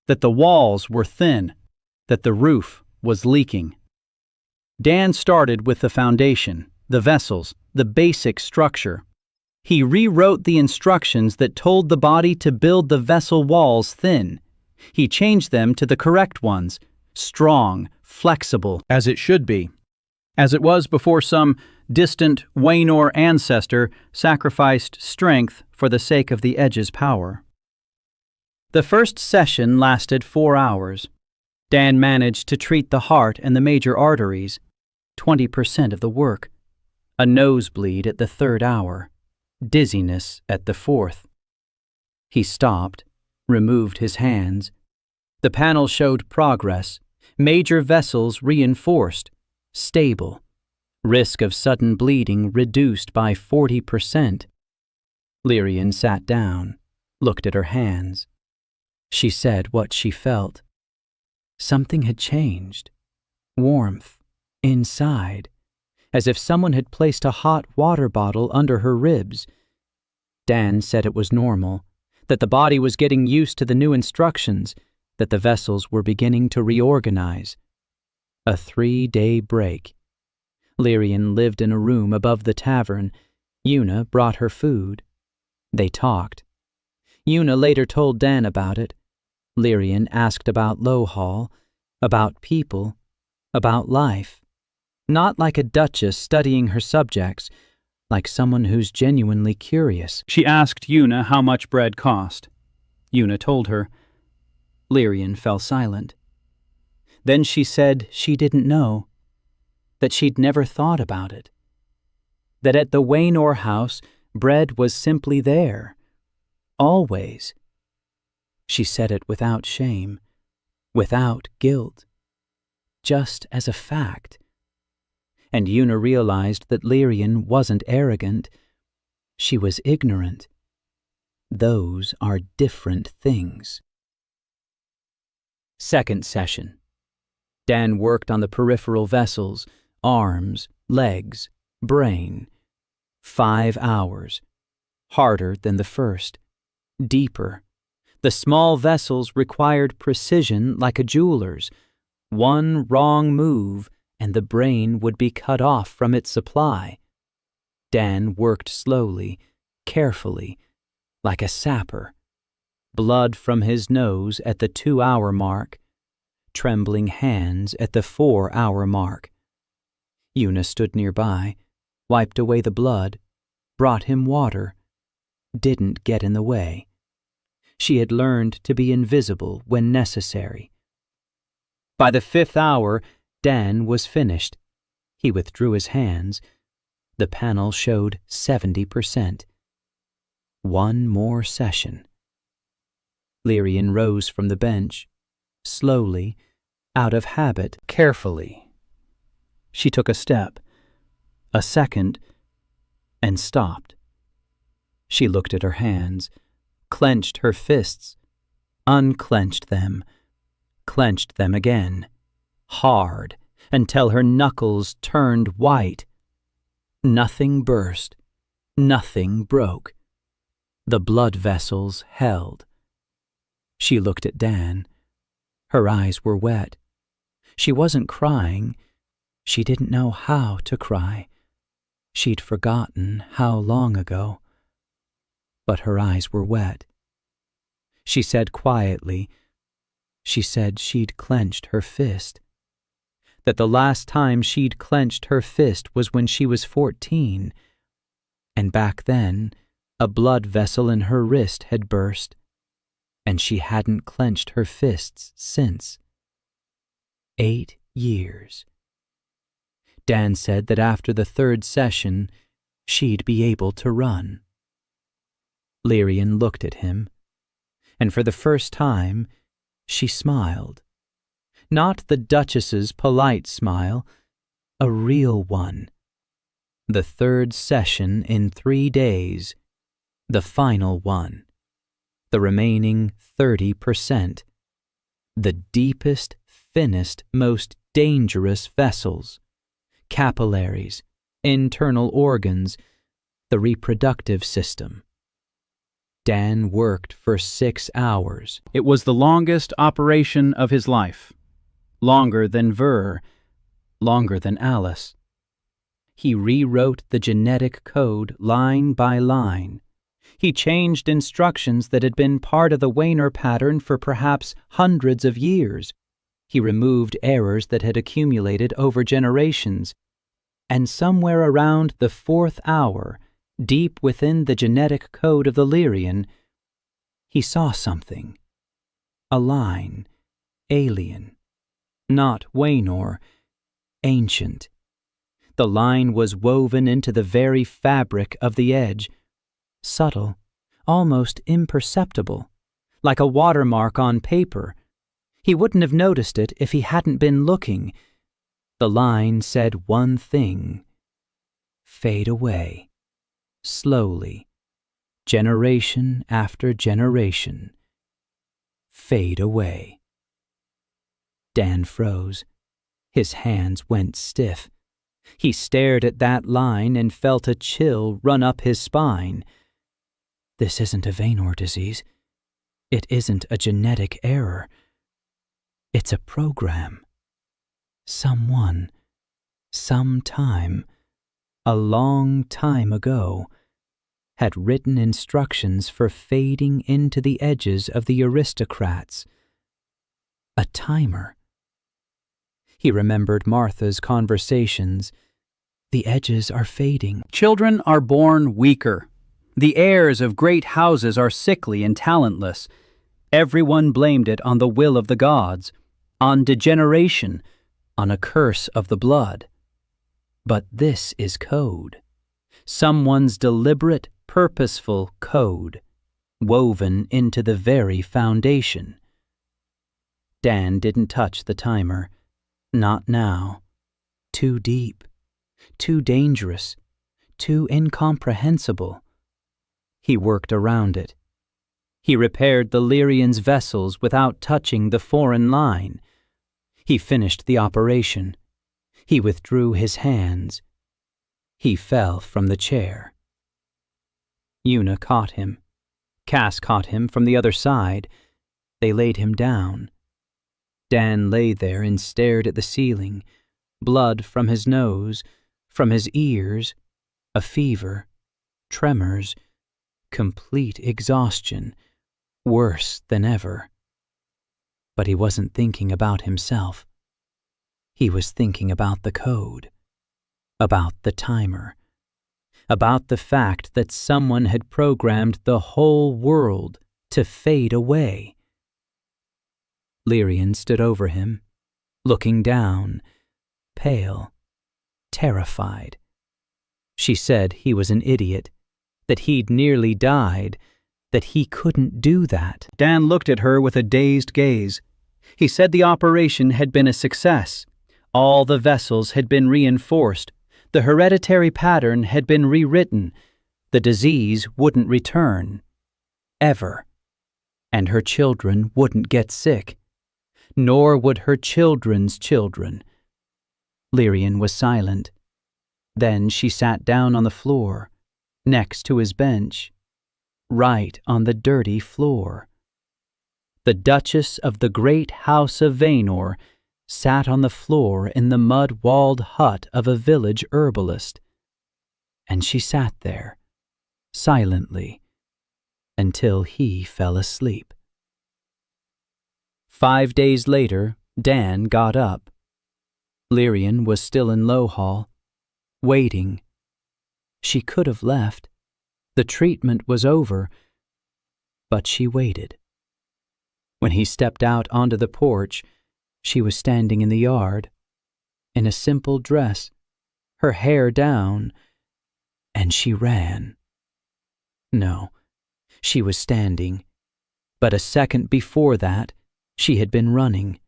that the walls were thin, that the roof was leaking. Dan started with the foundation, the vessels, the basic structure. He rewrote the instructions that told the body to build the vessel walls thin. He changed them to the correct ones, strong, flexible, as it should be, as it was before some distant Waynor ancestor sacrificed strength for the sake of the edge's power. The first session lasted 4 hours. Dan managed to treat the heart and the major arteries, 20% of the work. A nosebleed at the 3rd hour, dizziness at the 4th. He stopped, removed his hands. The panel showed progress, major vessels reinforced, stable, risk of sudden bleeding reduced by 40%. Lyrian sat down, looked at her hands. She said what she felt. Something had changed. Warmth, inside, as if someone had placed a hot water bottle under her ribs. Dan said it was normal, that the body was getting used to the new instructions, that the vessels were beginning to reorganize. A 3-day break. Lyrian lived in a room above the tavern. Una brought her food. They talked. Una later told Dan about it. Lyrian asked about Lowhall, about people, about life. Not like a duchess studying her subjects, like someone who's genuinely curious. She asked Una how much bread cost. Una told her. Lyrian fell silent. Then she said she didn't know, that she'd never thought about it, that at the Waynor house bread was simply there, always. She said it without shame, without guilt, just as a fact. And Una realized that Lyrian wasn't arrogant. She was ignorant. Those are different things. Second session. Dan worked on the peripheral vessels, arms, legs, brain. 5 hours. Harder than the first. Deeper. The small vessels required precision like a jeweler's. One wrong move, and the brain would be cut off from its supply. Dan worked slowly, carefully, like a sapper. Blood from his nose at the 2-hour mark. Trembling hands at the 4-hour mark. Una stood nearby, wiped away the blood, brought him water, didn't get in the way. She had learned to be invisible when necessary. By the 5th hour, Dan was finished. He withdrew his hands. The panel showed 70%. 1 more session. Lyrian rose from the bench, slowly, out of habit, carefully. She took a step, a second, and stopped. She looked at her hands, clenched her fists, unclenched them, clenched them again, hard, until her knuckles turned white. Nothing burst, nothing broke. The blood vessels held. She looked at Dan. Her eyes were wet. She wasn't crying. She didn't know how to cry. She'd forgotten how long ago. But her eyes were wet. She said quietly, she said she'd clenched her fist. That the last time she'd clenched her fist was when she was 14. And back then, a blood vessel in her wrist had burst, and she hadn't clenched her fists since. 8 years. Dan said that after the 3rd session, she'd be able to run. Lyrian looked at him, and for the first time, she smiled. Not the Duchess's polite smile, a real one. The third session in 3 days, the final one. The remaining 30%. The deepest, thinnest, most dangerous vessels, capillaries, internal organs, the reproductive system. Dan worked for 6 hours. It was the longest operation of his life. Longer than Ver, longer than Alice. He rewrote the genetic code line by line. He changed instructions that had been part of the Wayner pattern for perhaps hundreds of years. He removed errors that had accumulated over generations. And somewhere around the 4th hour, deep within the genetic code of the Lyrian, he saw something. A line, alien, not Waynor, ancient. The line was woven into the very fabric of the edge, subtle, almost imperceptible, like a watermark on paper. He wouldn't have noticed it if he hadn't been looking. The line said one thing: fade away, slowly, generation after generation. Fade away. Dan froze. His hands went stiff. He stared at that line and felt a chill run up his spine. This isn't a Waynor disease. It isn't a genetic error. It's a program. Someone, sometime, a long time ago, had written instructions for fading into the edges of the aristocrats. A timer. He remembered Martha's conversations. The edges are fading. Children are born weaker. The heirs of great houses are sickly and talentless. Everyone blamed it on the will of the gods, on degeneration, on a curse of the blood. But this is code. Someone's deliberate, purposeful code, woven into the very foundation. Dan didn't touch the timer. Not now. Too deep. Too dangerous. Too incomprehensible. He worked around it. He repaired the Lyrian's vessels without touching the foreign line. He finished the operation. He withdrew his hands. He fell from the chair. Una caught him. Cass caught him from the other side. They laid him down. Dan lay there and stared at the ceiling, blood from his nose, from his ears, a fever, tremors, complete exhaustion, worse than ever. But he wasn't thinking about himself. He was thinking about the code, about the timer, about the fact that someone had programmed the whole world to fade away. Lyrian stood over him, looking down, pale, terrified. She said he was an idiot, that he'd nearly died, that he couldn't do that. Dan looked at her with a dazed gaze. He said the operation had been a success. All the vessels had been reinforced. The hereditary pattern had been rewritten. The disease wouldn't return. Ever. And her children wouldn't get sick. Nor would her children's children. Lyrian was silent. Then she sat down on the floor, next to his bench, right on the dirty floor. The Duchess of the great house of Waynor sat on the floor in the mud-walled hut of a village herbalist. And she sat there, silently, until he fell asleep. 5 days later, Dan got up. Lyrian was still in Lowhall, waiting. She could have left. The treatment was over, but she waited. When he stepped out onto the porch, she was standing in the yard, in a simple dress, her hair down, and she ran. No, she was standing, but a second before that, she had been running.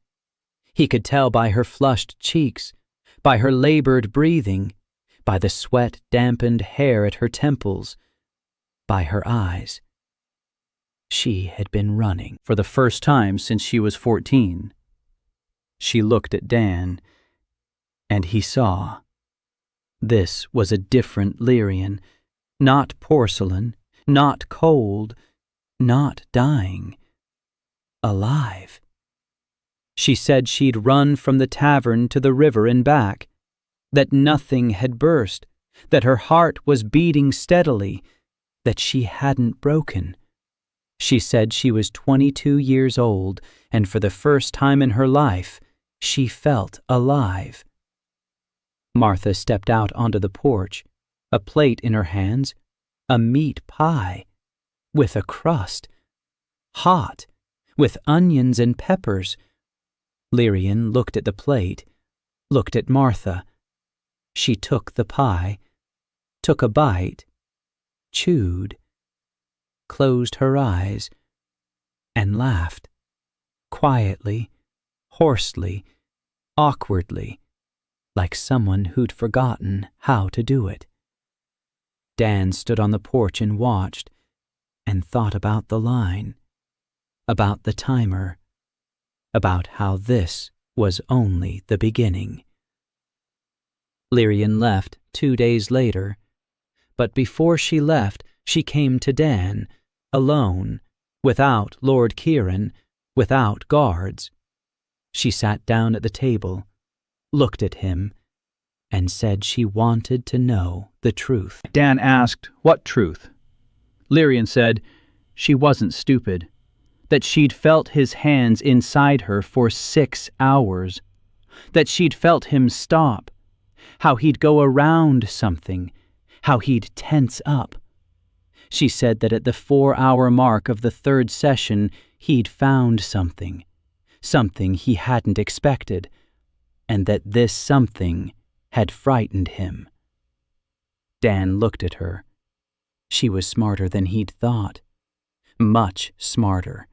He could tell by her flushed cheeks, by her labored breathing, by the sweat-dampened hair at her temples, by her eyes. She had been running for the first time since she was 14. She looked at Dan, and he saw. This was a different Lyrian, not porcelain, not cold, not dying, alive. She said she'd run from the tavern to the river and back, that nothing had burst, that her heart was beating steadily, that she hadn't broken. She said she was 22 years old, and for the first time in her life, she felt alive. Martha stepped out onto the porch, a plate in her hands, a meat pie, with a crust, hot, with onions and peppers. Lyrian looked at the plate, looked at Martha. She took the pie, took a bite, chewed, closed her eyes, and laughed, quietly, hoarsely, awkwardly, like someone who'd forgotten how to do it. Dan stood on the porch and watched, and thought about the line, about the timer, about how this was only the beginning. Lyrian left 2 days later, but before she left, she came to Dan, alone, without Lord Kieran, without guards. She sat down at the table, looked at him, and said she wanted to know the truth. Dan asked, what truth? Lyrian said she wasn't stupid, that she'd felt his hands inside her for 6 hours, that she'd felt him stop, how he'd go around something, how he'd tense up. She said that at the 4-hour mark of the 3rd session, he'd found something he hadn't expected, and that this something had frightened him. Dan looked at her. She was smarter than he'd thought. Much smarter.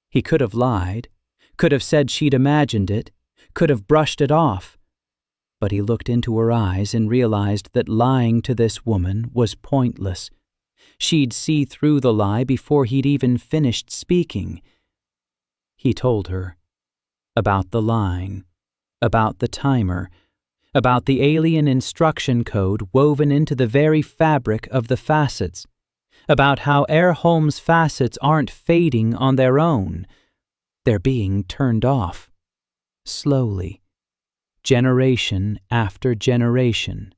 He could have lied, could have said she'd imagined it, could have brushed it off. But he looked into her eyes and realized that lying to this woman was pointless. She'd see through the lie before he'd even finished speaking. He told her about the line, about the timer, about the alien instruction code woven into the very fabric of the facets, about how Erholm's facets aren't fading on their own. They're being turned off, slowly, generation after generation.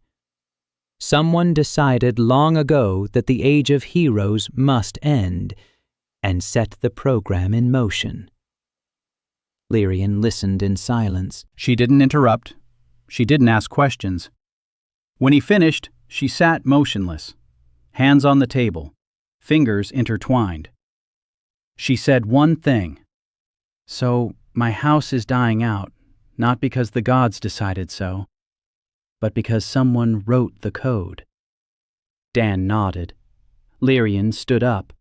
Someone decided long ago that the age of heroes must end, and set the program in motion. Lyrian listened in silence. She didn't interrupt. She didn't ask questions. When he finished, she sat motionless, hands on the table, fingers intertwined. She said one thing. So, my house is dying out, not because the gods decided so, but because someone wrote the code. Dan nodded. Lyrian stood up.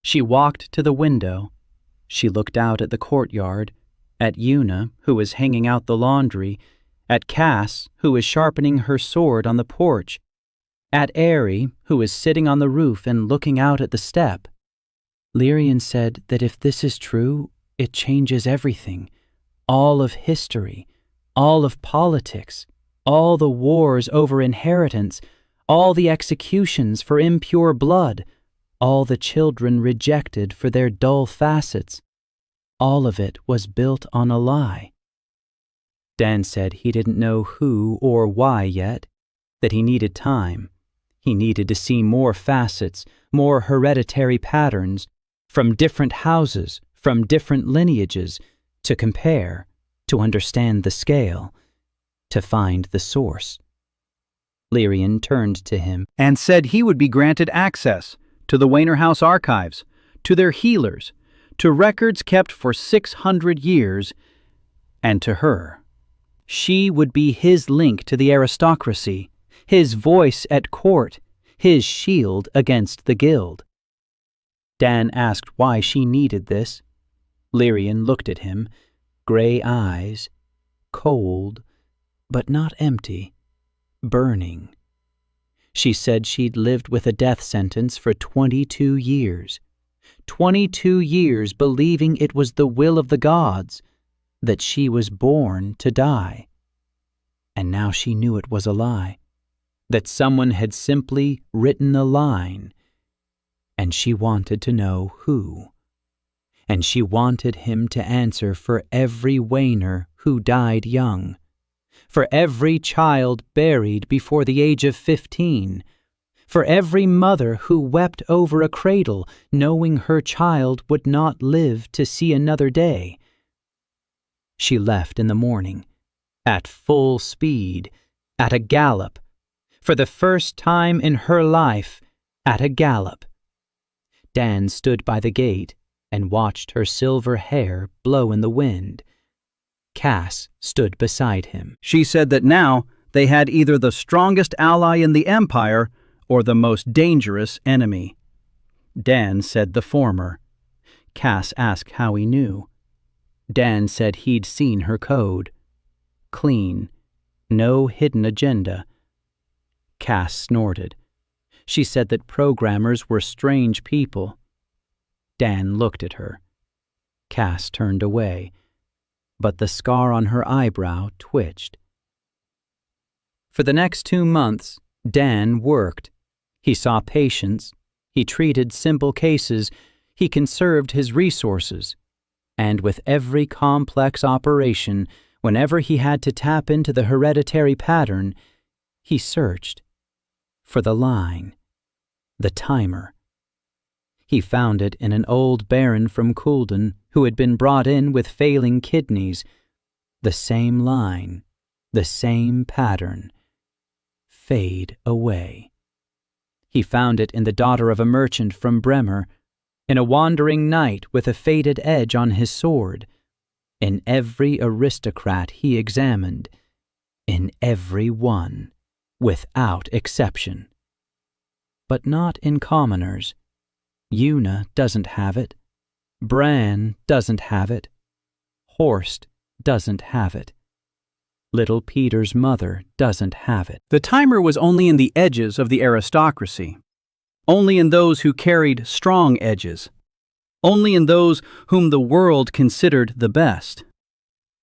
She walked to the window. She looked out at the courtyard, at Una, who was hanging out the laundry, at Cass, who was sharpening her sword on the porch, at Airy, who was sitting on the roof and looking out at the step. Lyrian said that if this is true, it changes everything, all of history, all of politics, all the wars over inheritance, all the executions for impure blood, all the children rejected for their dull facets. All of it was built on a lie. Dan said he didn't know who or why yet, that he needed time. He needed to see more facets, more hereditary patterns, from different houses, from different lineages, to compare, to understand the scale, to find the source. Lyrian turned to him and said he would be granted access to the Wayner House archives, to their healers, to records kept for 600 years, and to her. She would be his link to the aristocracy, his voice at court, his shield against the guild. Dan asked why she needed this. Lyrian looked at him, gray eyes, cold, but not empty, burning. She said she'd lived with a death sentence for 22 years. 22 years believing it was the will of the gods that she was born to die. And now she knew it was a lie, that someone had simply written a line, and she wanted to know who. And she wanted him to answer for every Wayner who died young, for every child buried before the age of 15, for every mother who wept over a cradle, knowing her child would not live to see another day. She left in the morning, at full speed, at a gallop, for the first time in her life, at a gallop. Dan stood by the gate and watched her silver hair blow in the wind. Cass stood beside him. She said that now they had either the strongest ally in the Empire or the most dangerous enemy. Dan said the former. Cass asked how he knew. Dan said he'd seen her code. Clean. No hidden agenda. Cass snorted. She said that programmers were strange people. Dan looked at her. Cass turned away, but the scar on her eyebrow twitched. For the next 2 months, Dan worked. He saw patients, he treated simple cases, he conserved his resources, and with every complex operation, whenever he had to tap into the hereditary pattern, he searched for the line, the timer. He found it in an old baron from Coulden who had been brought in with failing kidneys. The same line, the same pattern. Fade away. He found it in the daughter of a merchant from Bremer, in a wandering knight with a faded edge on his sword, in every aristocrat he examined, in every one, without exception. But not in commoners. Una doesn't have it. Bran doesn't have it. Horst doesn't have it. Little Peter's mother doesn't have it. The timer was only in the edges of the aristocracy, only in those who carried strong edges, only in those whom the world considered the best.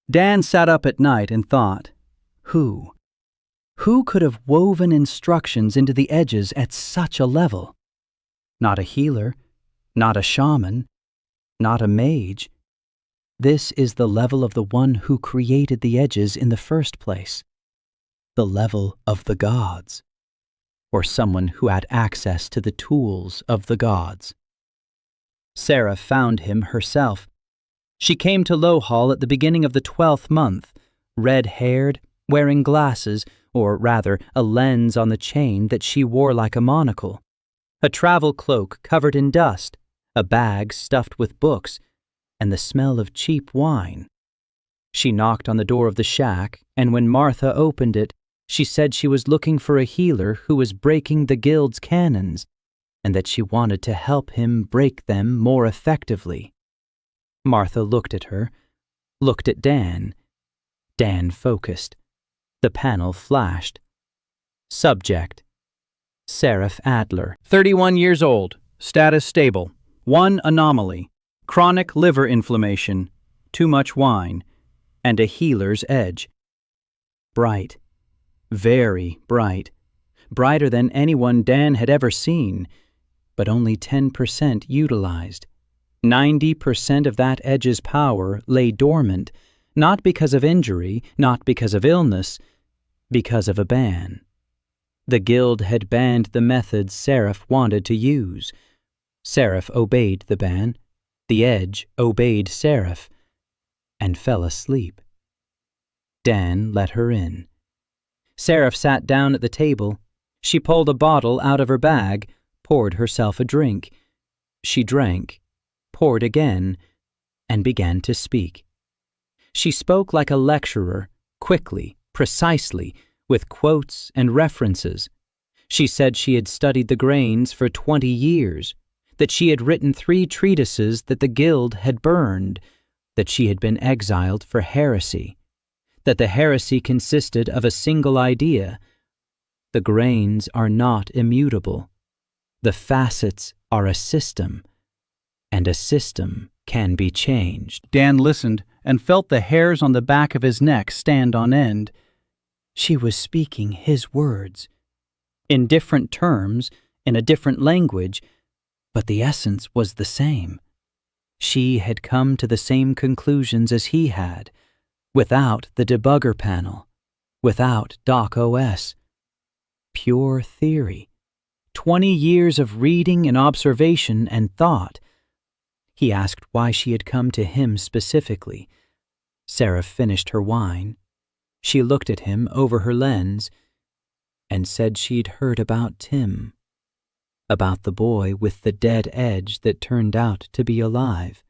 Dan sat up at night and thought, who? Who could have woven instructions into the edges at such a level? Not a healer, not a shaman, not a mage. This is the level of the one who created the edges in the first place. The level of the gods, or someone who had access to the tools of the gods. Sarah found him herself. She came to Lowhall at the beginning of the 12th month, red-haired, wearing glasses, or rather a lens on the chain that she wore like a monocle, a travel cloak covered in dust, a bag stuffed with books, and the smell of cheap wine. She knocked on the door of the shack, and when Martha opened it, she said she was looking for a healer who was breaking the guild's cannons, and that she wanted to help him break them more effectively. Martha looked at her, looked at Dan. Dan focused. The panel flashed. Subject: Seraph Adler. 31 years old. Status stable. 1 anomaly. Chronic liver inflammation. Too much wine. And a healer's edge. Bright. Very bright. Brighter than anyone Dan had ever seen, but only 10% utilized. 90% of that edge's power lay dormant, not because of injury, not because of illness, because of a ban. The guild had banned the methods Seraph wanted to use. Seraph obeyed the ban. The edge obeyed Seraph, and fell asleep. Dan let her in. Seraph sat down at the table. She pulled a bottle out of her bag, poured herself a drink. She drank, poured again, and began to speak. She spoke like a lecturer, quickly, precisely, with quotes and references. She said she had studied the grains for 20 years, that she had written 3 treatises that the guild had burned, that she had been exiled for heresy, that the heresy consisted of a single idea. The grains are not immutable. The facets are a system, and a system can be changed. Dan listened and felt the hairs on the back of his neck stand on end. She was speaking his words, in different terms, in a different language, but the essence was the same. She had come to the same conclusions as he had, without the debugger panel, without Doc OS. Pure theory. 20 years of reading and observation and thought. He asked why she had come to him specifically. Sarah finished her wine. She looked at him over her lens and said she'd heard about Tim, about the boy with the dead edge that turned out to be alive,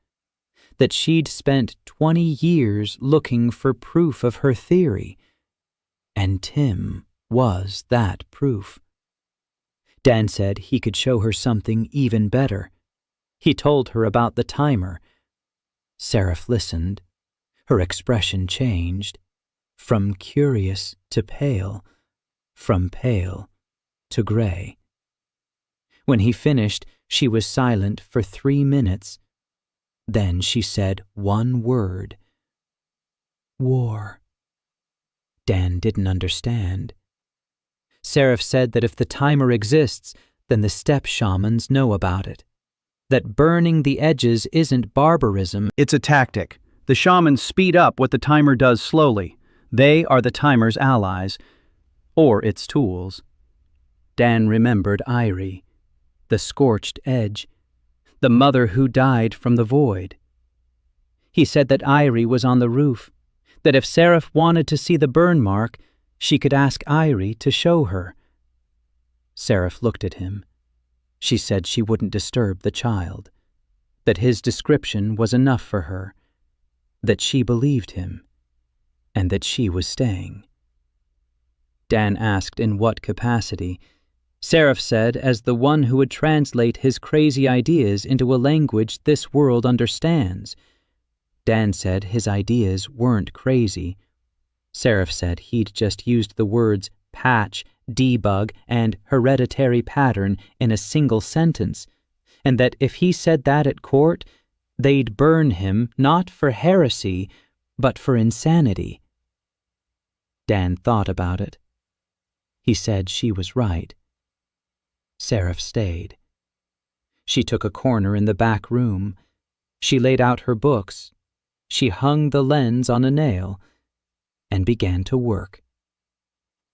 that she'd spent 20 years looking for proof of her theory, and Tim was that proof. Dan said he could show her something even better. He told her about the timer. Sarah listened. Her expression changed, from curious to pale, from pale to gray. When he finished, she was silent for 3 minutes. Then she said one word. War. Dan didn't understand. Seraph said that if the timer exists, then the steppe shamans know about it. That burning the edges isn't barbarism. It's a tactic. The shamans speed up what the timer does slowly. They are the timer's allies, or its tools. Dan remembered Irie, the scorched edge, the mother who died from the void. He said that Irie was on the roof, that if Seraph wanted to see the burn mark, she could ask Irie to show her. Seraph looked at him. She said she wouldn't disturb the child, that his description was enough for her, that she believed him, and that she was staying. Dan asked in what capacity. Seraph said as the one who would translate his crazy ideas into a language this world understands. Dan said his ideas weren't crazy. Seraph said he'd just used the words patch, debug, and hereditary pattern in a single sentence, and that if he said that at court, they'd burn him not for heresy, but for insanity. Dan thought about it. He said she was right. Seraph stayed. She took a corner in the back room. She laid out her books. She hung the lens on a nail and began to work.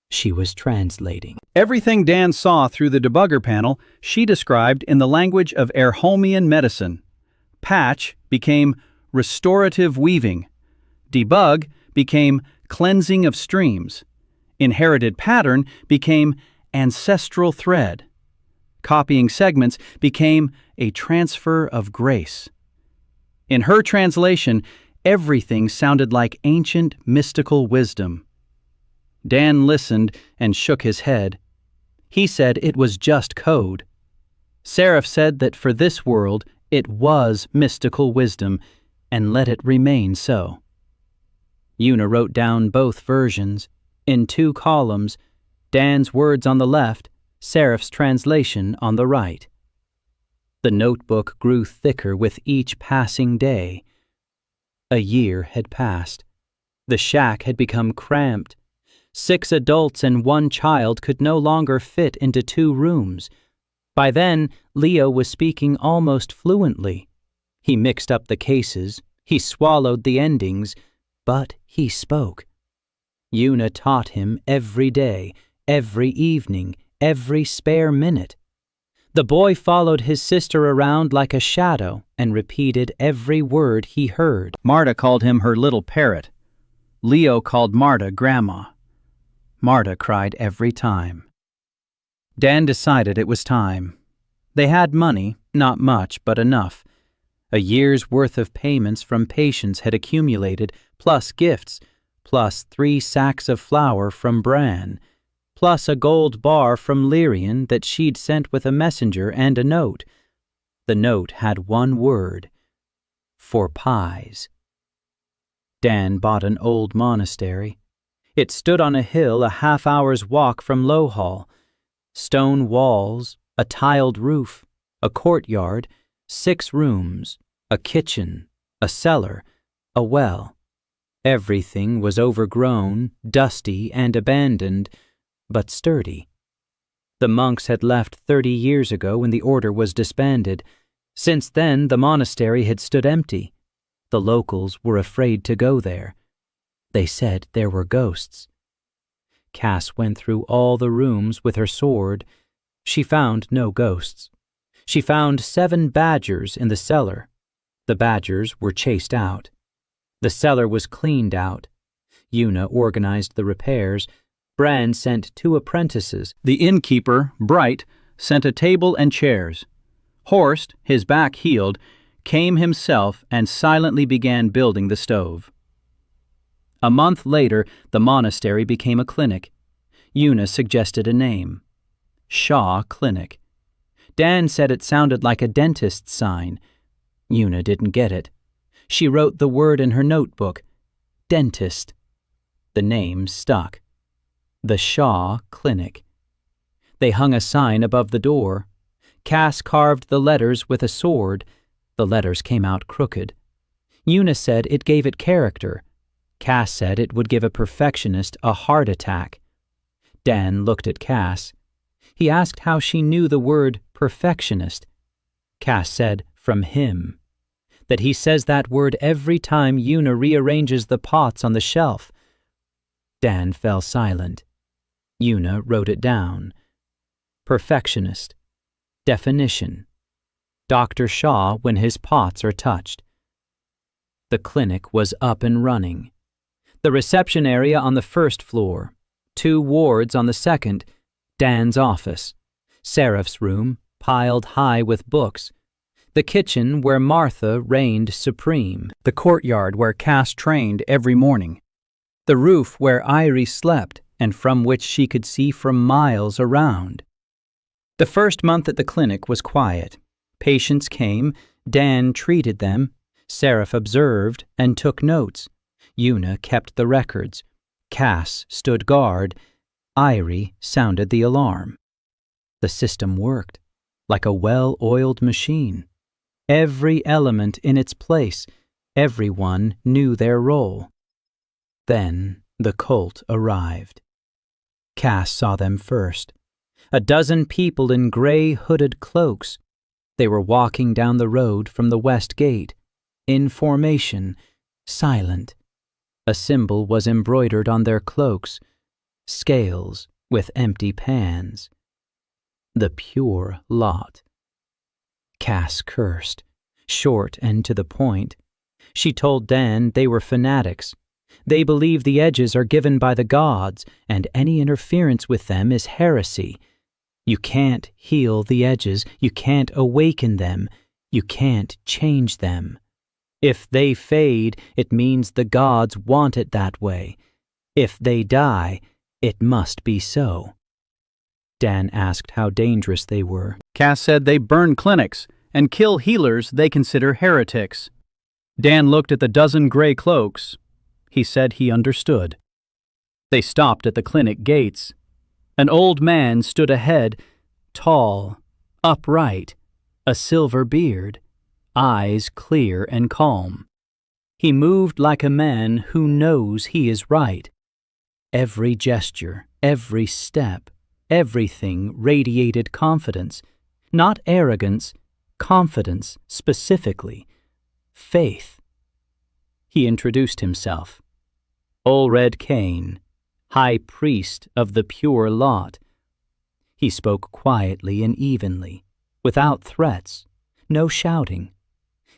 She was translating. Everything Dan saw through the debugger panel, she described in the language of Erholmian medicine. Patch became restorative weaving. Debug became cleansing of streams. Inherited pattern became ancestral thread. Copying segments became a transfer of grace. In her translation, everything sounded like ancient mystical wisdom. Dan listened and shook his head. He said it was just code. Seraph said that for this world, it was mystical wisdom, and let it remain so. Una wrote down both versions, in 2 columns, Dan's words on the left, Seraph's translation on the right. The notebook grew thicker with each passing day. A year had passed. The shack had become cramped. 6 adults and 1 child could no longer fit into 2 rooms. By then, Leo was speaking almost fluently. He mixed up the cases, he swallowed the endings, but he spoke. Una taught him every day, every evening, every spare minute. The boy followed his sister around like a shadow and repeated every word he heard. Marta called him her little parrot. Leo called Marta Grandma. Marta cried every time. Dan decided it was time. They had money, not much, but enough. A year's worth of payments from patients had accumulated, plus gifts, plus 3 sacks of flour from Bran, plus a gold bar from Lyrian that she'd sent with a messenger and a note. The note had one word: for pies. Dan bought an old monastery. It stood on a hill a half-hour's walk from Lowhall. Stone walls, a tiled roof, a courtyard, 6 rooms, a kitchen, a cellar, a well. Everything was overgrown, dusty, and abandoned, but sturdy. The monks had left 30 years ago when the order was disbanded. Since then, the monastery had stood empty. The locals were afraid to go there. They said there were ghosts. Cass went through all the rooms with her sword. She found no ghosts. She found 7 badgers in the cellar. The badgers were chased out. The cellar was cleaned out. Una organized the repairs. Bran sent 2 apprentices. The innkeeper, Bright, sent a table and chairs. Horst, his back healed, came himself and silently began building the stove. A month later, the monastery became a clinic. Una suggested a name. Shaw Clinic. Dan said it sounded like a dentist's sign. Una didn't get it. She wrote the word in her notebook. Dentist. The name stuck. The Shaw Clinic. They hung a sign above the door. Cass carved the letters with a sword. The letters came out crooked. Una said it gave it character. Cass said it would give a perfectionist a heart attack. Dan looked at Cass. He asked how she knew the word perfectionist. Cass said, from him. That he says that word every time Una rearranges the pots on the shelf. Dan fell silent. Una wrote it down. Perfectionist. Definition. Dr. Shaw when his pots are touched. The clinic was up and running. The reception area on the 1st floor, 2 wards on the 2nd, Dan's office, Seraph's room piled high with books, the kitchen where Martha reigned supreme, the courtyard where Cass trained every morning, the roof where Irie slept and from which she could see for miles around. The first month at the clinic was quiet. Patients came, Dan treated them, Seraph observed and took notes. Una kept the records. Cass stood guard. Irie sounded the alarm. The system worked, like a well-oiled machine. Every element in its place. Everyone knew their role. Then the cult arrived. Cass saw them first. A dozen people in gray hooded cloaks. They were walking down the road from the west gate, in formation, silent. A symbol was embroidered on their cloaks, scales with empty pans. The pure lot. Cass cursed, short and to the point. She told Dan they were fanatics. They believe the edges are given by the gods, and any interference with them is heresy. You can't heal the edges, you can't awaken them, you can't change them. If they fade, it means the gods want it that way. If they die, it must be so. Dan asked how dangerous they were. Cass said they burn clinics and kill healers they consider heretics. Dan looked at the dozen gray cloaks. He said he understood. They stopped at the clinic gates. An old man stood ahead, tall, upright, a silver beard, eyes clear and calm. He moved like a man who knows he is right. Every gesture, every step, everything radiated confidence, not arrogance, confidence specifically, faith. He introduced himself. Ulred Cain, High Priest of the Pure Lot. He spoke quietly and evenly, without threats, no shouting.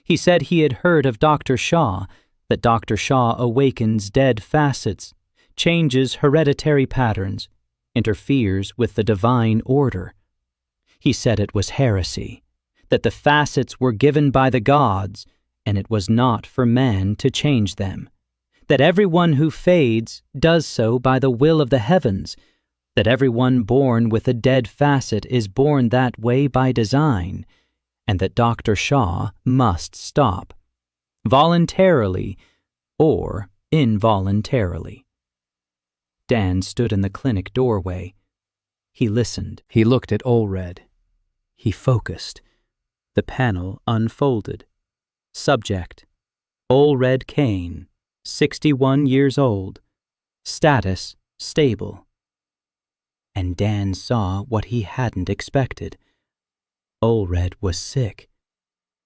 He said he had heard of Dr. Shaw, that Dr. Shaw awakens dead facets, changes hereditary patterns, interferes with the divine order. He said it was heresy, that the facets were given by the gods, and it was not for man to change them, that everyone who fades does so by the will of the heavens, that everyone born with a dead facet is born that way by design, and that Dr. Shaw must stop, voluntarily or involuntarily. Dan stood in the clinic doorway. He listened. He looked at Olred. He focused. The panel unfolded. Subject: Olred Kane, 61 years old. Status: stable. And Dan saw what he hadn't expected. Olred was sick.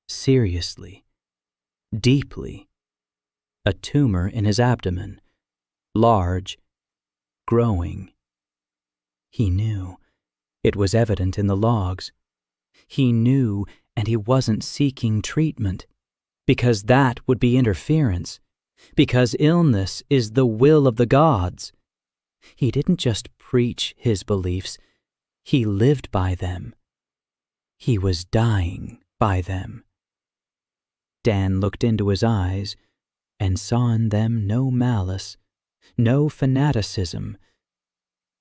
Seriously. Deeply. A tumor in his abdomen. Large. Growing. He knew. It was evident in the logs. He knew, and he wasn't seeking treatment, because that would be interference, because illness is the will of the gods. He didn't just preach his beliefs, he lived by them. He was dying by them. Dan looked into his eyes and saw in them no malice, no fanaticism.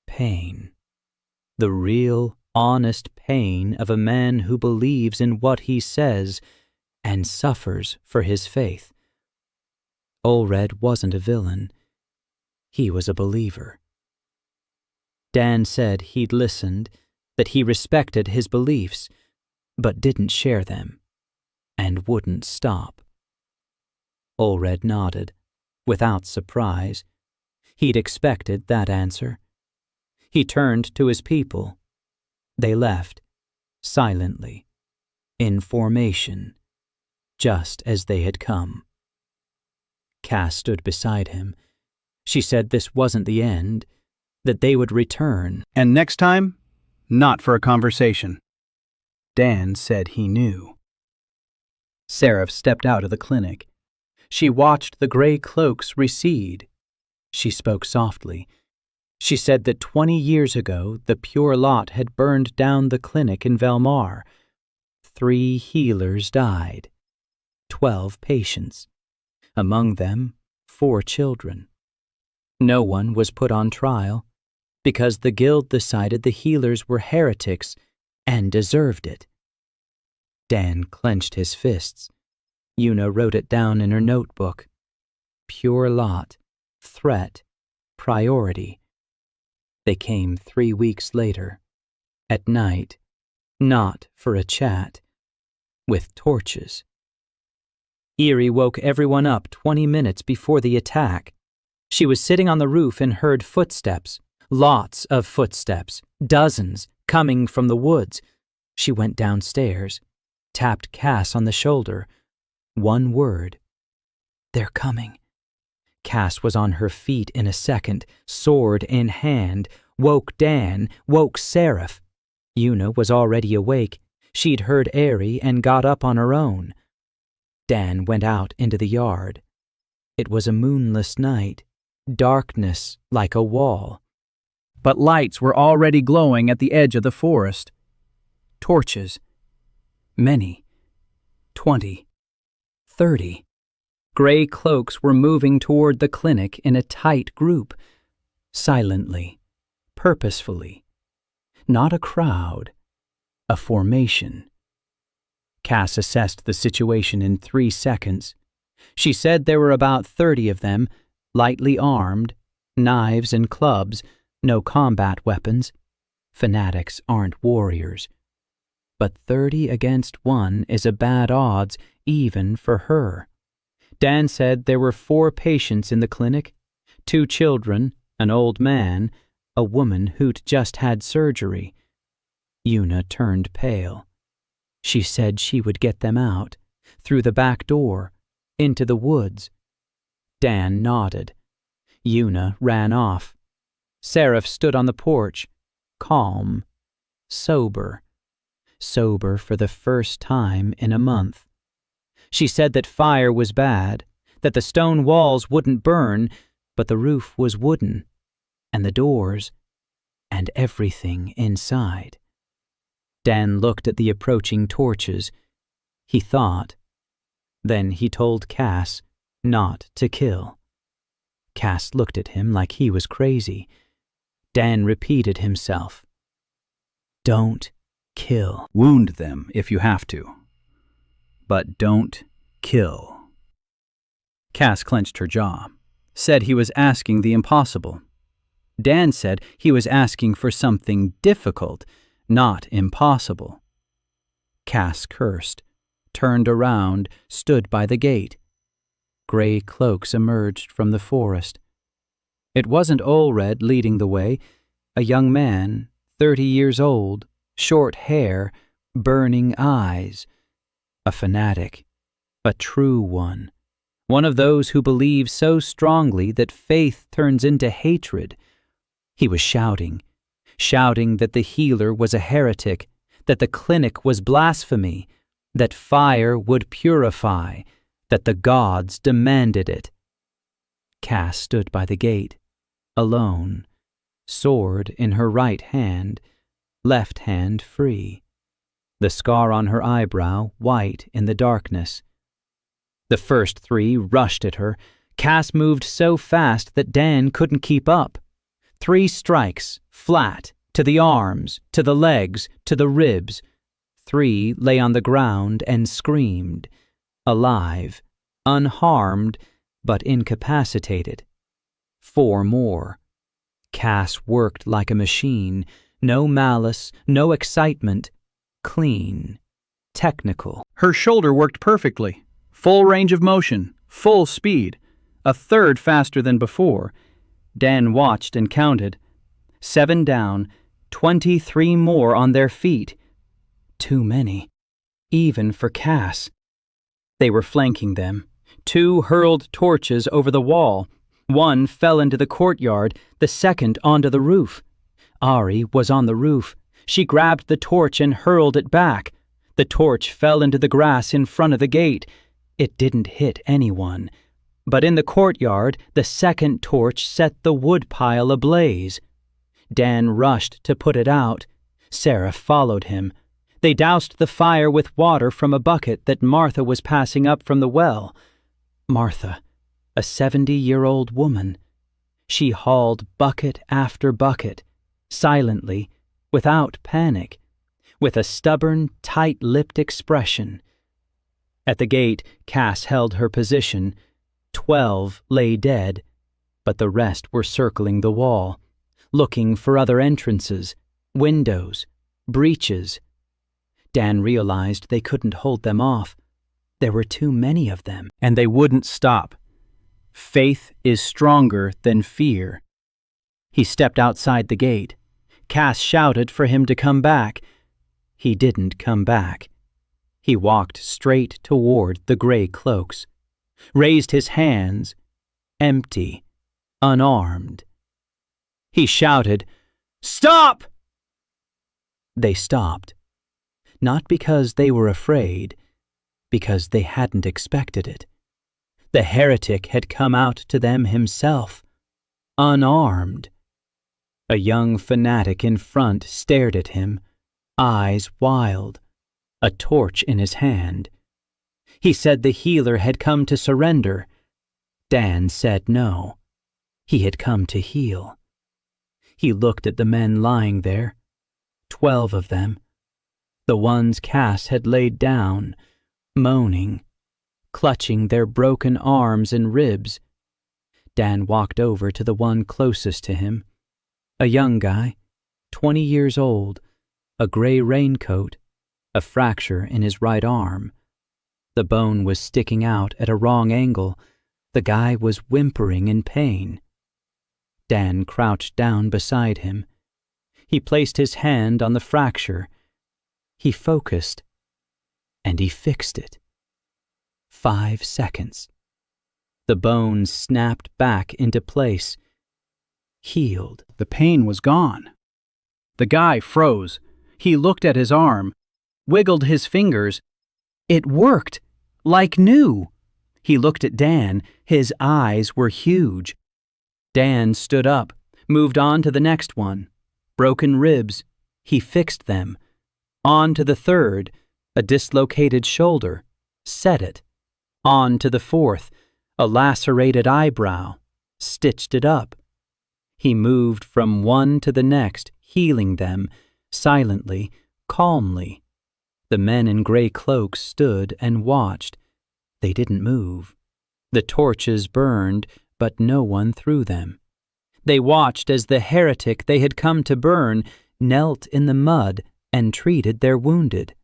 Pain. The real, honest pain of a man who believes in what he says and suffers for his faith. Olred wasn't a villain. He was a believer. Dan said he'd listened, that he respected his beliefs, but didn't share them, and wouldn't stop. Olred nodded, without surprise. He'd expected that answer. He turned to his people. They left, silently, in formation, just as they had come. Cass stood beside him. She said this wasn't the end, that they would return. And next time, not for a conversation. Dan said he knew. Seraph stepped out of the clinic. She watched the gray cloaks recede. She spoke softly. She said that 20 years ago the pure lot had burned down the clinic in Velmar. 3 healers died. 12 patients. Among them, 4 children. No one was put on trial, because the guild decided the healers were heretics and deserved it. Dan clenched his fists. Una wrote it down in her notebook. Pure lot, threat, priority. They came 3 weeks later, at night, not for a chat, with torches. Eerie woke everyone up 20 minutes before the attack. She was sitting on the roof and heard footsteps, lots of footsteps, dozens, coming from the woods. She went downstairs, tapped Cass on the shoulder. One word. They're coming. Cass was on her feet in a second, sword in hand, woke Dan, woke Seraph. Una was already awake. She'd heard Airy and got up on her own. Dan went out into the yard. It was a moonless night, darkness like a wall. But lights were already glowing at the edge of the forest. Torches. Many. 20. 30. Gray cloaks were moving toward the clinic in a tight group, silently, purposefully. Not a crowd, a formation. Cass assessed the situation in 3 seconds. She said there were about 30 of them, lightly armed, knives and clubs, no combat weapons. Fanatics aren't warriors. But 30 against 1 is a bad odds even for her. Dan said there were 4 patients in the clinic, 2 children, an old man, a woman who'd just had surgery. Una turned pale. She said she would get them out, through the back door, into the woods. Dan nodded. Una ran off. Seraph stood on the porch, calm, sober. Sober for the first time in a month. She said that fire was bad, that the stone walls wouldn't burn, but the roof was wooden, and the doors, and everything inside. Dan looked at the approaching torches. He thought. Then he told Cass not to kill. Cass looked at him like he was crazy. Dan repeated himself. Don't kill. Wound them if you have to. But don't kill. Cass clenched her jaw. said he was asking the impossible. Dan said he was asking for something difficult, not impossible. Cass cursed, turned around, stood by the gate. Gray cloaks emerged from the forest. It wasn't Olred leading the way, a young man, 30 years old, short hair, burning eyes. A fanatic, a true one of those who believe so strongly that faith turns into hatred. He was shouting that the healer was a heretic, that the clinic was blasphemy, that fire would purify, that the gods demanded it. Cass stood by the gate, alone, sword in her right hand, left hand free, the scar on her eyebrow white in the darkness. The first 3 rushed at her. Cass moved so fast that Dan couldn't keep up. 3 strikes, flat, to the arms, to the legs, to the ribs. 3 lay on the ground and screamed, alive, unharmed, but incapacitated. 4 more. Cass worked like a machine, no malice, no excitement, clean, technical. Her shoulder worked perfectly. Full range of motion, full speed, a third faster than before. Dan watched and counted. 7 down, 23 more on their feet. Too many, even for Cass. They were flanking them. 2 hurled torches over the wall. 1 fell into the courtyard, the second onto the roof. Ari was on the roof. She grabbed the torch and hurled it back. The torch fell into the grass in front of the gate. It didn't hit anyone. But in the courtyard, the second torch set the wood pile ablaze. Dan rushed to put it out. Sarah followed him. They doused the fire with water from a bucket that Martha was passing up from the well. Martha, a 70-year-old woman. She hauled bucket after bucket, silently, without panic, with a stubborn, tight-lipped expression. At the gate, Cass held her position. 12 lay dead, but the rest were circling the wall, looking for other entrances, windows, breaches. Dan realized they couldn't hold them off. There were too many of them, and they wouldn't stop. Faith is stronger than fear. He stepped outside the gate. Cass shouted for him to come back. He didn't come back. He walked straight toward the gray cloaks, raised his hands, empty, unarmed. He shouted, "Stop!" They stopped, not because they were afraid, because they hadn't expected it. The heretic had come out to them himself, unarmed. A young fanatic in front stared at him, eyes wild, a torch in his hand. He said the healer had come to surrender. Dan said no. He had come to heal. He looked at the men lying there, 12 of them, the ones Cass had laid down, moaning, clutching their broken arms and ribs. Dan walked over to the one closest to him, a young guy, 20 years old, a gray raincoat, a fracture in his right arm. The bone was sticking out at a wrong angle. The guy was whimpering in pain. Dan crouched down beside him. He placed his hand on the fracture. He focused, and he fixed it. 5 seconds. The bone snapped back into place. Healed. The pain was gone. The guy froze. He looked at his arm, wiggled his fingers. It worked, like new. He looked at Dan. His eyes were huge. Dan stood up, moved on to the next one. Broken ribs. He fixed them. On to the third, a dislocated shoulder. Set it. On to the fourth, a lacerated eyebrow. Stitched it up. He moved from one to the next, healing them, silently, calmly. The men in gray cloaks stood and watched. They didn't move. The torches burned, but no one threw them. They watched as the heretic they had come to burn knelt in the mud and treated their wounded,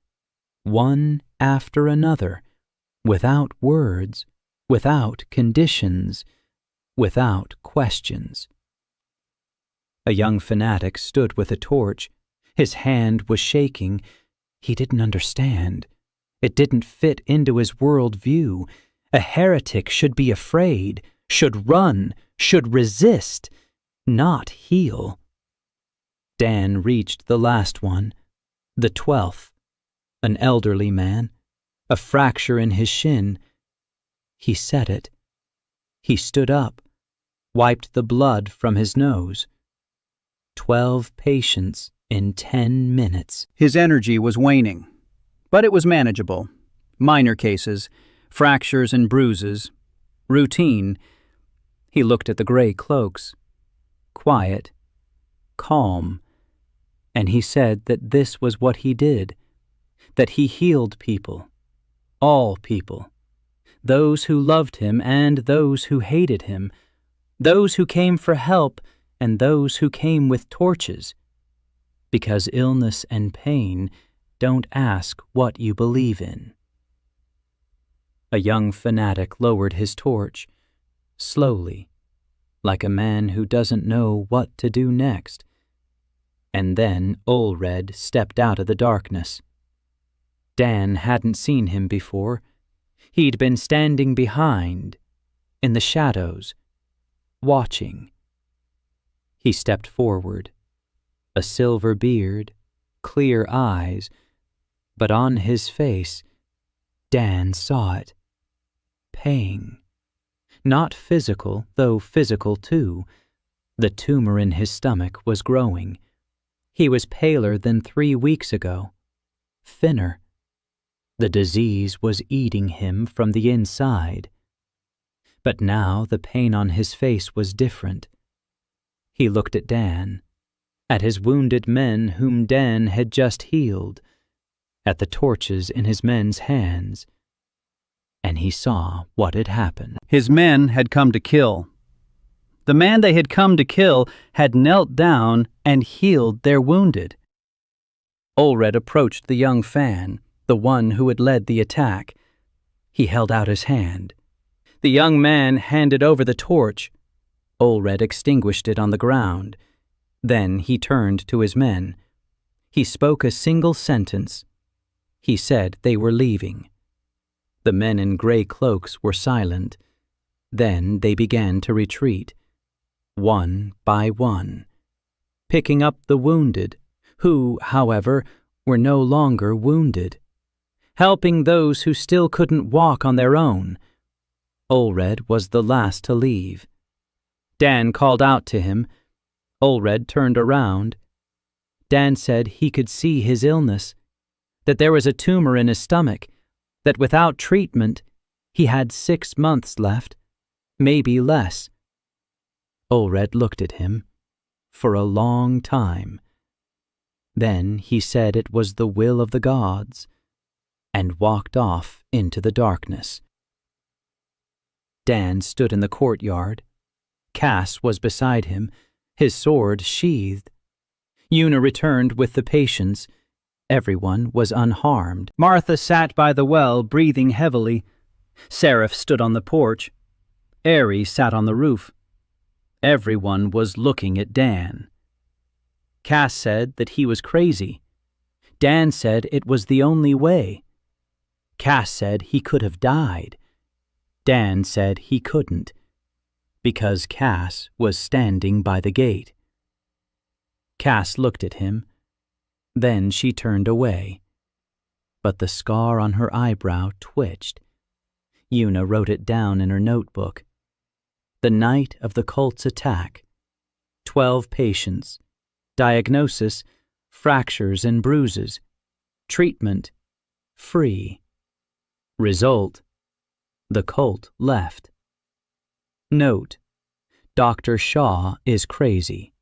one after another, without words, without conditions, without questions. A young fanatic stood with a torch. His hand was shaking. He didn't understand. It didn't fit into his world view. A heretic should be afraid, should run, should resist, not heal. Dan reached the last one, the 12th, an elderly man, a fracture in his shin. He said it. He stood up, wiped the blood from his nose. 12 patients in 10 minutes. His energy was waning, but it was manageable. Minor cases, fractures and bruises, routine. He looked at the gray cloaks, quiet, calm, and he said that this was what he did, that he healed people, all people, those who loved him and those who hated him, those who came for help and those who came with torches, because illness and pain don't ask what you believe in. A young fanatic lowered his torch, slowly, like a man who doesn't know what to do next. And then Olred stepped out of the darkness. Dan hadn't seen him before. He'd been standing behind, in the shadows, watching. He stepped forward, a silver beard, clear eyes, but on his face, Dan saw it. Pain. Not physical, though physical too. The tumor in his stomach was growing. He was paler than 3 weeks ago, thinner. The disease was eating him from the inside. But now the pain on his face was different. He looked at Dan, at his wounded men whom Dan had just healed, at the torches in his men's hands, and he saw what had happened. His men had come to kill. The man they had come to kill had knelt down and healed their wounded. Olred approached the young fan, the one who had led the attack. He held out his hand. The young man handed over the torch. Olred extinguished it on the ground. Then he turned to his men. He spoke a single sentence. He said they were leaving. The men in gray cloaks were silent. Then they began to retreat, one by one, picking up the wounded, who, however, were no longer wounded, helping those who still couldn't walk on their own. Olred was the last to leave. Dan called out to him. Olred turned around. Dan said he could see his illness, that there was a tumor in his stomach, that without treatment he had 6 months left, maybe less. Olred looked at him for a long time. Then he said it was the will of the gods, and walked off into the darkness. Dan stood in the courtyard. Cass was beside him, his sword sheathed. Una returned with the patients. Everyone was unharmed. Martha sat by the well, breathing heavily. Seraph stood on the porch. Aerie sat on the roof. Everyone was looking at Dan. Cass said that he was crazy. Dan said it was the only way. Cass said he could have died. Dan said he couldn't, because Cass was standing by the gate. Cass looked at him. Then she turned away. But the scar on her eyebrow twitched. Una wrote it down in her notebook. The night of the cult's attack. 12 patients. Diagnosis, fractures and bruises. Treatment, free. Result, the cult left. Note, Dr. Shaw is crazy.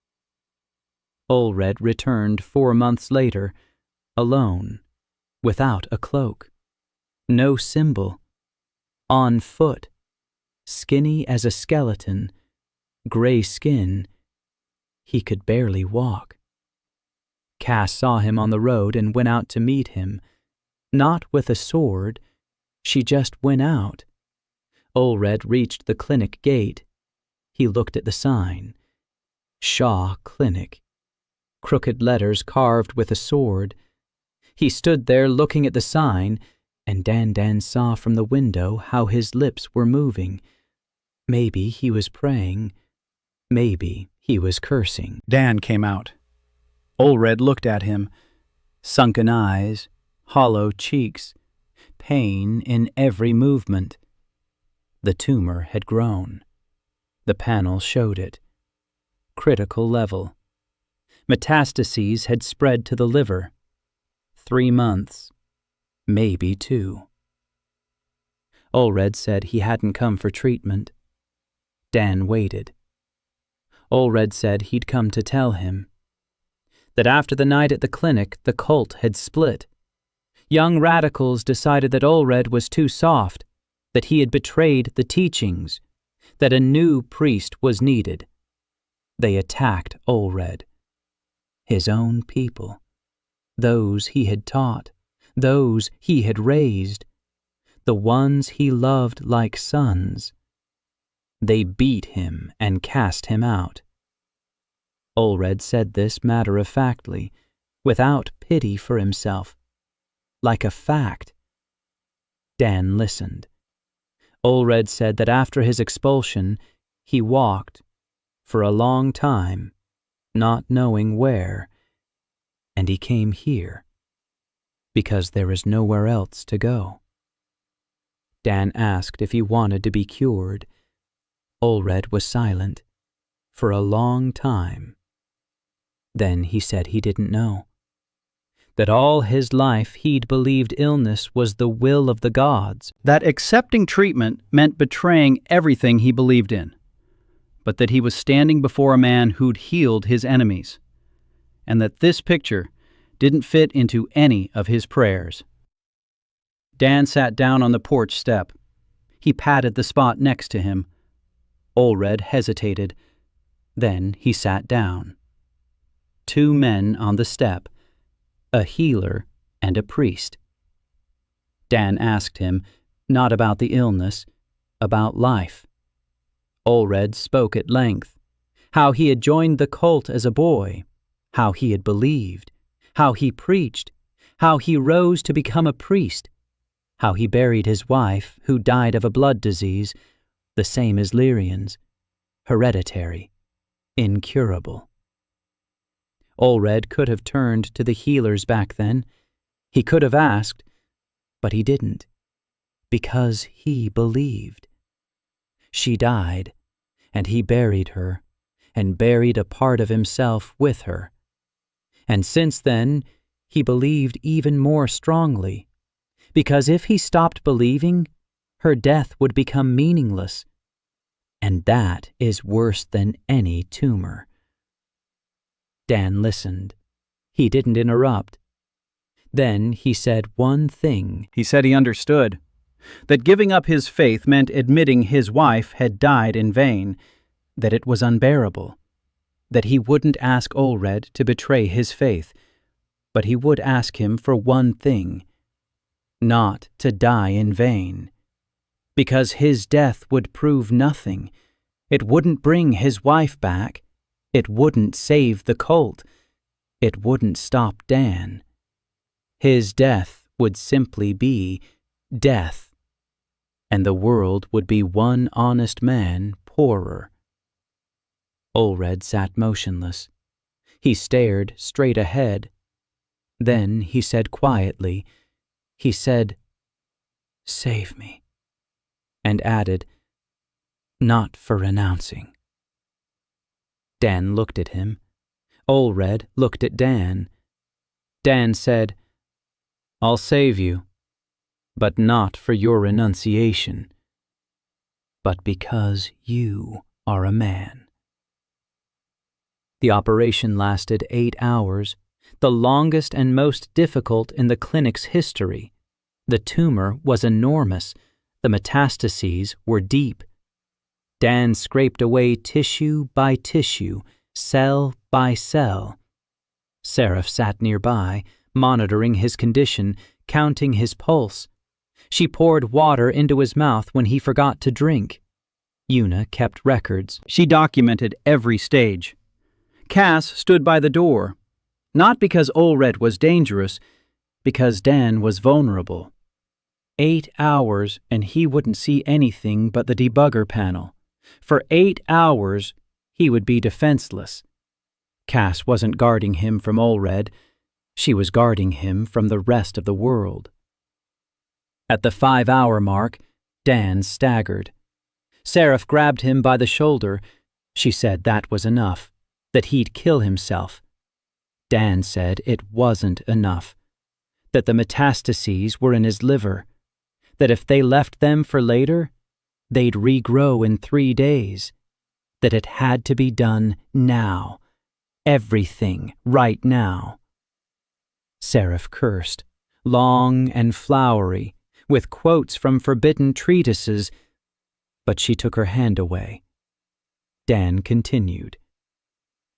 Olred returned 4 months later, alone, without a cloak, no symbol, on foot, skinny as a skeleton, gray skin. He could barely walk. Cass saw him on the road and went out to meet him. Not with a sword, she just went out. Olred reached the clinic gate. He looked at the sign. Shaw Clinic. Crooked letters carved with a sword. He stood there looking at the sign, and Dan saw from the window how his lips were moving. Maybe he was praying. Maybe he was cursing. Dan came out. Olred looked at him. Sunken eyes, hollow cheeks, pain in every movement. The tumor had grown. The panel showed it. Critical level. Metastases had spread to the liver. 3 months, maybe 2. Olred said he hadn't come for treatment. Dan waited. Olred said he'd come to tell him that after the night at the clinic, the cult had split. Young radicals decided that Olred was too soft, that he had betrayed the teachings, that a new priest was needed. They attacked Olred. His own people. Those he had taught. Those he had raised. The ones he loved like sons. They beat him and cast him out. Olred said this matter-of-factly, without pity for himself, like a fact. Dan listened. Olred said that after his expulsion, he walked, for a long time, not knowing where, and he came here, because there is nowhere else to go. Dan asked if he wanted to be cured. Olred was silent, for a long time. Then he said he didn't know. That all his life he'd believed illness was the will of the gods. That accepting treatment meant betraying everything he believed in. But that he was standing before a man who'd healed his enemies. And that this picture didn't fit into any of his prayers. Dan sat down on the porch step. He patted the spot next to him. Olred hesitated. Then he sat down. 2 men on the step, a healer and a priest. Dan asked him, not about the illness, about life. Olred spoke at length, how he had joined the cult as a boy, how he had believed, how he preached, how he rose to become a priest, how he buried his wife, who died of a blood disease, the same as Lyrian's, hereditary, incurable. Olred could have turned to the healers back then. He could have asked, but he didn't, because he believed. She died, and he buried her, and buried a part of himself with her. And since then, he believed even more strongly, because if he stopped believing, her death would become meaningless. And that is worse than any tumor. Dan listened. He didn't interrupt. Then he said one thing. He said he understood. That giving up his faith meant admitting his wife had died in vain. That it was unbearable. That he wouldn't ask Olred to betray his faith. But he would ask him for one thing. Not to die in vain. Because his death would prove nothing. It wouldn't bring his wife back. It wouldn't save the cult. It wouldn't stop Dan. His death would simply be death, and the world would be one honest man poorer. Olred sat motionless. He stared straight ahead. Then he said quietly, he said, "Save me," and added, "Not for renouncing." Dan looked at him. Olred looked at Dan. Dan said, "I'll save you, but not for your renunciation, but because you are a man." The operation lasted 8 hours, the longest and most difficult in the clinic's history. The tumor was enormous. The metastases were deep. Dan scraped away tissue by tissue, cell by cell. Seraph sat nearby, monitoring his condition, counting his pulse. She poured water into his mouth when he forgot to drink. Una kept records. She documented every stage. Cass stood by the door, not because Olred was dangerous, because Dan was vulnerable. 8 hours and he wouldn't see anything but the debugger panel. For 8 hours, he would be defenseless. Cass wasn't guarding him from Olred. She was guarding him from the rest of the world. At the 5-hour mark, Dan staggered. Seraph grabbed him by the shoulder. She said that was enough, that he'd kill himself. Dan said it wasn't enough, that the metastases were in his liver, that if they left them for later, they'd regrow in 3 days, that it had to be done now, everything right now. Seraph cursed, long and flowery, with quotes from forbidden treatises, but she took her hand away. Dan continued.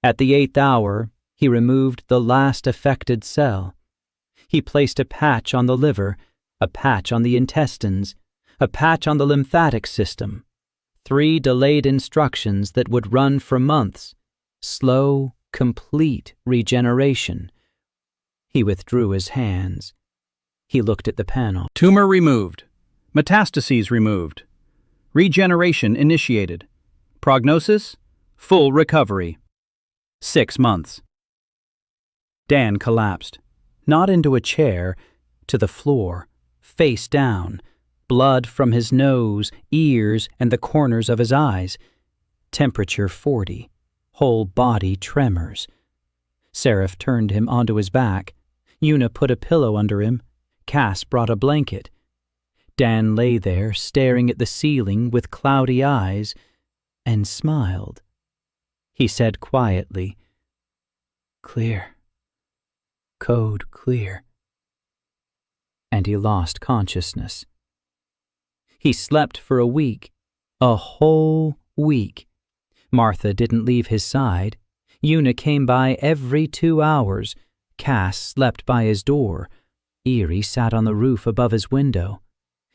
At the 8th hour, he removed the last affected cell. He placed a patch on the liver, a patch on the intestines, a patch on the lymphatic system. 3 delayed instructions that would run for months. Slow, complete regeneration. He withdrew his hands. He looked at the panel. Tumor removed. Metastases removed. Regeneration initiated. Prognosis? Full recovery. 6 months. Dan collapsed, not into a chair, to the floor, face down, blood from his nose, ears, and the corners of his eyes. Temperature 40. Whole body tremors. Seraph turned him onto his back. Una put a pillow under him. Cass brought a blanket. Dan lay there, staring at the ceiling with cloudy eyes, and smiled. He said quietly, "Clear. Code clear." And he lost consciousness. He slept for a week, a whole week. Martha didn't leave his side. Una came by every 2 hours. Cass slept by his door. Erie sat on the roof above his window.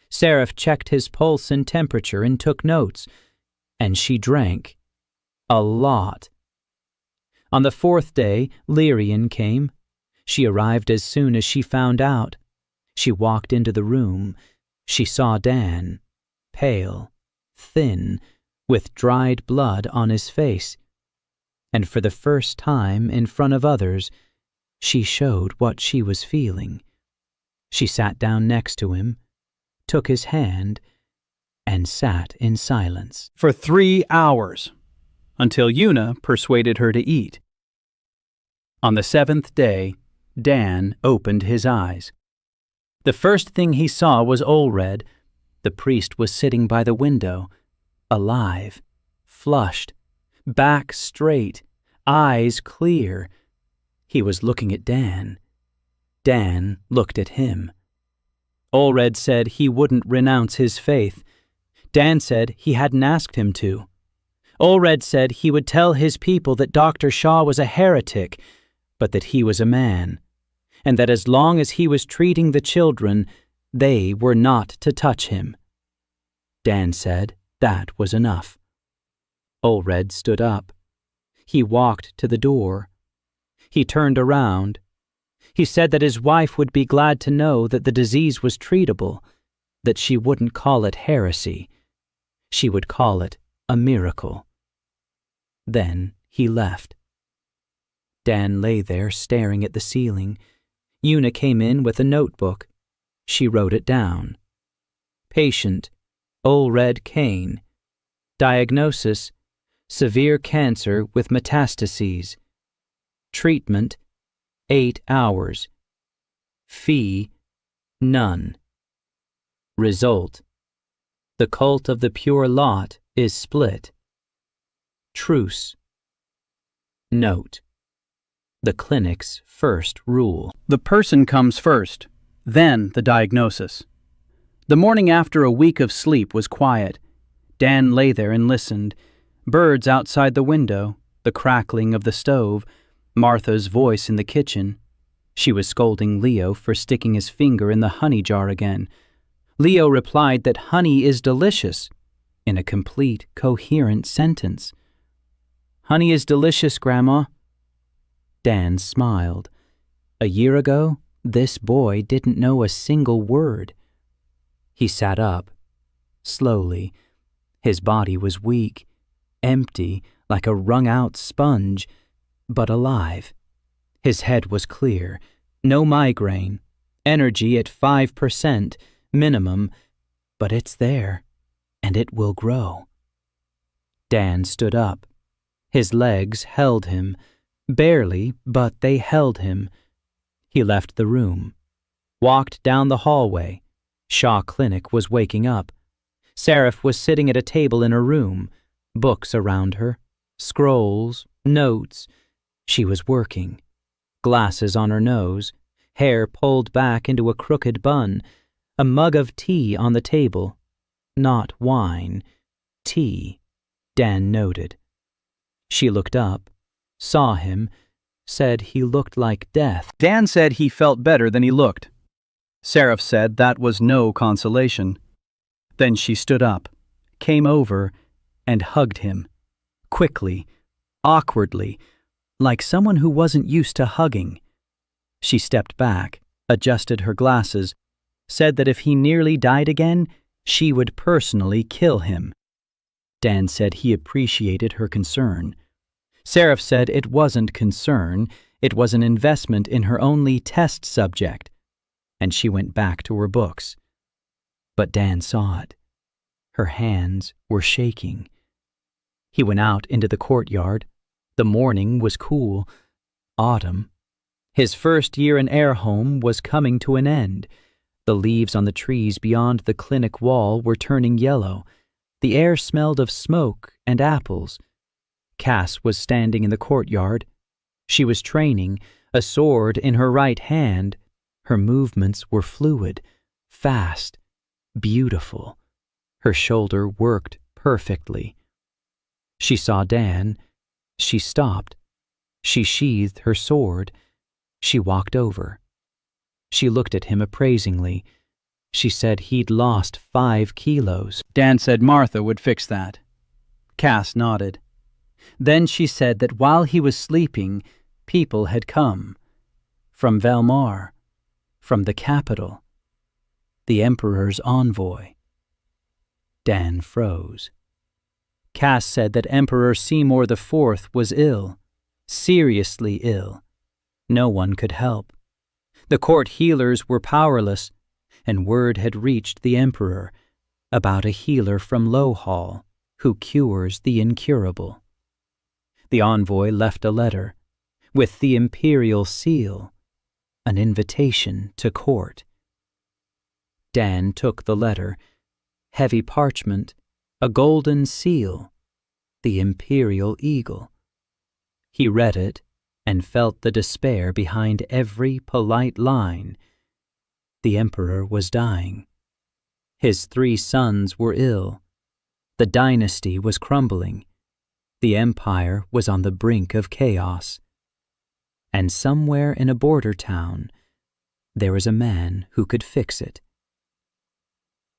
Seraph checked his pulse and temperature and took notes. And she drank. A lot. On the 4th day, Lyrian came. She arrived as soon as she found out. She walked into the room. She saw Dan, pale, thin, with dried blood on his face. And for the first time in front of others, she showed what she was feeling. She sat down next to him, took his hand, and sat in silence. For 3 hours, until Una persuaded her to eat. On the 7th day, Dan opened his eyes. The first thing he saw was Olred. The priest was sitting by the window, alive, flushed, back straight, eyes clear. He was looking at Dan. Dan looked at him. Olred said he wouldn't renounce his faith. Dan said he hadn't asked him to. Olred said he would tell his people that Dr. Shaw was a heretic, but that he was a man, and that as long as he was treating the children, they were not to touch him. Dan said that was enough. Olred stood up. He walked to the door. He turned around. He said that his wife would be glad to know that the disease was treatable, that she wouldn't call it heresy. She would call it a miracle. Then he left. Dan lay there staring at the ceiling. Una came in with a notebook. She wrote it down. Patient, Olred Kane. Diagnosis, severe cancer with metastases. Treatment, 8 hours. Fee, none. Result, the cult of the pure lot is split. Truce. Note, the clinic's first rule. The person comes first, then the diagnosis. The morning after a week of sleep was quiet. Dan lay there and listened. Birds outside the window, the crackling of the stove, Martha's voice in the kitchen. She was scolding Leo for sticking his finger in the honey jar again. Leo replied that honey is delicious, in a complete, coherent sentence. "Honey is delicious, Grandma." Dan smiled. A year ago, this boy didn't know a single word. He sat up, slowly. His body was weak, empty, like a wrung-out sponge, but alive. His head was clear, no migraine, energy at 5%, minimum, but it's there, and it will grow. Dan stood up. His legs held him, barely, but they held him. He left the room, walked down the hallway. Shaw Clinic was waking up. Seraph was sitting at a table in her room, books around her, scrolls, notes. She was working. Glasses on her nose, hair pulled back into a crooked bun, a mug of tea on the table. Not wine, tea, Dan noted. She looked up, saw him, said he looked like death. Dan said he felt better than he looked. Seraph said that was no consolation. Then she stood up, came over, and hugged him. Quickly, awkwardly, like someone who wasn't used to hugging. She stepped back, adjusted her glasses, said that if he nearly died again, she would personally kill him. Dan said he appreciated her concern. Seraph said it wasn't concern, it was an investment in her only test subject, and she went back to her books. But Dan saw it. Her hands were shaking. He went out into the courtyard. The morning was cool. Autumn. His first year in Air Home was coming to an end. The leaves on the trees beyond the clinic wall were turning yellow. The air smelled of smoke and apples. Cass was standing in the courtyard. She was training, a sword in her right hand. Her movements were fluid, fast, beautiful. Her shoulder worked perfectly. She saw Dan. She stopped. She sheathed her sword. She walked over. She looked at him appraisingly. She said he'd lost 5 kilos. Dan said Martha would fix that. Cass nodded. Then she said that while he was sleeping, people had come. From Valmar. From the capital. The Emperor's envoy. Dan froze. Cass said that Emperor Seymour IV was ill. Seriously ill. No one could help. The court healers were powerless, and word had reached the Emperor about a healer from Lowhall who cures the incurable. The envoy left a letter, with the imperial seal, an invitation to court. Dan took the letter, heavy parchment, a golden seal, the imperial eagle. He read it and felt the despair behind every polite line. The Emperor was dying. His 3 sons were ill. The dynasty was crumbling. The empire was on the brink of chaos. And somewhere in a border town, there was a man who could fix it.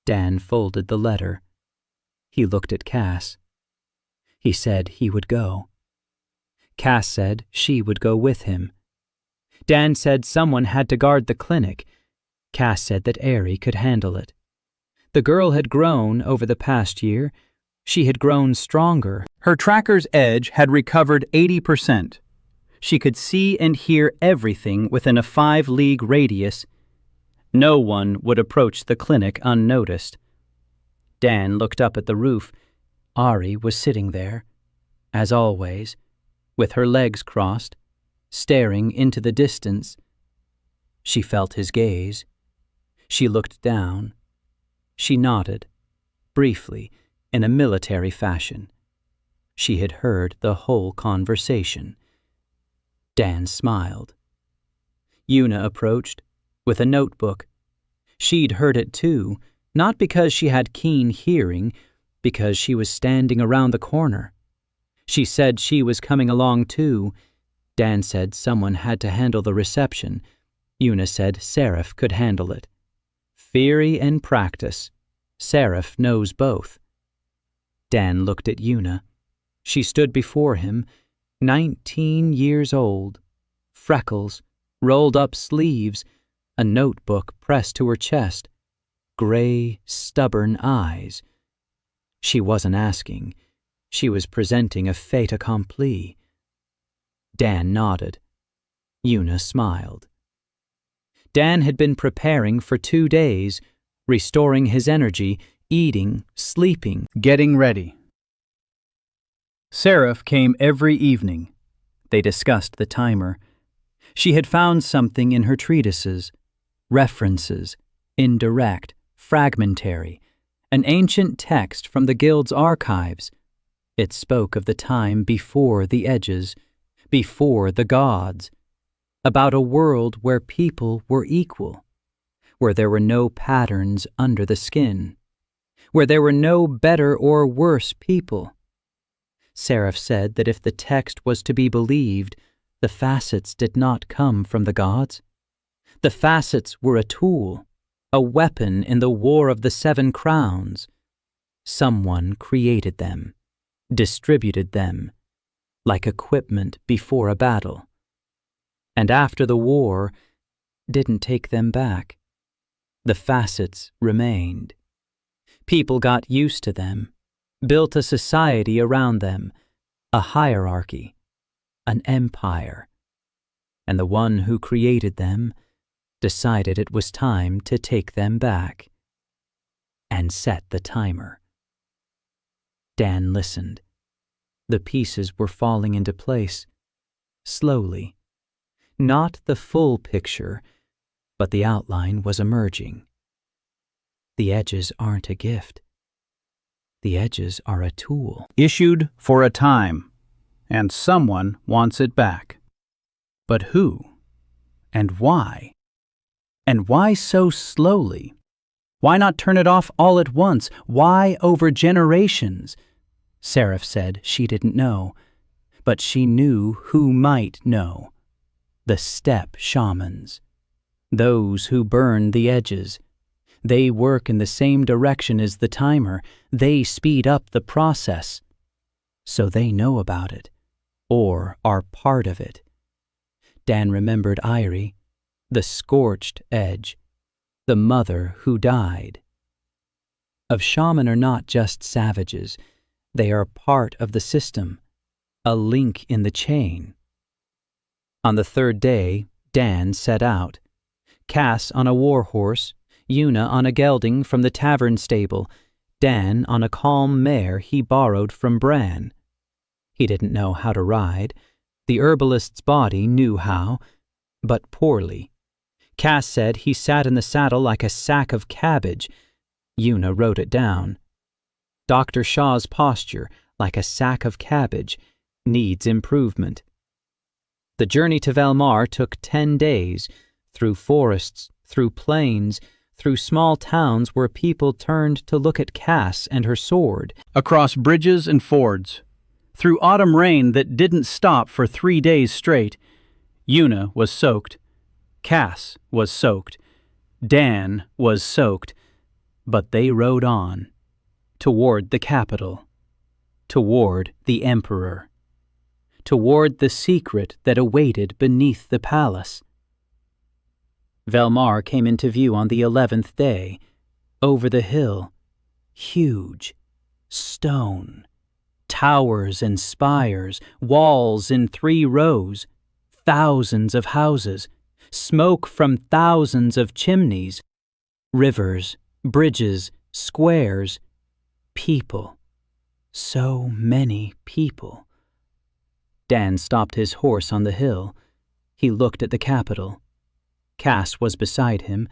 Dan folded the letter. He looked at Cass. He said he would go. Cass said she would go with him. Dan said someone had to guard the clinic. Cass said that Aerie could handle it. The girl had grown over the past year. She had grown stronger. Her tracker's edge had recovered 80%. She could see and hear everything within a 5-league radius. No one would approach the clinic unnoticed. Dan looked up at the roof. Ari was sitting there, as always, with her legs crossed, staring into the distance. She felt his gaze. She looked down. She nodded, briefly, in a military fashion. She had heard the whole conversation. Dan smiled. Una approached, with a notebook. She'd heard it too, not because she had keen hearing, because she was standing around the corner. She said she was coming along too. Dan said someone had to handle the reception. Una said Seraph could handle it. Theory and practice. Seraph knows both. Dan looked at Una. She stood before him, 19 years old. Freckles, rolled up sleeves, a notebook pressed to her chest, gray, stubborn eyes. She wasn't asking. She was presenting a fait accompli. Dan nodded. Una smiled. Dan had been preparing for 2 days, restoring his energy, eating, sleeping, Getting ready. Seraph came every evening. They discussed the timer. She had found something in her treatises, references, indirect, fragmentary, an ancient text from the Guild's archives. It spoke of the time before the edges, before the gods, about a world where people were equal, where there were no patterns under the skin, where there were no better or worse people. Seraph said that if the text was to be believed, the facets did not come from the gods. The facets were a tool, a weapon in the War of the 7 Crowns. Someone created them, distributed them, like equipment before a battle. And after the war, didn't take them back. The facets remained. People got used to them, built a society around them, a hierarchy, an empire. And the one who created them decided it was time to take them back and set the timer. Dan listened. The pieces were falling into place, slowly. Not the full picture, but the outline was emerging. The edges aren't a gift. The edges are a tool. Issued for a time, and someone wants it back. But who? And why? And why so slowly? Why not turn it off all at once? Why over generations? Seraph said she didn't know, but she knew who might know. The steppe shamans. Those who burn the edges. They work in the same direction as the timer. They speed up the process. So they know about it, or are part of it. Dan remembered Irie, the scorched edge, the mother who died. Of shaman are not just savages. They are part of the system, a link in the chain. On the 3rd day, Dan set out. Cass on a war horse, Una on a gelding from the tavern stable, Dan on a calm mare he borrowed from Bran. He didn't know how to ride. The herbalist's body knew how, but poorly. Cass said he sat in the saddle like a sack of cabbage. Una wrote it down. Dr. Shaw's posture, like a sack of cabbage, needs improvement. The journey to Velmar took 10 days, through forests, through plains, through small towns where people turned to look at Cass and her sword. Across bridges and fords. Through autumn rain that didn't stop for 3 days straight. Una was soaked. Cass was soaked. Dan was soaked. But they rode on. Toward the capital. Toward the emperor. Toward the secret that awaited beneath the palace. Velmar came into view on the 11th day. Over the hill. Huge. Stone. Towers and spires. Walls in 3 rows. Thousands of houses. Smoke from thousands of chimneys. Rivers. Bridges. Squares. People. So many people. Dan stopped his horse on the hill. He looked at the capital. Cass was beside him.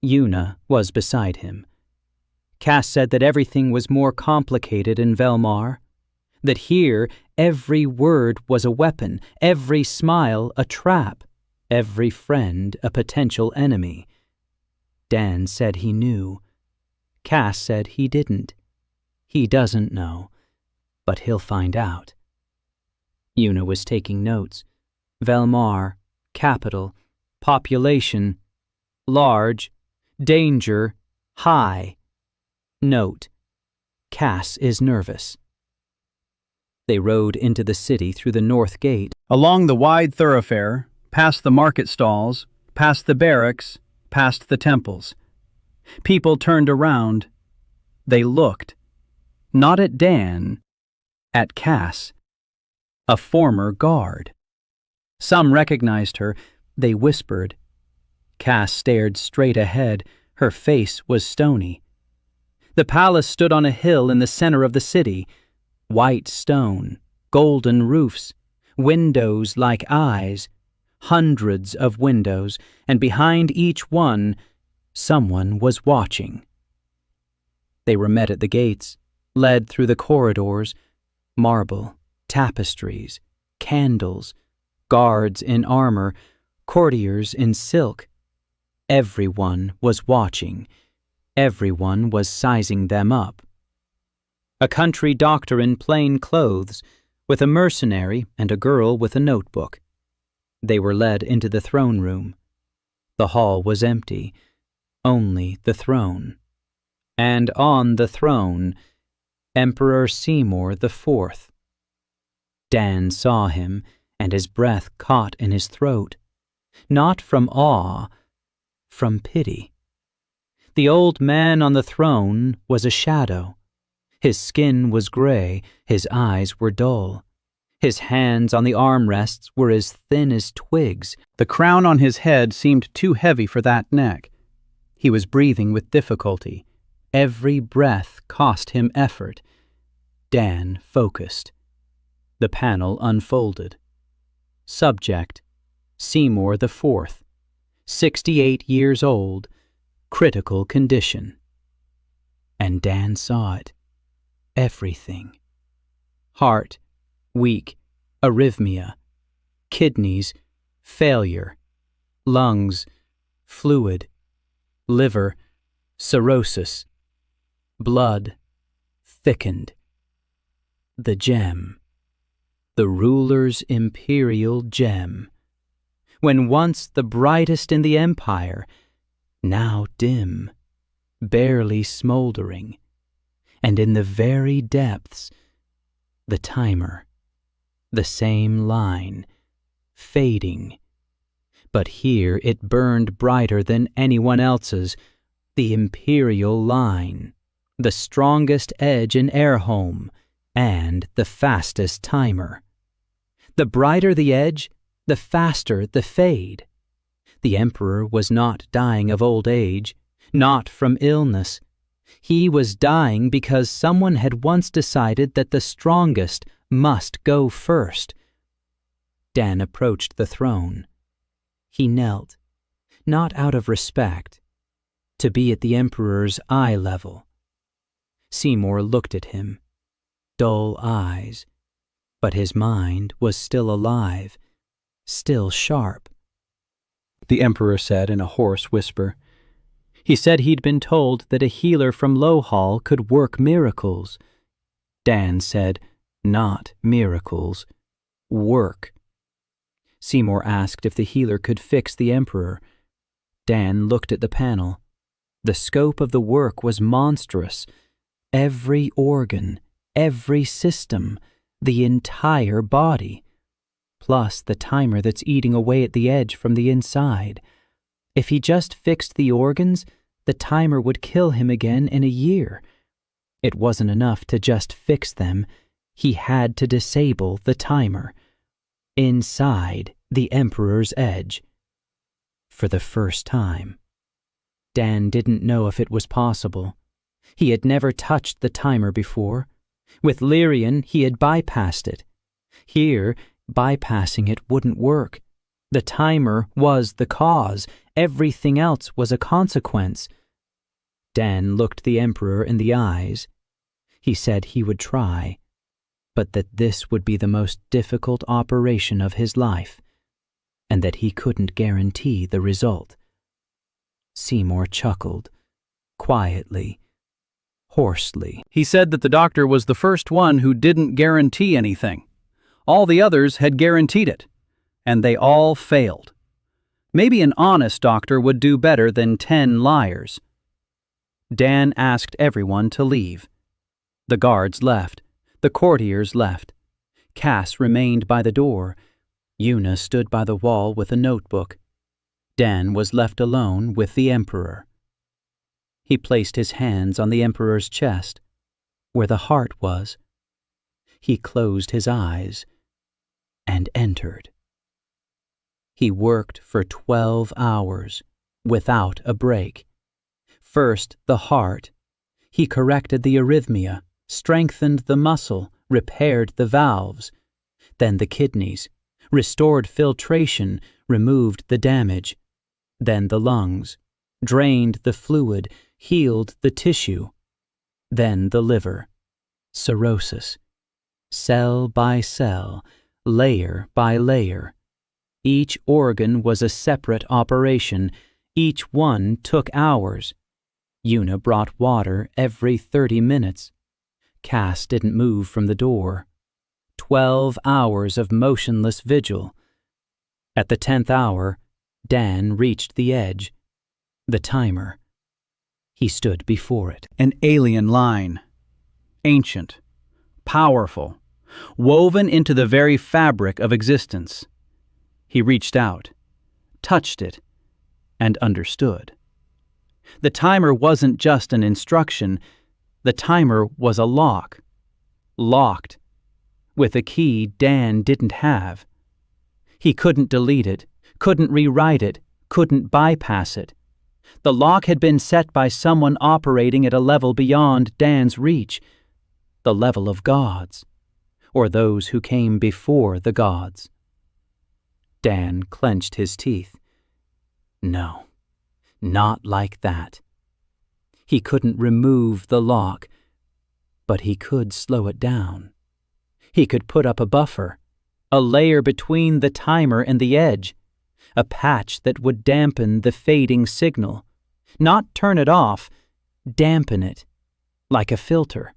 Una was beside him. Cass said that everything was more complicated in Velmar, that here every word was a weapon, every smile a trap, every friend a potential enemy. Dan said he knew. Cass said he didn't. He doesn't know, but he'll find out. Una was taking notes. Velmar, capital, population, large, danger, high. Note, Cass is nervous. They rode into the city through the north gate. Along the wide thoroughfare, past the market stalls, past the barracks, past the temples. People turned around. They looked. Not at Dan, at Cass, a former guard. Some recognized her. They whispered. Cass stared straight ahead. Her face was stony. The palace stood on a hill in the center of the city. White stone, golden roofs, windows like eyes, hundreds of windows, and behind each one, someone was watching. They were met at the gates, led through the corridors, marble, tapestries, candles, guards in armor, courtiers in silk. Everyone was watching. Everyone was sizing them up. A country doctor in plain clothes, with a mercenary and a girl with a notebook. They were led into the throne room. The hall was empty, only the throne. And on the throne, Emperor Seymour IV. Dan saw him, and his breath caught in his throat, not from awe, from pity. The old man on the throne was a shadow. His skin was gray, his eyes were dull. His hands on the armrests were as thin as twigs. The crown on his head seemed too heavy for that neck. He was breathing with difficulty. Every breath cost him effort. Dan focused. The panel unfolded. Subject, Seymour IV, 68 years old, critical condition. And Dan saw it. Everything. Heart, weak, arrhythmia. Kidneys, failure. Lungs, fluid. Liver, cirrhosis. Blood, thickened. The gem. The ruler's imperial gem. When once the brightest in the empire, now dim, barely smoldering. And in the very depths, the timer, the same line, fading. But here it burned brighter than anyone else's, the imperial line, the strongest edge in Airholm, and the fastest timer. The brighter the edge, the faster the fade. The emperor was not dying of old age, not from illness. He was dying because someone had once decided that the strongest must go first. Dan approached the throne. He knelt, not out of respect, to be at the emperor's eye level. Seymour looked at him, dull eyes, but his mind was still alive, still sharp. The emperor said in a hoarse whisper. He said he'd been told that a healer from Lowhall could work miracles. Dan said, not miracles, work. Seymour asked if the healer could fix the emperor. Dan looked at the panel. The scope of the work was monstrous. Every organ, every system, the entire body, plus the timer that's eating away at the edge from the inside. If he just fixed the organs, the timer would kill him again in a year. It wasn't enough to just fix them. He had to disable the timer. Inside the Emperor's edge. For the first time. Dan didn't know if it was possible. He had never touched the timer before. With Lyrian, he had bypassed it. Here, bypassing it wouldn't work. The timer was the cause. Everything else was a consequence. Dan looked the Emperor in the eyes. He said he would try, but that this would be the most difficult operation of his life, and that he couldn't guarantee the result. Seymour chuckled, quietly. hoarsely. He said that the doctor was the first one who didn't guarantee anything. All the others had guaranteed it, and they all failed. Maybe an honest doctor would do better than 10 liars. Dan asked everyone to leave. The guards left. The courtiers left. Cass remained by the door. Una stood by the wall with a notebook. Dan was left alone with the Emperor. He placed his hands on the Emperor's chest, where the heart was. He closed his eyes and entered. He worked for 12 hours, without a break. First, the heart. He corrected the arrhythmia, strengthened the muscle, repaired the valves. Then the kidneys, restored filtration, removed the damage. Then the lungs, drained the fluid, healed the tissue. Then the liver, cirrhosis. Cell by cell, layer by layer. Each organ was a separate operation. Each one took hours. Una brought water every 30 minutes. Cass didn't move from the door. 12 hours of motionless vigil. At the 10th hour, Dan reached the edge. The timer. He stood before it. An alien line. Ancient. Powerful. Woven into the very fabric of existence. He reached out, touched it, and understood. The timer wasn't just an instruction. The timer was a lock. Locked. With a key Dan didn't have. He couldn't delete it, couldn't rewrite it, couldn't bypass it. The lock had been set by someone operating at a level beyond Dan's reach, the level of gods, or those who came before the gods. Dan clenched his teeth. No, not like that. He couldn't remove the lock, but he could slow it down. He could put up a buffer, a layer between the timer and the edge, a patch that would dampen the fading signal, not turn it off, dampen it, like a filter.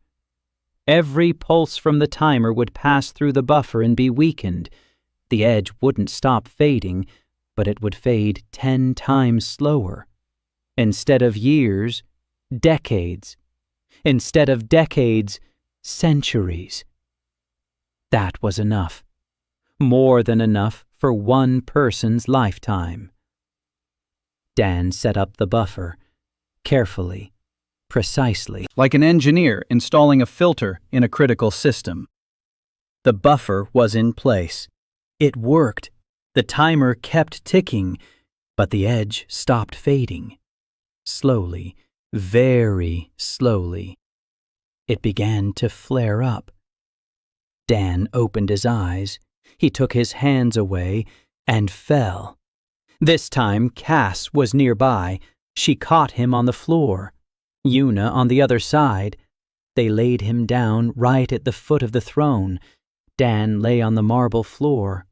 Every pulse from the timer would pass through the buffer and be weakened. The edge wouldn't stop fading, but it would fade 10 times slower. Instead of years, decades. Instead of decades, centuries. That was enough. More than enough for one person's lifetime. Dan set up the buffer, carefully, precisely, like an engineer installing a filter in a critical system. The buffer was in place. It worked. The timer kept ticking, but the edge stopped fading. Slowly, very slowly. It began to flare up. Dan opened his eyes. He took his hands away and fell. This time Cass was nearby. She caught him on the floor. Una on the other side. They laid him down right at the foot of the throne. Dan lay on the marble floor.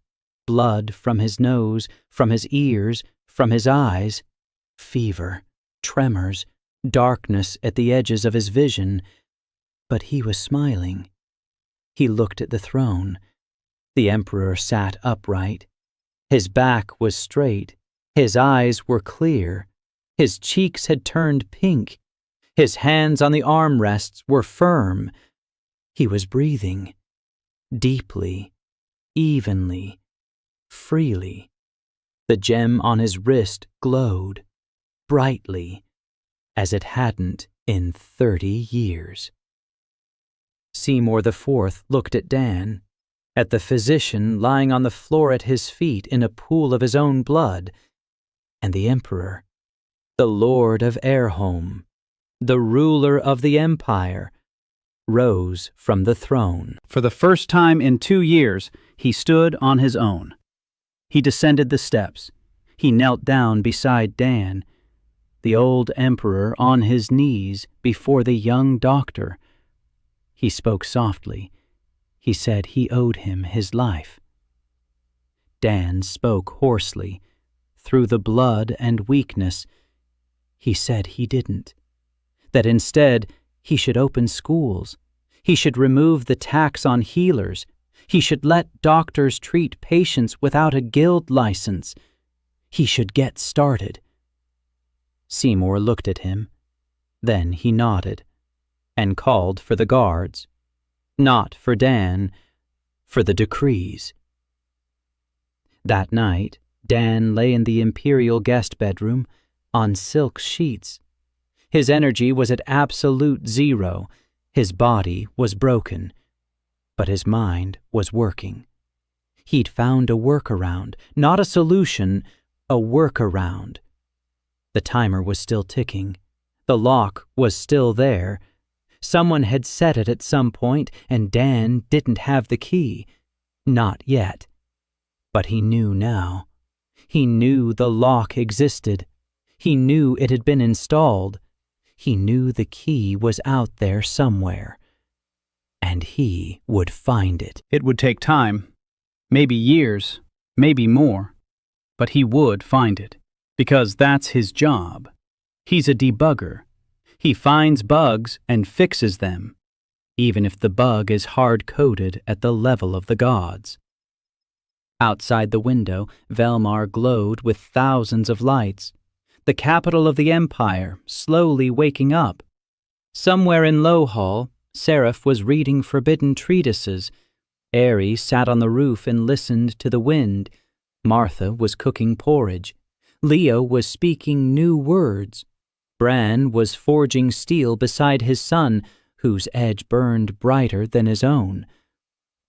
Blood from his nose, from his ears, from his eyes. Fever, tremors, darkness at the edges of his vision. But he was smiling. He looked at the throne. The Emperor sat upright. His back was straight. His eyes were clear. His cheeks had turned pink. His hands on the armrests were firm. He was breathing. Deeply, evenly, freely. The gem on his wrist glowed, brightly, as it hadn't in 30 years. Seymour IV looked at Dan, at the physician lying on the floor at his feet in a pool of his own blood, and the Emperor, the Lord of Airholm, the ruler of the empire, rose from the throne. For the first time in 2 years, he stood on his own. He descended the steps. He knelt down beside Dan, the old Emperor on his knees before the young doctor. He spoke softly. He said he owed him his life. Dan spoke hoarsely. Through the blood and weakness, he said he didn't. That instead, He should open schools. He should remove the tax on healers. He should let doctors treat patients without a guild license. He should get started. Seymour looked at him. Then he nodded and called for the guards. Not for Dan, for the decrees. That night, Dan lay in the imperial guest bedroom on silk sheets. His energy was at absolute zero. His body was broken, but his mind was working. He'd found a workaround, not a solution, a workaround. The timer was still ticking. The lock was still there. Someone had set it at some point, and Dan didn't have the key. Not yet. But he knew now. He knew the lock existed. He knew it had been installed. He knew the key was out there somewhere. And he would find it. It would take time, maybe years, maybe more, but he would find it, because that's his job. He's a debugger. He finds bugs and fixes them, even if the bug is hard-coded at the level of the gods. Outside the window, Velmar glowed with thousands of lights. The capital of the empire, slowly waking up. Somewhere in Low Hall, Seraph was reading forbidden treatises. Airy sat on the roof and listened to the wind. Martha was cooking porridge. Leo was speaking new words. Bran was forging steel beside his son, whose edge burned brighter than his own.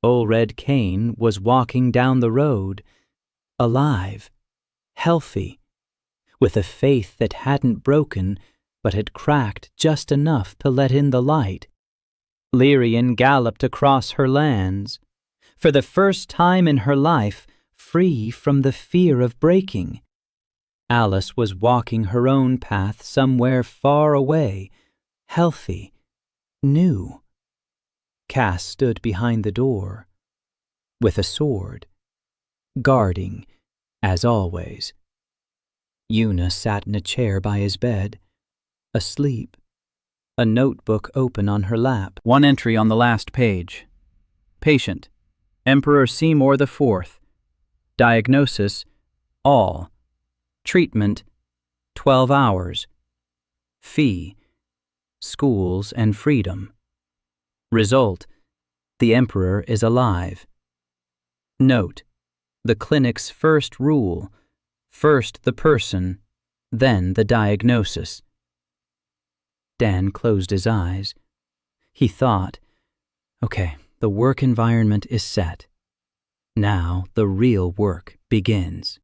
Olred Kane was walking down the road, alive, healthy, with a faith that hadn't broken but had cracked just enough to let in the light. Lyrian galloped across her lands, for the first time in her life free from the fear of breaking. Alice was walking her own path somewhere far away, healthy, new. Cass stood behind the door, with a sword, guarding, as always. Una sat in a chair by his bed, asleep, a notebook open on her lap. One entry on the last page. Patient, Emperor Seymour IV. Diagnosis, all. Treatment, 12 hours. Fee, schools and freedom. Result, the Emperor is alive. Note, the clinic's first rule, first the person, then the diagnosis. Dan closed his eyes. He thought, okay, the work environment is set. Now the real work begins.